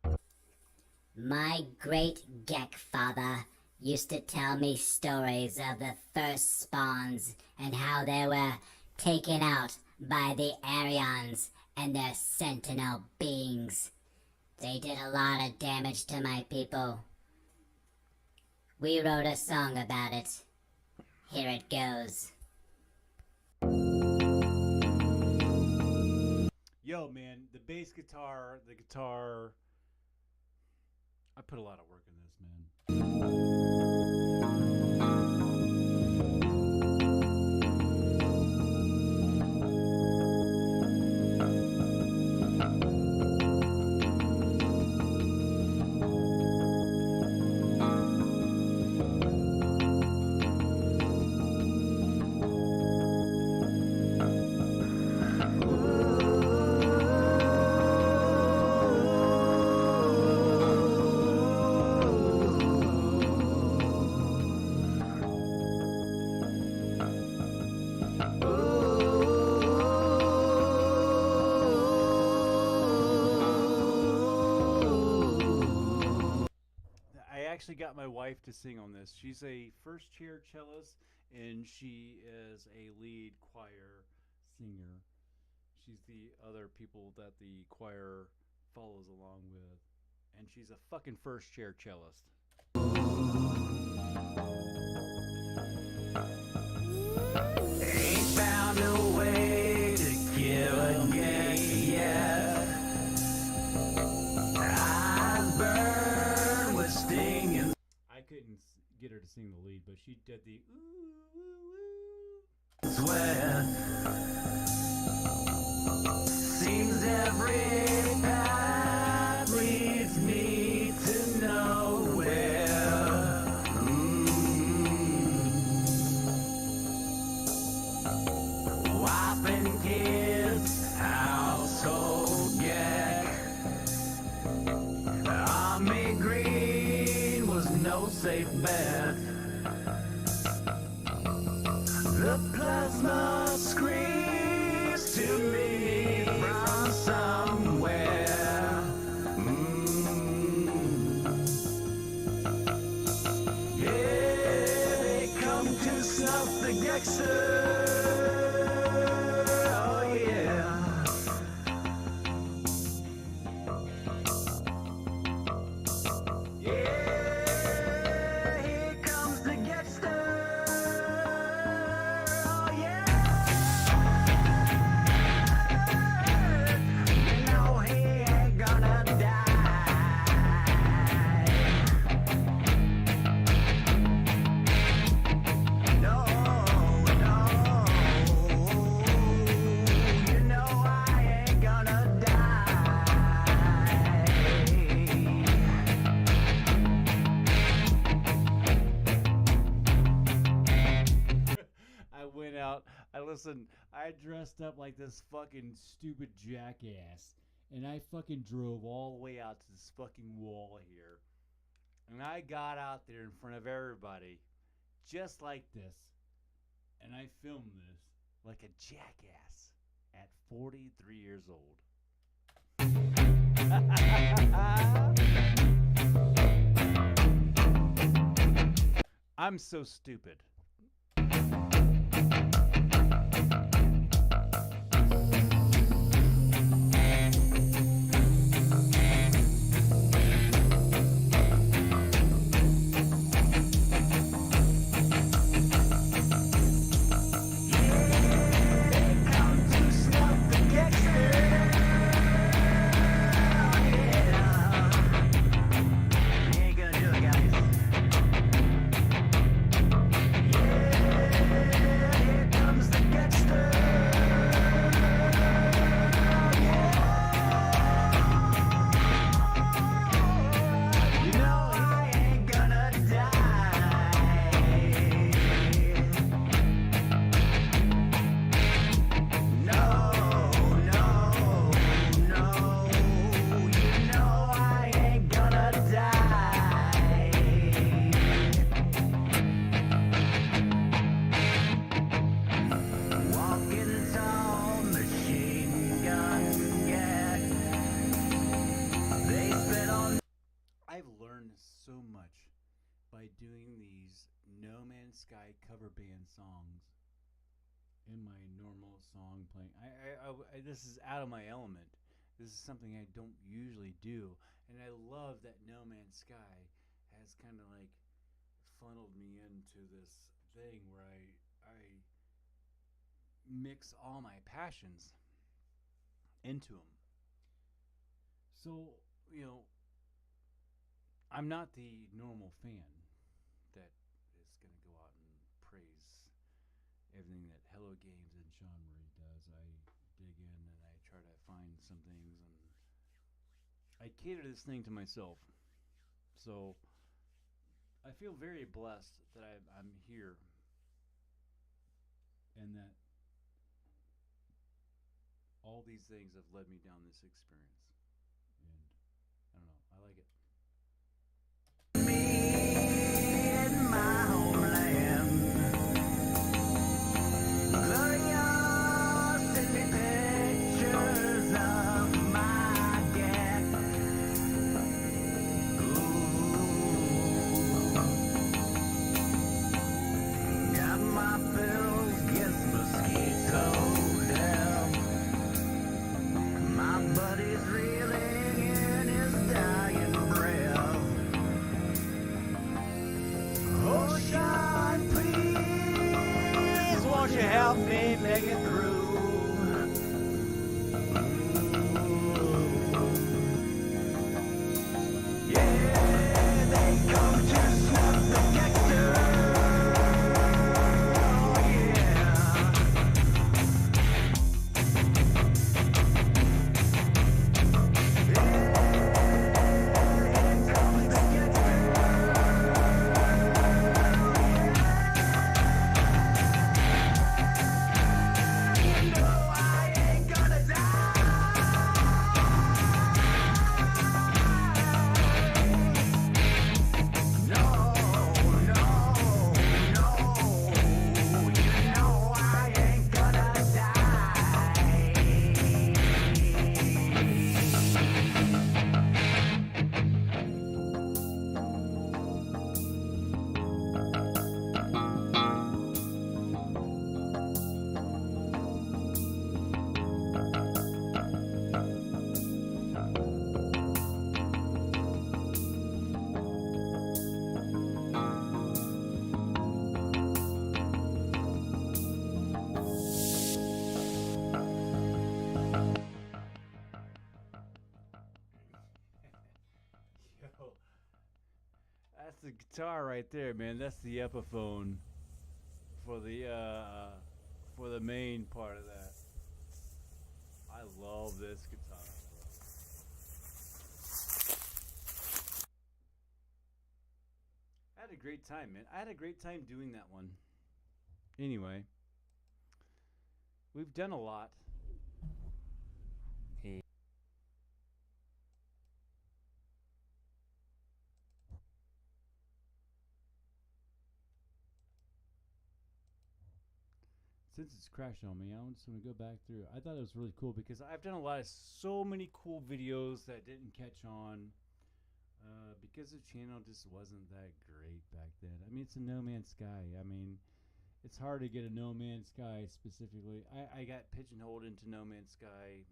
My great Geck-father used to tell me stories of the first spawns and how they were taken out by the Aryans and their sentinel beings. They did a lot of damage to my people. We wrote a song about it. Here it goes. Yo, man, the bass guitar, the guitar. I put a lot of work in this, man. I actually got my wife to sing on this. She's a first chair cellist and she is a lead choir singer. She's the other people that the choir follows along with. And she's a fucking first chair cellist. Ain't found a way to kill a gang yet. I burn with stinging. I couldn't get her to sing the lead, but she did the ooh, Sweat. Seems every path leads me to nowhere. Wife and kids, household gag. Army green was no safe bet. The plasma screams to me from somewhere. Yeah, they come to snuff the Gexer. Oh yeah. Yeah, here comes the Gexter. Oh yeah. You know he ain't gonna die. No, no. You know I ain't gonna die. I went out, I dressed up like this fucking stupid jackass. And I fucking drove all the way out to this fucking wall here. And I got out there in front of everybody, just like this. And I filmed this like a jackass at 43 years old. I'm so stupid. Man's Sky cover band songs in my normal song playing. This is out of my element. This is something I don't usually do, and I love that No Man's Sky has kind of like funneled me into this thing where I mix all my passions into them. So, I'm not the normal fan that is going to go out and praise everything that Hello Games and Sean Murray does. I dig in and I try to find some things, and I cater this thing to myself. So I feel very blessed that I'm here, and that all these things have led me down this experience. And I don't know, I like it. In my homeland, curiosity pictures of my death. Got my pills, guess mosquito death. My buddy's reeling in his dying breath. Oh, Sean, please, won't you help me make it through? Yeah, they come to snuff the gangster. Oh, yeah. Yo, that's the guitar right there, man. That's the Epiphone for the main part of that. I love this guitar, bro. I had a great time, man. I had a great time doing that one. Anyway, we've done a lot. Since it's crashed on me, I just want to go back through. I thought it was really cool because I've done so many cool videos that didn't catch on because the channel just wasn't that great back then. I mean, it's a No Man's Sky. I mean, it's hard to get a No Man's Sky specifically. I got pigeonholed into No Man's Sky.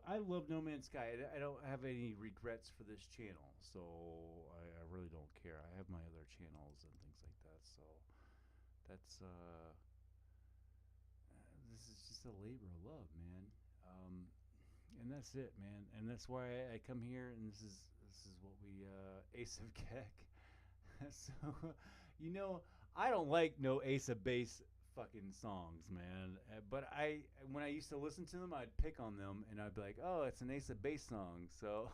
I love No Man's Sky. I don't have any regrets for this channel, so I really don't care. I have my other channels and things like that, so that's this is just a labor of love, man. And that's it, man. And that's why I come here, and this is what we Ace of Keck. So I don't like no Ace of Base fucking songs, man. But when I used to listen to them, I'd pick on them, and I'd be like, oh, it's an Ace of Base song. So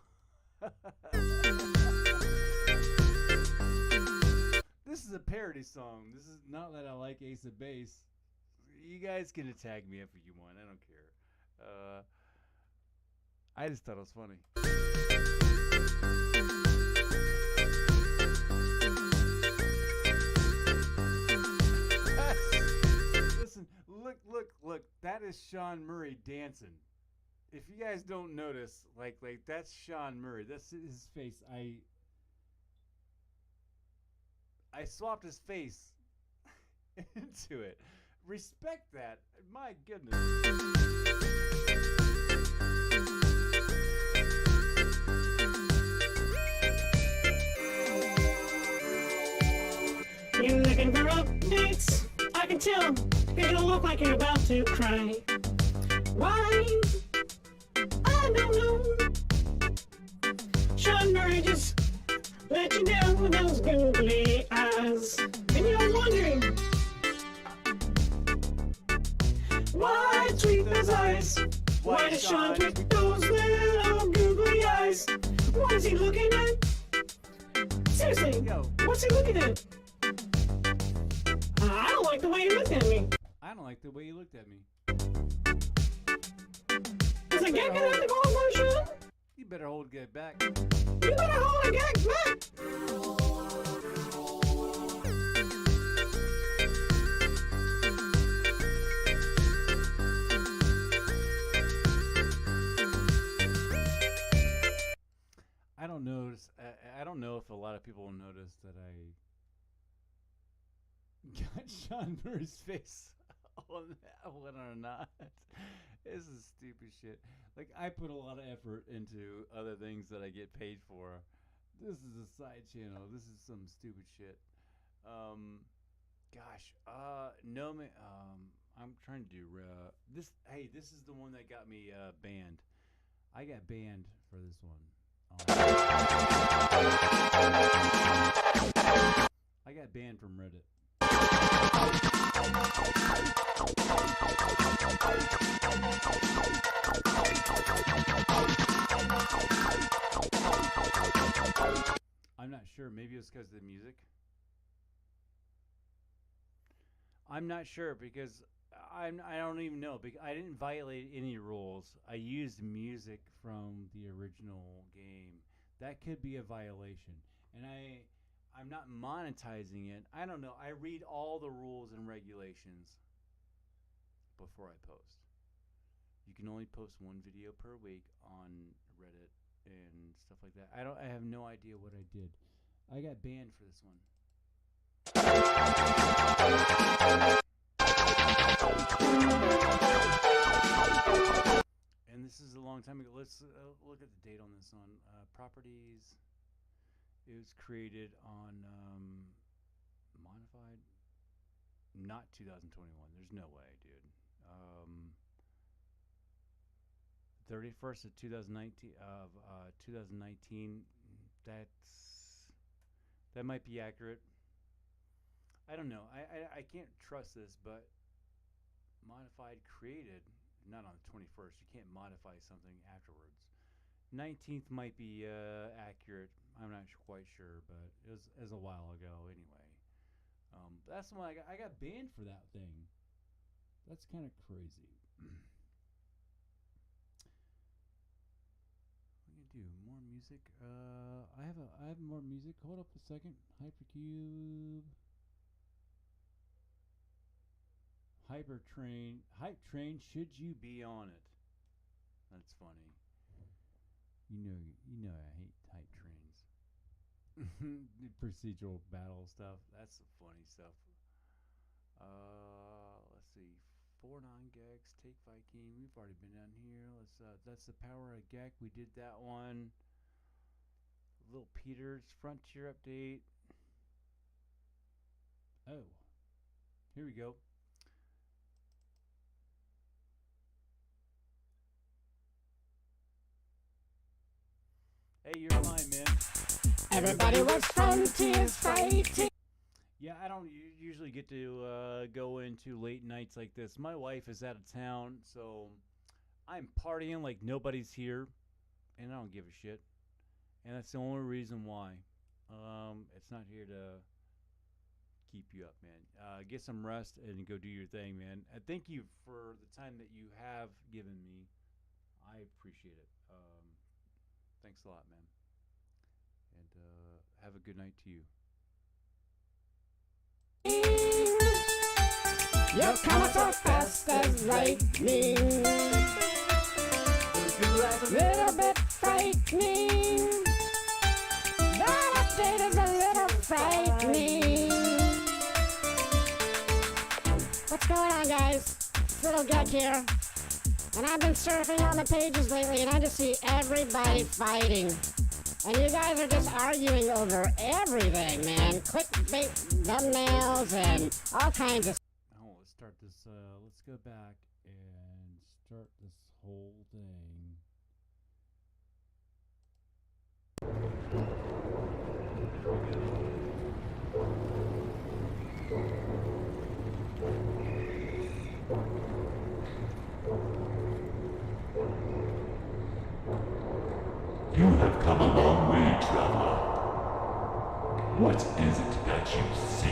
this is a parody song. This is not that I like Ace of Base. You guys can attack me if you want. I don't care. I just thought it was funny. Listen, look. That is Sean Murray dancing. If you guys don't notice, like that's Sean Murray. That's his face. I swapped his face into it. Respect that. My goodness. You're looking for updates? I can tell. You don't look like you're about to cry. Why? I don't know. Sean Murray just let you down with those googly eyes. And you're wondering why tweak those eyes? Why does Sean tweak those little googly eyes? What is he looking at? Seriously, what's he looking at? I don't like the way he looked at me. I don't like the way you looked at me. Is a gag gonna have to go on motion? You better hold it back. You better hold a gag back. I don't notice. I don't know if a lot of people notice that I got Sean Murray's face on that one or not. This is stupid shit. Like, I put a lot of effort into other things that I get paid for. This is a side channel. This is some stupid shit. Gosh, no man. I'm trying to do this. Hey, this is the one that got me banned. I got banned for this one. I got banned from Reddit. I'm not sure. Maybe it's because of the music. I'm not sure because I don't even know. Because I didn't violate any rules. I used music from the original game. That could be a violation. And I'm not monetizing it. I don't know. I read all the rules and regulations before I post. You can only post one video per week on Reddit and stuff like that. I have no idea what I did. I got banned for this one. And this is a long time ago. Let's look at the date on this one. Properties. It was created on modified. Not 2021. There's no way, dude. 31st of 2019. That might be accurate. I don't know. I can't trust this, but modified created not on the 21st. You can't modify something afterwards. 19th might be accurate. I'm not quite sure, but it was a while ago anyway. That's the one I got banned for that thing. That's kind of crazy. What do you do? More music? I have more music. Hold up a second. Hypercube. Hypertrain. Hype train. Should you be on it? That's funny. You know I hate hype trains. The procedural battle stuff. That's the funny stuff. Let's see. 4-9 gags. Take Viking. We've already been down here. That's the power of gag. We did that one. Little Peter's Frontier update. Oh. Here we go. Hey, you're fine, man. Everybody was Frontiers fighting. Yeah, I don't usually get to go into late nights like this. My wife is out of town, so I'm partying like nobody's here, and I don't give a shit. And that's the only reason why. It's not here to keep you up, man. Get some rest and go do your thing, man. Thank you for the time that you have given me. I appreciate it. Thanks a lot, man. And have a good night to you. You're coming so fast as lightning. Little bit frightening. That update is a little frightening. guys, it's Little Guck here. And I've been surfing on the pages lately, and I just see everybody fighting. And you guys are just arguing over everything, man. Clickbait thumbnails and all kinds of... Oh, let's start this, let's go back and start this whole thing. You have come a long way, traveler. What is it that you seek?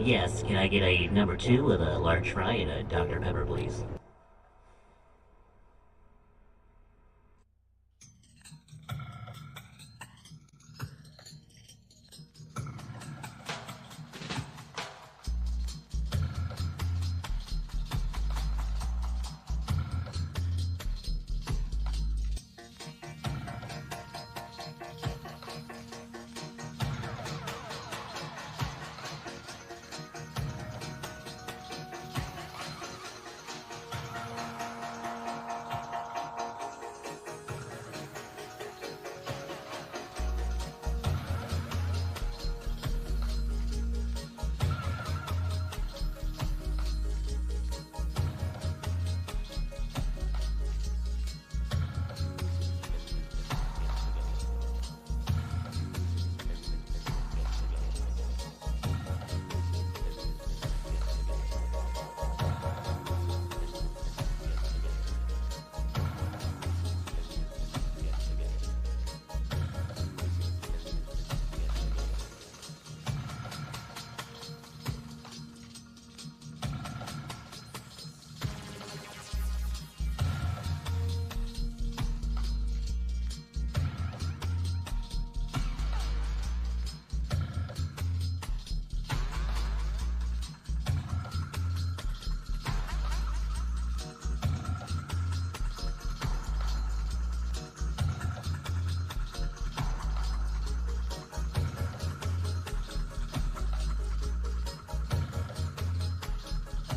Yes. Can I get a number 2 with a large fry and a Dr. Pepper, please?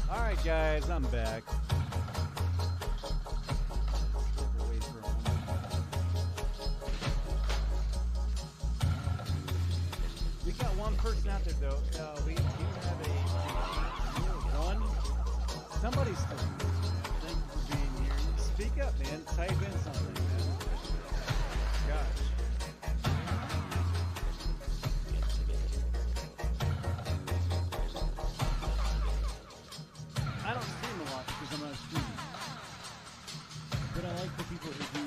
Alright guys, I'm back. We got one person out there though. We do have one. Somebody's still here. Thank you for being here. Speak up, man. Type in something, man. Gosh. I don't stream a lot because I'm not streaming. But I like the people who do.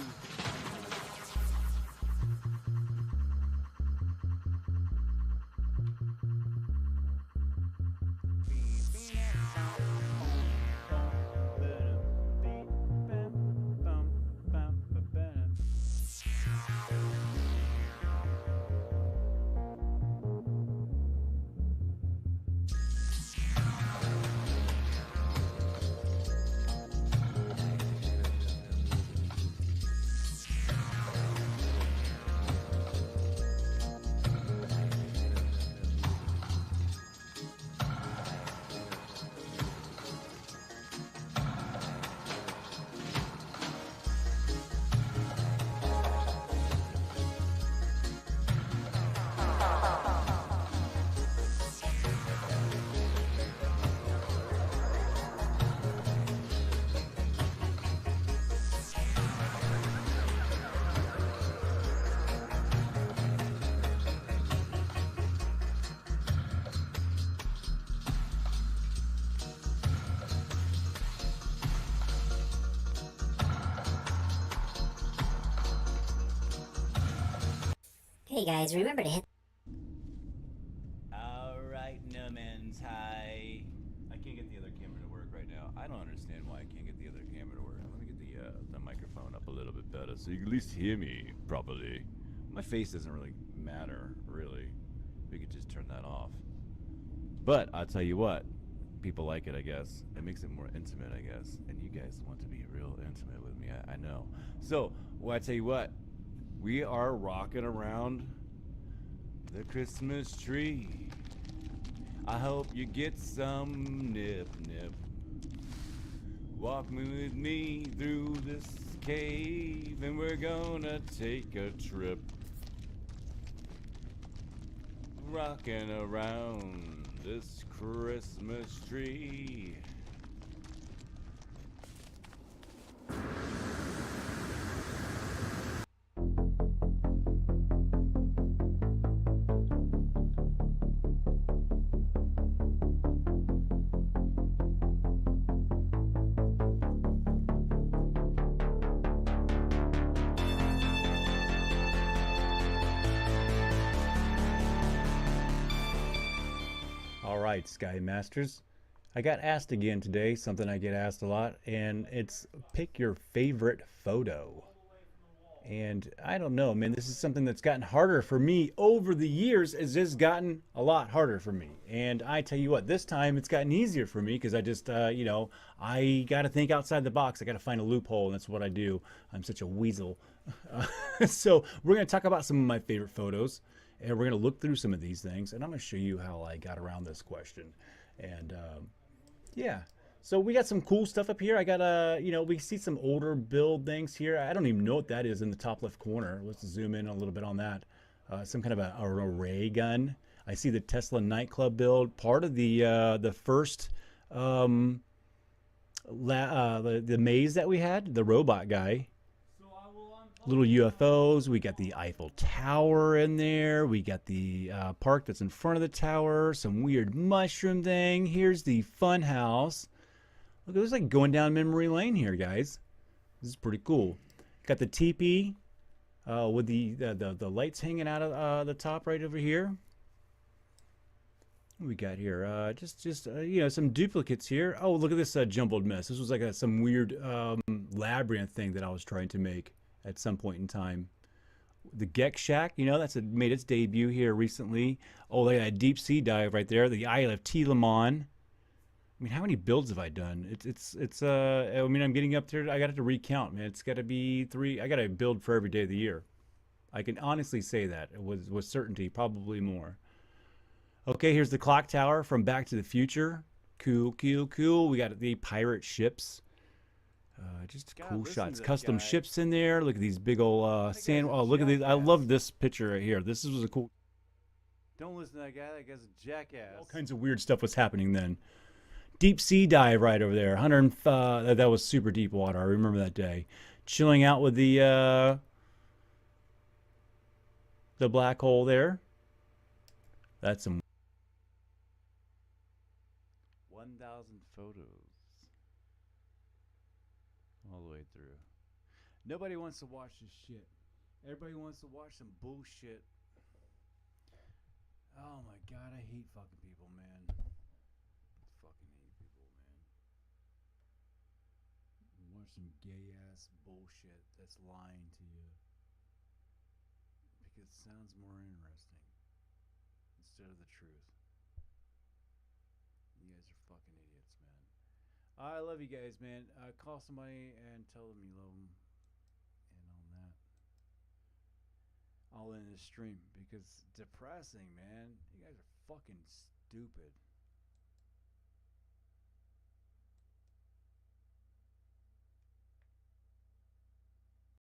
Hey guys, remember to hit... Alright, no man's high. I can't get the other camera to work right now. I don't understand why I can't get the other camera to work. Let me get the microphone up a little bit better so you can at least hear me properly. My face doesn't really matter, really. We could just turn that off. But I'll tell you what, people like it, I guess. It makes it more intimate, I guess. And you guys want to be real intimate with me, I know. So, well, I tell you what, we are rocking around the Christmas tree. I hope you get some nip nip. Walk with me through this cave, and we're gonna take a trip. Rocking around this Christmas tree. All right, Sky Masters. I got asked again today, something I get asked a lot, and it's pick your favorite photo. And I don't know, man, this is something that's gotten harder for me over the years. It's just gotten a lot harder for me. And I tell you what, this time it's gotten easier for me because I just, you know, I got to think outside the box. I got to find a loophole, and that's what I do. I'm such a weasel. So we're going to talk about some of my favorite photos, and we're going to look through some of these things, and I'm going to show you how I got around this question. And yeah. So we got some cool stuff up here. I got you know, we see some older build things here. I don't even know what that is in the top left corner. Let's zoom in a little bit on that. Some kind of an array gun. I see the Tesla nightclub build, part of the first the maze that we had, the robot guy. Little UFOs. We got the Eiffel Tower in there. We got the park that's in front of the tower. Some weird mushroom thing. Here's the fun house. Look, it was like going down memory lane here, guys. This is pretty cool. Got the teepee with the lights hanging out of the top right over here. What we got here? Just you know, some duplicates here. Oh, look at this jumbled mess. This was like some weird labyrinth thing that I was trying to make at some point in time. The Gek Shack, you know, made its debut here recently. Oh, look at that deep sea dive right there. The Isle of Telemon. I mean, how many builds have I done? I mean, I'm getting up there. I got to recount, man. It's got to be 3. I got to build for every day of the year. I can honestly say that with certainty, probably more. Okay, here's the clock tower from Back to the Future. Cool, cool, cool. We got the pirate ships. Just cool shots. Custom ships in there. Look at these big old sand. Oh, look at these. I love this picture right here. This was a cool. Don't listen to that guy. That guy's a jackass. All kinds of weird stuff was happening then. Deep sea dive right over there. That was super deep water. I remember that day. Chilling out with the black hole there. That's some 1,000 photos all the way through. Nobody wants to watch this shit. Everybody wants to watch some bullshit. Oh my god, I hate fucking people, man. Fucking hate people, man. Watch some gay ass bullshit that's lying to you because it sounds more interesting instead of the truth. You guys are fucking idiots, man. I love you guys, man. Call somebody and tell them you love them. And on that, I'll end this stream because it's depressing, man. You guys are fucking stupid.